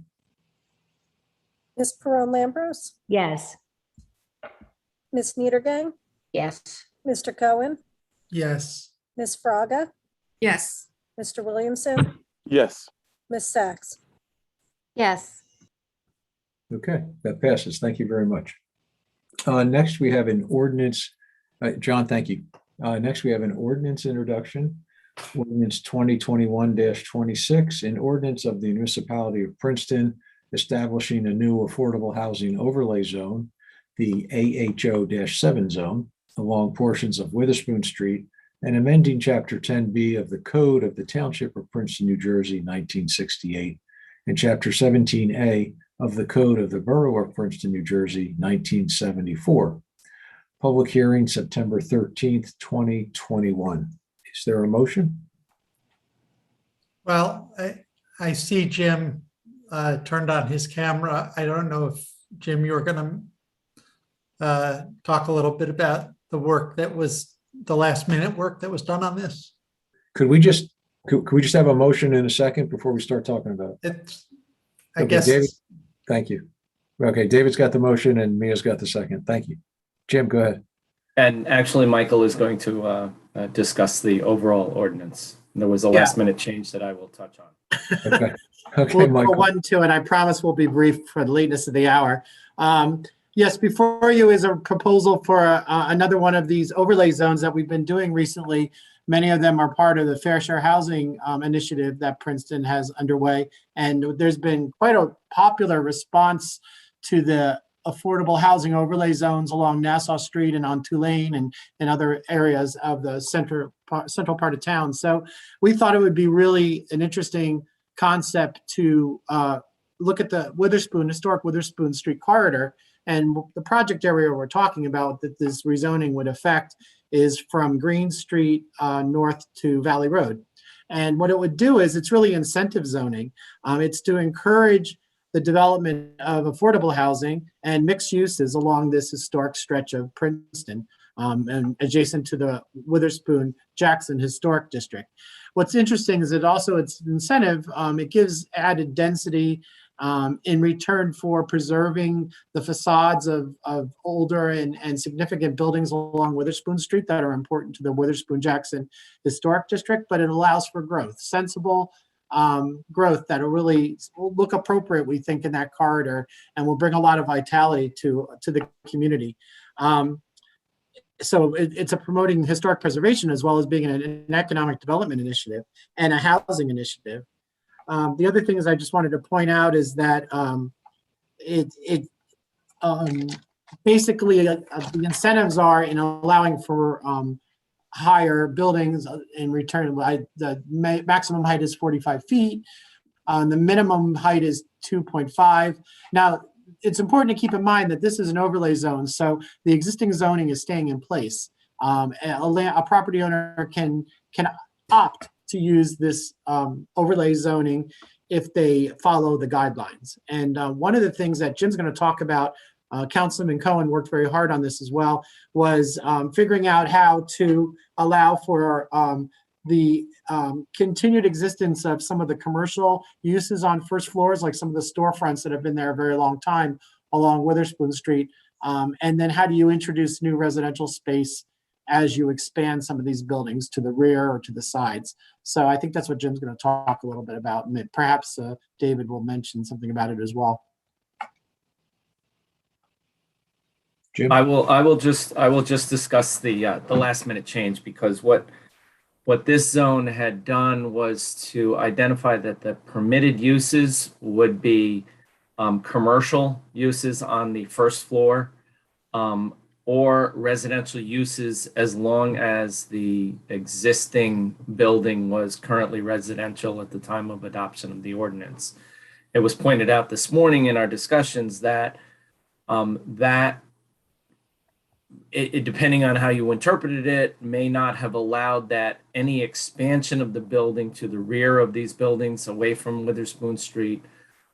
Ms. Peron Lambros, Yes. Ms. Niedergang, Yes. Mr. Cohen, Yes. Ms. Fraga, Yes. Mr. Williamson, Yes. Ms. Sachs. Yes. Okay, that passes. Thank you very much. Next, we have an ordinance. John, thank you. Next, we have an ordinance introduction. Ordinance 2021-26, an ordinance of the municipality of Princeton establishing a new affordable housing overlay zone, the AHO-7 zone, along portions of Witherspoon Street, and amending Chapter 10B of the Code of the Township of Princeton, New Jersey, 1968, and Chapter 17A of the Code of the Borough of Princeton, New Jersey, 1974. Public hearing September 13th, 2021. Is there a motion? Well, I see Jim turned on his camera. I don't know if, Jim, you were going to talk a little bit about the work that was, the last minute work that was done on this. Could we just have a motion in a second before we start talking about it? It's, I Okay, guess. David, thank you. Okay, David's got the motion and Mia's got the second. Thank you. Jim, go ahead. And actually, Michael is going to discuss the overall ordinance. There was a last minute change that I will touch on. Okay. Okay, We'll Michael. go 1 and 2, and I promise we'll be brief for the lateness of the hour. Yes, before you is a proposal for another one of these overlay zones that we've been doing recently. Many of them are part of the Fair Share Housing initiative that Princeton has underway. And there's been quite a popular response to the affordable housing overlay zones along Nassau Street and on Tulane and other areas of the central part of town. So we thought it would be really an interesting concept to look at the historic Witherspoon Street corridor. And the project area we're talking about that this rezoning would affect is from Green Street north to Valley Road. And what it would do is it's really incentive zoning. It's to encourage the development of affordable housing and mixed uses along this historic stretch of Princeton and adjacent to the Witherspoon Jackson Historic District. What's interesting is that also it's incentive, it gives added density in return for preserving the facades of older and significant buildings along Witherspoon Street that are important to the Witherspoon Jackson Historic District, but it allows for growth, sensible growth that will really look appropriate, we think, in that corridor and will bring a lot of vitality to the community. So it's a promoting historic preservation as well as being an economic development initiative and a housing initiative. The other thing is I just wanted to point out is that basically the incentives are in allowing for higher buildings in return. The maximum height is 45 feet. The minimum height is 2.5. Now, it's important to keep in mind that this is an overlay zone, so the existing zoning is staying in place. A property owner can opt to use this overlay zoning if they follow the guidelines. And one of the things that Jim's going to talk about, Councilman Cohen worked very hard on this as well, was figuring out how to allow for the continued existence of some of the commercial uses on first floors, like some of the storefronts that have been there a very long time along Witherspoon Street. And then how do you introduce new residential space as you expand some of these buildings to the rear or to the sides? So I think that's what Jim's going to talk a little bit about, and perhaps David will mention something about it as well. Jim? I will just discuss the last minute change, because what this zone had done was to identify that the permitted uses would be commercial uses on the first floor, or residential uses as long as the existing building was currently residential at the time of adoption of the ordinance. It was pointed out this morning in our discussions that depending on how you interpreted it, may not have allowed that any expansion of the building to the rear of these buildings away from Witherspoon Street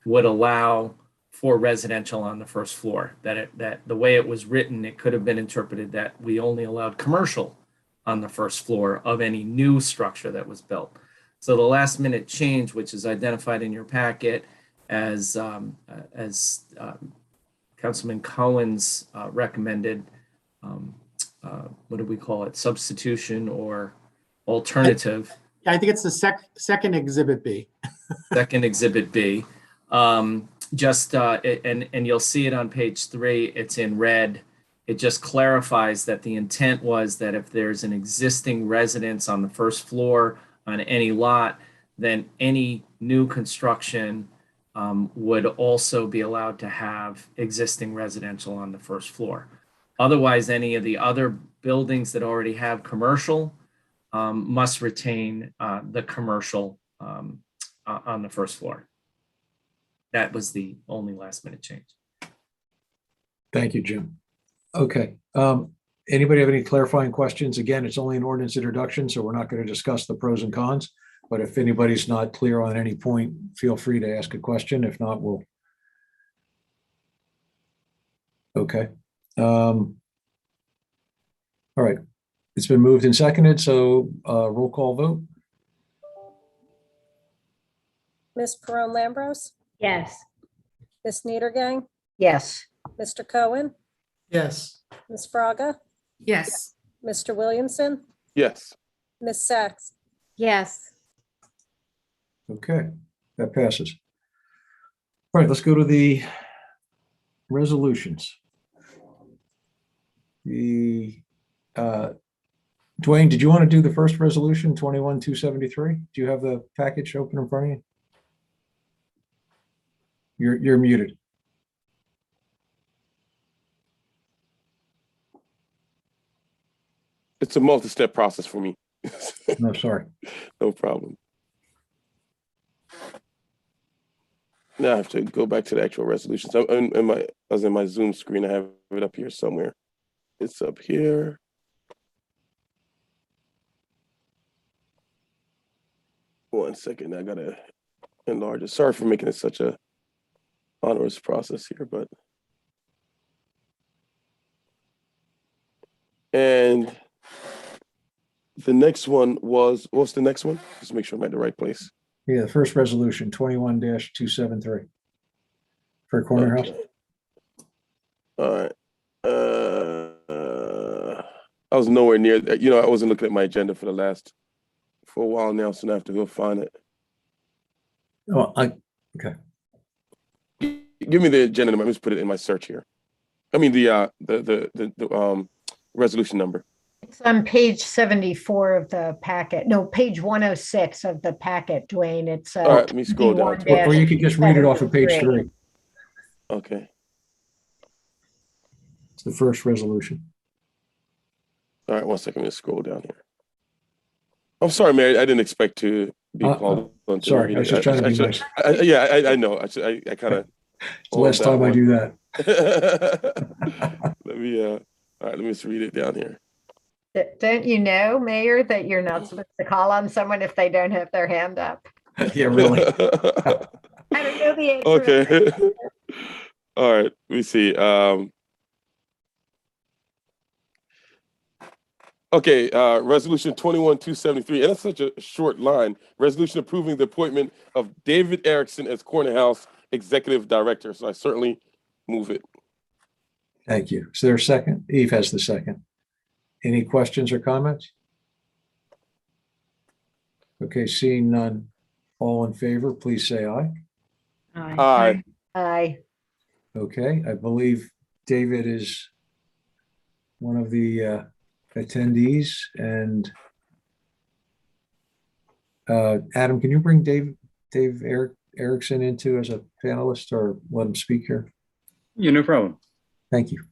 would allow for residential on the first floor. That the way it was written, it could have been interpreted that we only allowed commercial on the first floor of any new structure that was built. So the last minute change, which is identified in your packet as Councilman Cohen's recommended, what do we call it? Substitution or alternative. I think it's the second Exhibit B. Second Exhibit B. And you'll see it on page 3. It's in red. It just clarifies that the intent was that if there's an existing residence on the first floor on any lot, then any new construction would also be allowed to have existing residential on the first floor. Otherwise, any of the other buildings that already have commercial must retain the commercial on the first floor. That was the only last minute change. Thank you, Jim. Okay. Anybody have any clarifying questions? Again, it's only an ordinance introduction, so we're not going to discuss the pros and cons. But if anybody's not clear on any point, feel free to ask a question. If not, we'll. Okay. All right. It's been moved and seconded, so roll call vote. Ms. Peron Lambros, Yes. Ms. Niedergang, Yes. Mr. Cohen, Yes. Ms. Fraga, Yes. Mr. Williamson, Yes. Ms. Sachs. Yes. Okay, that passes. All right, let's go to the resolutions. Dwayne, did you want to do the first resolution, 21-273? Do you have the package open in front of you? You're muted. It's a multi-step process for me. No, sorry. No problem. Now I have to go back to the actual resolutions. I was in my Zoom screen. I have it up here somewhere. It's up here. One second, I gotta enlarge it. Sorry for making it such a onerous process here, but. And the next one was, what's the next one? Just make sure I'm at the right place. Yeah, the first resolution, 21-273 for Corner House. All right. I was nowhere near that. You know, I wasn't looking at my agenda for a while now, so I have to go find it. Oh, okay. Give me the agenda number. Let me just put it in my search here. I mean the resolution number. It's on page 74 of the packet. No, page 106 of the packet, Dwayne. It's all right, let me scroll down. Or you could just read it off of page 3. Okay. It's the first resolution. All right, one second. Let me scroll down here. I'm sorry, Mary. I didn't expect to be called on. Sorry, I was just trying to be nice. I know. I kind of. It's the last time I do that. Let me. All right, let me just read it down here. Don't you know, Mayor, that you're not supposed to call on someone if they don't have their hand up? Yeah, really. I don't know the answer. Okay. All right. Let me see. Okay, resolution 21-273, and that's such a short line. Resolution approving the appointment of David Erickson as Corner House Executive Director. So I certainly move it. Thank you. Is there a second? Eve has the second. Any questions or comments? Okay, seeing none. All in favor, please say aye. Aye. Aye. Okay, I believe David is one of the attendees, and Adam, can you bring Dave Erickson into as a panelist or let him speak here? Yeah, no problem. Thank you.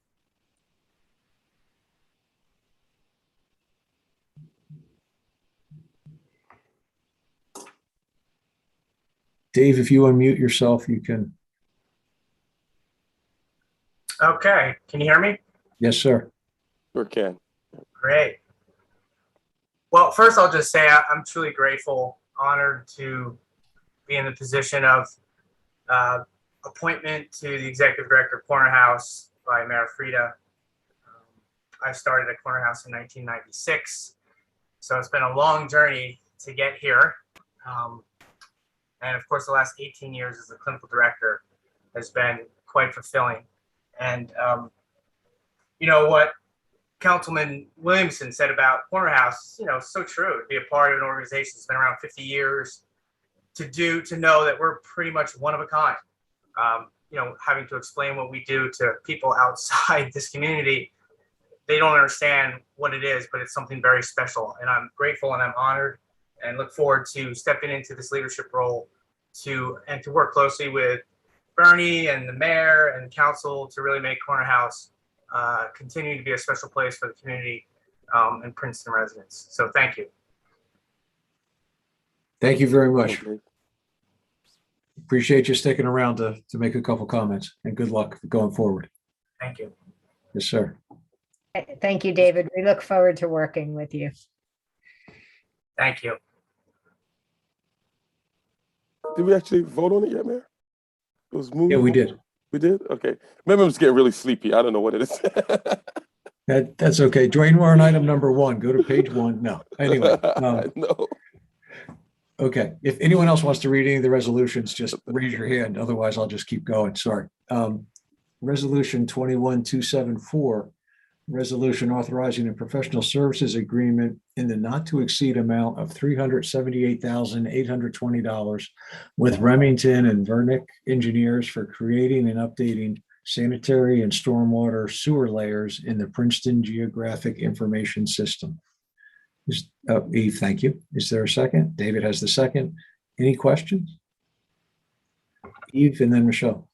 Dave, if you unmute yourself, you can. Okay, can you hear me? Yes, sir. Sure can. Great. Well, first I'll just say I'm truly grateful, honored to be in the position of appointment to the executive director of Corner House by Mayor Frida. I started at Corner House in 1996, so it's been a long journey to get here. And of course, the last 18 years as a clinical director has been quite fulfilling. And you know what Councilman Williamson said about Corner House, you know, so true. To be a part of an organization that's been around 50 years, to know that we're pretty much one of a kind. You know, having to explain what we do to people outside this community, they don't understand what it is, but it's something very special. And I'm grateful and I'm honored and look forward to stepping into this leadership role to work closely with Bernie and the mayor and council to really make Corner House continue to be a special place for the community and Princeton residents. So thank you. Thank you very much. Appreciate you sticking around to make a couple comments, and good luck going forward. Thank you. Yes, sir. Thank you, David. We look forward to working with you. Thank you. Did we actually vote on it yet, Mayor? It was moved. Yeah, we did. We did? Okay. Maybe I'm just getting really sleepy. I don't know what it is. That's okay. Dwayne, we're on item number 1. Go to page 1. No. Anyway. No. Okay. If anyone else wants to read any of the resolutions, just raise your hand. Otherwise, I'll just keep going. Sorry. Resolution 21274, resolution authorizing a professional services agreement in the not to exceed amount of $378,820 with Remington and Vernick engineers for creating and updating sanitary and stormwater sewer layers in the Princeton Geographic Information System. Eve, thank you. Is there a second? David has the second. Any questions? Eve and then Michelle.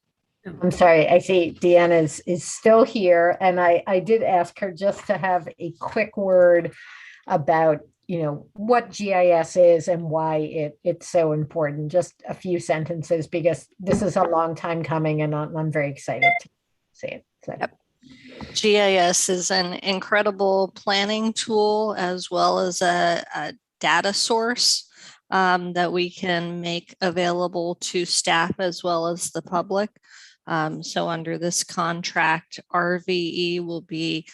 I'm sorry, I see Deanna is still here, and I did ask her just to have a quick word about, you know, what GIS is and why it's so important. Just a few sentences, because this is a long time coming, and I'm very excited to see it. So. Yep. GIS is an incredible planning tool as well as a data source that we can make available to staff as well as the public. So under this contract, RVE will be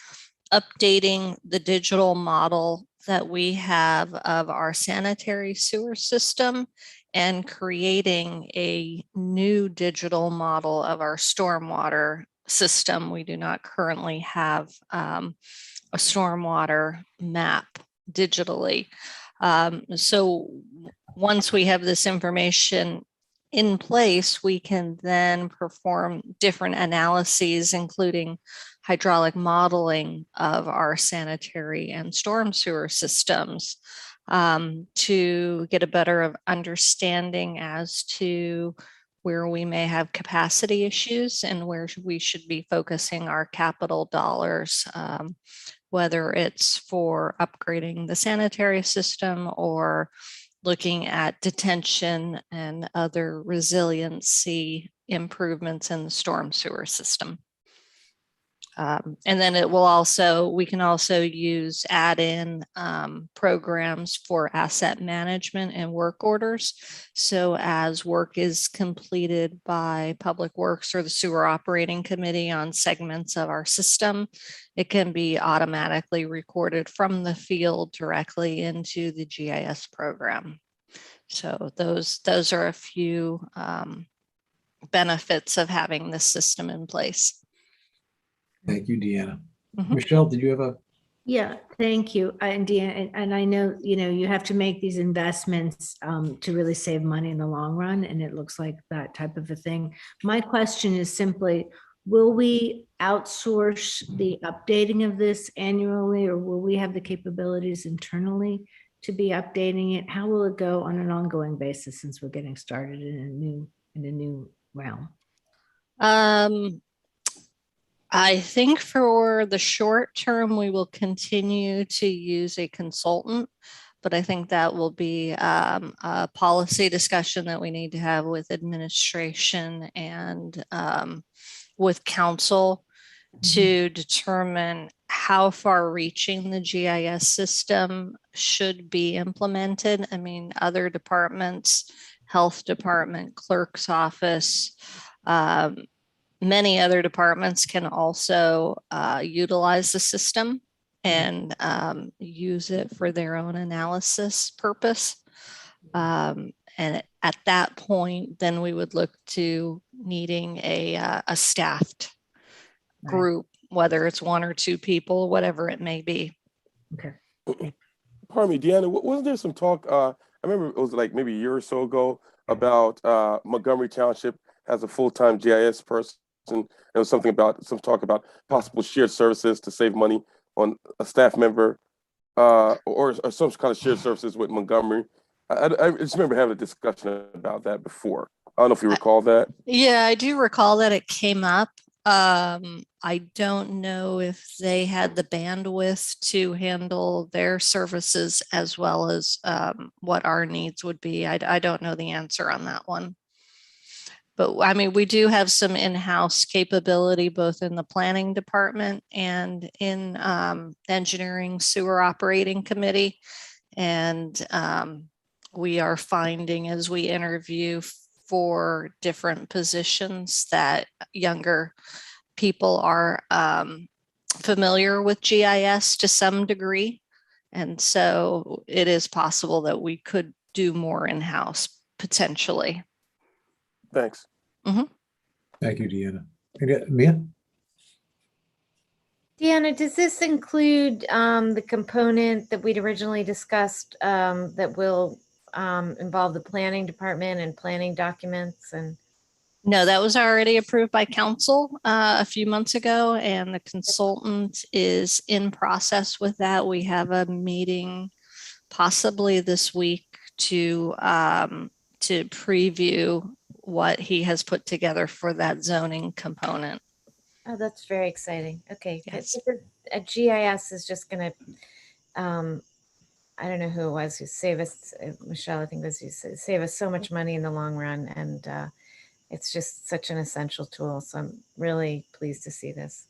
updating the digital model that we have of our sanitary sewer system and creating a new digital model of our stormwater system. We do not currently have a stormwater map digitally. So once we have this information in place, we can then perform different analyses, including hydraulic modeling of our sanitary and storm sewer systems to get a better understanding as to where we may have capacity issues and where we should be focusing our capital dollars, whether it's for upgrading the sanitary system or looking at detention and other resiliency improvements in the storm sewer system. And then we can also use add-in programs for asset management and work orders. So as work is completed by Public Works or the Sewer Operating Committee on segments of our system, it can be automatically recorded from the field directly into the GIS program. So those are a few benefits of having this system in place. Thank you, Deanna. Michelle, did you have a? Yeah, thank you. And Deanna, and I know, you know, you have to make these investments to really save money in the long run. And it looks like that type of a thing. My question is simply, will we outsource the updating of this annually, or will we have the capabilities internally to be updating it? How will it go on an ongoing basis since we're getting started in a new realm? I think for the short term, we will continue to use a consultant, but I think that will be a policy discussion that we need to have with administration and with council to determine how far reaching the GIS system should be implemented. I mean, other departments, health department, clerk's office, many other departments can also utilize the system and use it for their own analysis purpose. And at that point, then we would look to needing a staffed group, whether it's one or two people, whatever it may be. Okay. Pardon me, Deanna, wasn't there some talk, I remember it was like maybe a year or so ago about Montgomery Township has a full-time GIS person. There was something about some talk about possible shared services to save money on a staff member or some kind of shared services with Montgomery. I just remember having a discussion about that before. I don't know if you recall that. Yeah, I do recall that it came up. I don't know if they had the bandwidth to handle their services as well as what our needs would be. I don't know the answer on that one. But I mean, we do have some in-house capability, both in the planning department and in engineering sewer operating committee. And we are finding as we interview for different positions that younger people are familiar with GIS to some degree. And so it is possible that we could do more in-house potentially. Thanks. Mm-hmm. Thank you, Deanna. Mia? Deanna, does this include the component that we'd originally discussed that will involve the planning department and planning documents? And no, that was already approved by council a few months ago, and the consultant is in process with that. We have a meeting possibly this week to preview what he has put together for that zoning component. Oh, that's very exciting. Okay. Yes. A GIS is just going to, I don't know who it was who saved us, Michelle, I think it was who save us so much money in the long run. And it's just such an essential tool. So I'm really pleased to see this.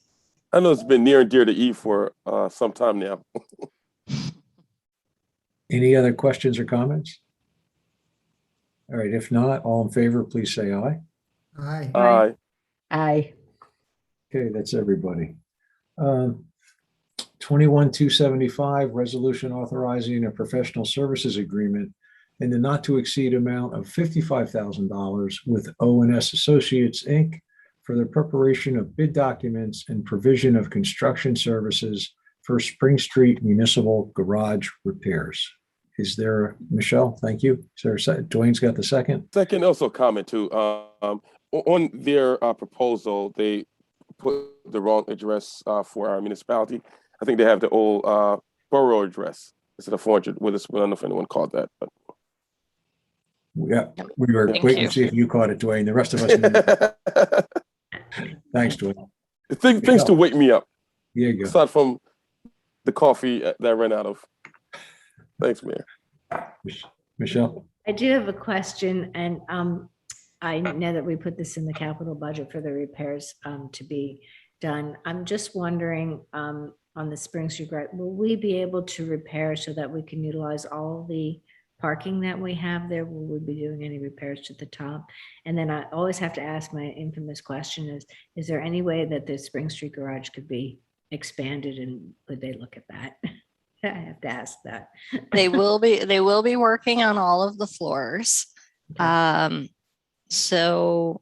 I know it's been near and dear to Eve for some time now. Any other questions or comments? All right, if not, all in favor, please say aye. Aye. Aye. Aye. Okay, that's everybody. 21-275, resolution authorizing a professional services agreement in the not to exceed amount of $55,000 with O&S Associates, Inc. for the preparation of bid documents and provision of construction services for Spring Street Municipal Garage repairs. Is there, Michelle, thank you. Is there a second? Dwayne's got the second. Second, also comment too, on their proposal, they put the wrong address for our municipality. I think they have the old borough address instead of 400 Witherspoon. I don't know if anyone called that, but. Yeah, we were Thank waiting you. to see if you caught it, Dwayne. The rest of us knew. Thanks, Dwayne. Things to wake me up, Here you go. aside from the coffee that I ran out of. Thanks, Mayor. Michelle? I do have a question, and I know that we put this in the capital budget for the repairs to be done. I'm just wondering on the Spring Street, will we be able to repair so that we can utilize all the parking that we have there? Will we be doing any repairs to the top? And then I always have to ask my infamous question is there any way that the Spring Street garage could be expanded, and would they look at that? I have to ask that. They will be working on all of the floors. Okay. So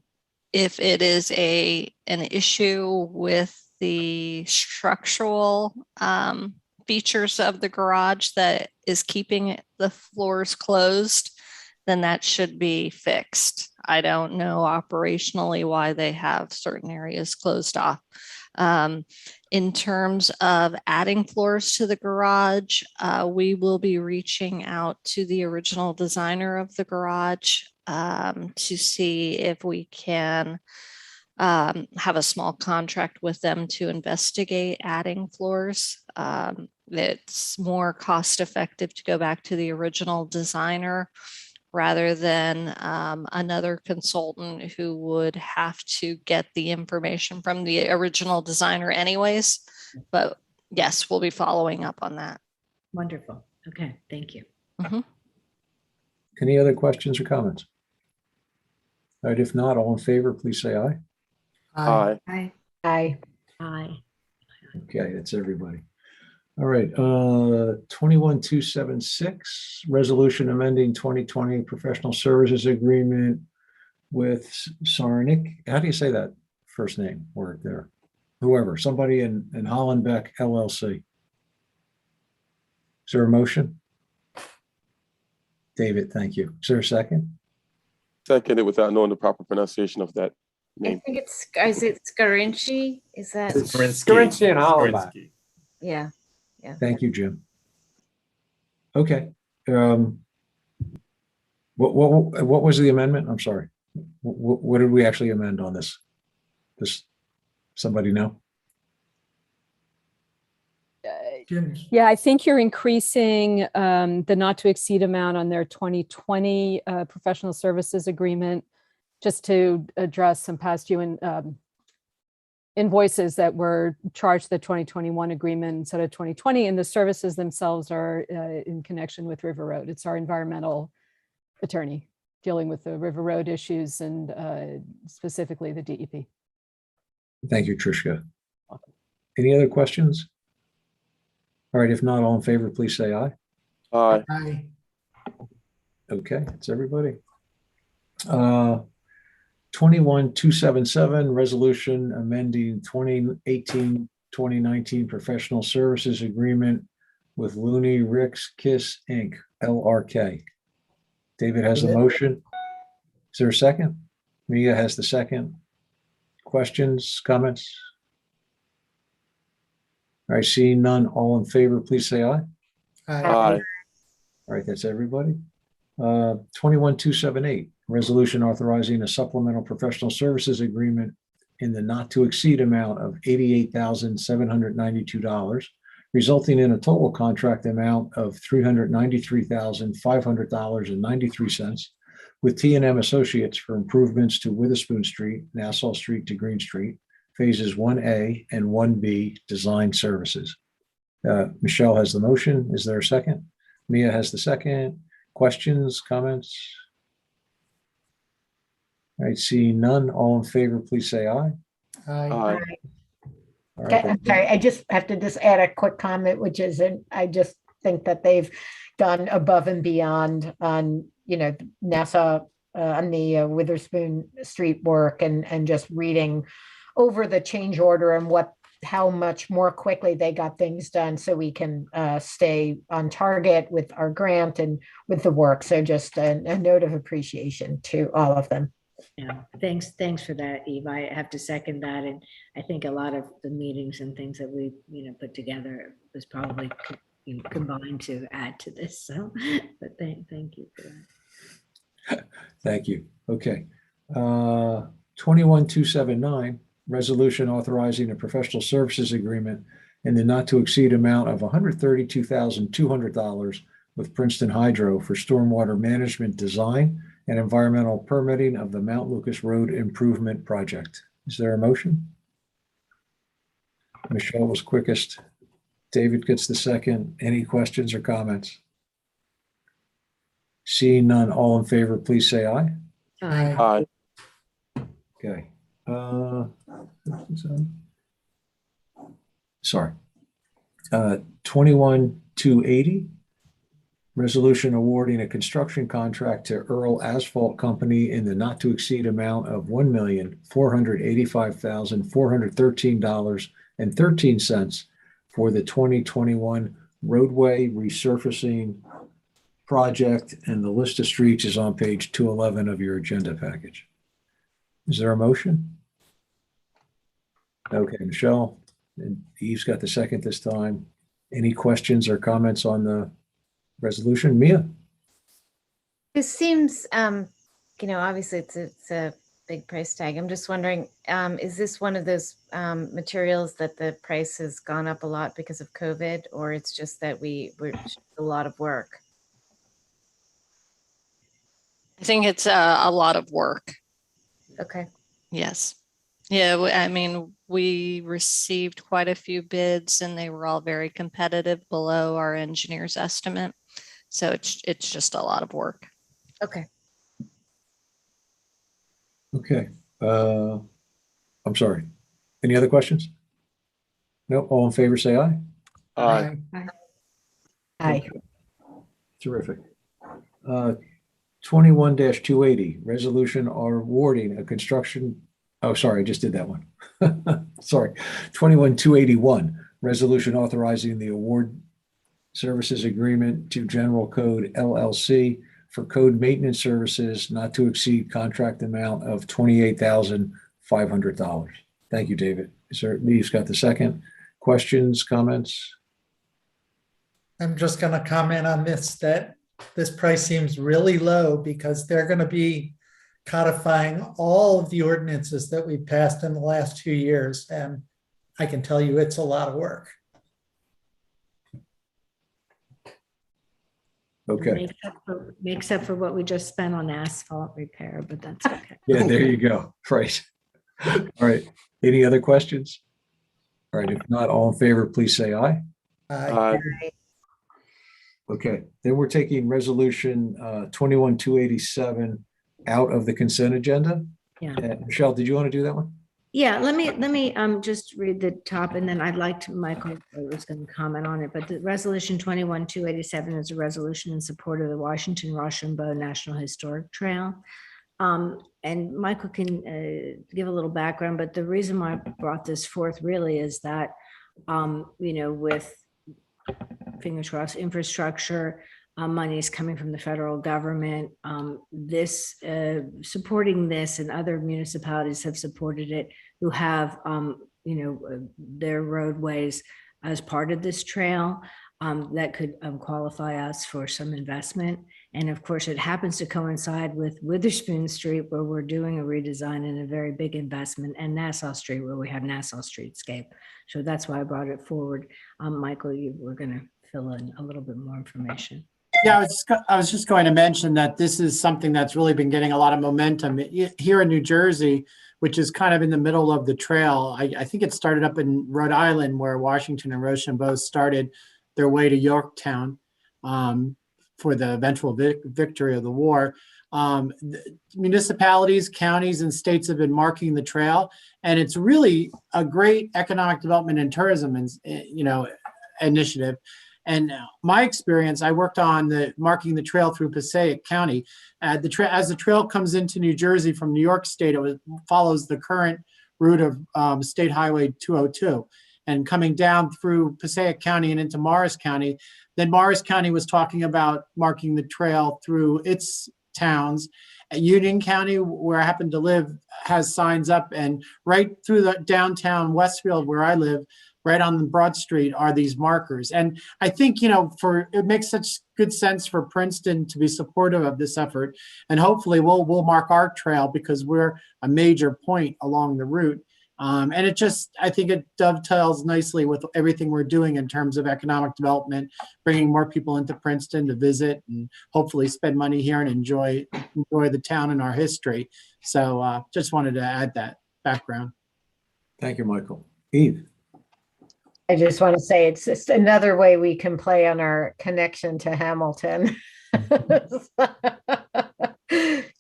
if it is an issue with the structural features of the garage that is keeping the floors closed, then that should be fixed. I don't know operationally why they have certain areas closed off. In terms of adding floors to the garage, we will be reaching out to the original designer of the garage to see if we can have a small contract with them to investigate adding floors. It's more cost effective to go back to the original designer rather than another consultant who would have to get the information from the original designer anyways. But yes, we'll be following up on that. Wonderful. Okay, thank you. Any other questions or comments? All right, if not, all in favor, please say aye. Aye. Aye. Aye. Aye. Okay, that's everybody. All right, 21276, resolution amending 2020 professional services agreement with Sarnik. How do you say that first name word there? Whoever, somebody in Hollenbeck LLC. Is there a motion? David, thank you. Is there a second? Seconded without knowing the proper pronunciation of that I name. think is it Scarinci? Is that? It's Scarinci and Hollenbeck. Yeah, yeah. Thank you, Jim. Okay. What was the amendment? I'm sorry. What did we actually amend on this? Does somebody know? Yeah, I think you're increasing the not to exceed amount on their 2020 professional services agreement, just to address some past due invoices that were charged the 2021 agreement instead of 2020, and the services themselves are in connection with River Road. It's our environmental attorney dealing with the River Road issues and specifically the DEP. Thank you, Trishka. Any other questions? All right, if not, all in favor, please say aye. Aye. Aye. Okay, it's everybody. 21277, resolution amending 2018-2019 professional services agreement with Looney Ricks Kiss Inc., LRK. David has a motion. Is there a second? Mia has the second. Questions, comments? All right, seeing none, all in favor, please say aye. Aye. Aye. All right, that's everybody. 21278, resolution authorizing a supplemental professional services agreement in the not to exceed amount of $88,792, resulting in a total contract amount of $393,500.93 with T&M Associates for improvements to Witherspoon Street, Nassau Street to Green Street, phases 1A and 1B design services. Michelle has the motion. Is there a second? Mia has the second. Questions, comments? All right, seeing none, all in favor, please say aye. Aye. Aye. All Okay, right, I'm sorry, I just have to just add a quick comment, which is, I just think that they've gone above and beyond on, Nassau, on the Witherspoon Street work and just reading over the change order and how much more quickly they got things done so we can stay on target with our grant and with the work. So just a note of appreciation to all of them. Yeah, thanks for that, Eve. I have to second that, and I think a lot of the meetings and things that we put together was probably combined to add to this. So, but thank you for that. thank you. Okay. 21279, resolution authorizing a professional services agreement in the not to exceed amount of $132,200 with Princeton Hydro for stormwater management design and environmental permitting of the Mount Lucas Road Improvement Project. Is there a motion? Michelle was quickest. David gets the second. Any questions or comments? Seeing none, all in favor, please say aye. Aye. Okay. Sorry. 21280, resolution awarding a construction contract to Earl Asphalt Company in the not to exceed amount of $1,485,413.13 for the 2021 roadway resurfacing project, and the list of streets is on page 211 of your agenda package. Is there a motion? Okay, Michelle, and Eve's got the second this time. Any questions or comments on the resolution? Mia? This seems, obviously it's a big price tag. I'm just wondering, is this one of those materials that the price has gone up a lot because of COVID, or it's just that we're a lot of work? I think it's a lot of work. Okay. Yes. Yeah, I mean, we received quite a few bids and they were all very competitive, below our engineer's estimate. So it's just a lot of work. Okay. Okay. I'm sorry. Any other questions? No, all in favor, say aye. Aye. Aye. Terrific. 21-280, resolution awarding a construction, oh, sorry, I just did that one. Sorry. 21-281, resolution authorizing the award services agreement to General Code LLC for code maintenance services not to exceed contract amount of $28,500. Thank you, David. Is there, Lee's got the second. Questions, comments? I'm just going to comment on this, that this price seems really low because they're going to be codifying all of the ordinances that we passed in the last 2 years. And I can tell you it's a lot of work. Okay. Makes up for what we just spent on asphalt repair, but that's okay. Yeah, there you go. Right. All right. Any other questions? All right. If not, all in favor, please say aye. Aye. Okay. Then we're taking resolution 21-287 out of the consent agenda. Yeah. Michelle, did you want to do that one? Yeah, let me just read the top, and then I'd like to, Michael was going to comment on it, but the resolution 21-287 is a resolution in support of the Washington Rochambeau National Historic Trail. And Michael can give a little background, but the reason why I brought this forth really is that, you know, with fingers crossed infrastructure, monies coming from the federal government. This supporting this, and other municipalities have supported it who have, you know, their roadways as part of this trail that could qualify us for some investment. And of course, it happens to coincide with Witherspoon Street, where we're doing a redesign and a very big investment, and Nassau Street, where we have Nassau Streetscape. So that's why I brought it forward. Michael, you were going to fill in a little bit more information. Yeah, I was just going to mention that this is something that's really been getting a lot of momentum here in New Jersey, which is kind of in the middle of the trail. I think it started up in Rhode Island, where Washington and Rochambeau started their way to Yorktown for the eventual victory of the war. Municipalities, counties, and states have been marking the trail, and it's really a great economic development and tourism, you know, initiative. And my experience, I worked on the marking the trail through Passaic County. As the trail comes into New Jersey from New York State, it follows the current route of State Highway 202, and coming down through Passaic County and into Morris County. Then Morris County was talking about marking the trail through its towns. Union County, where I happen to live, has signs up, and right through the downtown Westfield, where I live, right on Broad Street, are these markers. And I think, you know, it makes such good sense for Princeton to be supportive of this effort. And hopefully we'll mark our trail because we're a major point along the route. And it just, I think it dovetails nicely with everything we're doing in terms of economic development, bringing more people into Princeton to visit and hopefully spend money here and enjoy the town and our history. So just wanted to add that background. Thank you, Michael. Eve. I just want to say it's just another way we can play on our connection to Hamilton.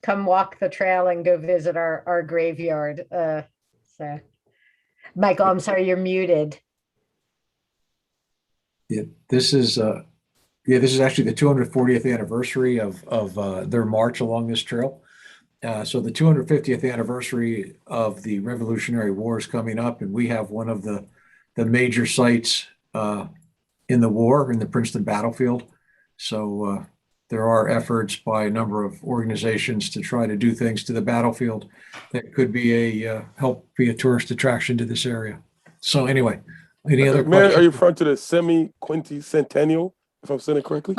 Come walk the trail and go visit our graveyard. So, Michael, I'm sorry, you're muted. Yeah, this is actually the 240th anniversary of their march along this trail. So the 250th anniversary of the Revolutionary War is coming up, and we have one of the major sites in the war, in the Princeton battlefield. So there are efforts by a number of organizations to try to do things to the battlefield that could be help be a tourist attraction to this area. So anyway, any other Mayor, questions? are you referring to the semi-quinticentennial, if I'm saying it correctly?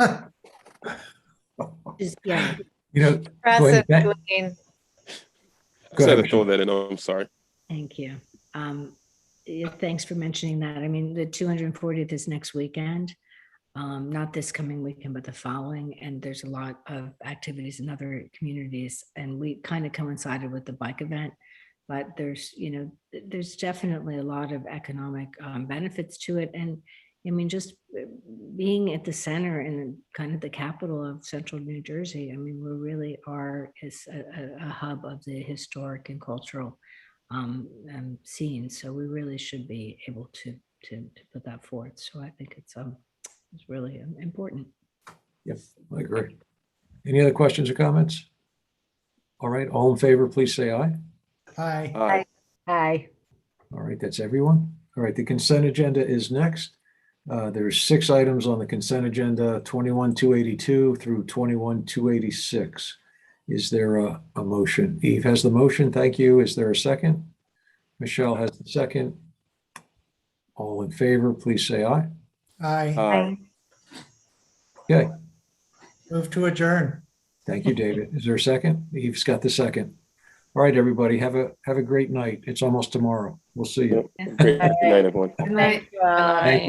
Yeah. You know, Impressive, Gwen, Dwayne. Just had to Michelle. throw that in. I'm sorry. Thank you. Yeah, thanks for mentioning that. I mean, the 240th is next weekend, not this coming weekend, but the following. And there's a lot of activities in other communities, and we kind of coincided with the bike event. But there's, there's definitely a lot of economic benefits to it. And I mean, just being at the center and kind of the capital of central New Jersey, I mean, we really are is a hub of the historic and cultural scene. So we really should be able to put that forth. So I think it's really important. Yep, I agree. Any other questions or comments? All right, all in favor, please say aye. Aye. Aye. Aye. All right, that's everyone. All right, the consent agenda is next. There's 6 items on the consent agenda, 21-282 through 21-286. Is there a motion? Eve has the motion. Thank you. Is there a second? Michelle has the second. All in favor, please say aye. Aye. Aye. Okay, Move to adjourn. thank you, David. Is there a second? Eve's got the second. All right, everybody, have a great night. It's almost tomorrow. We'll see you. Great night, everyone. Good night. Thank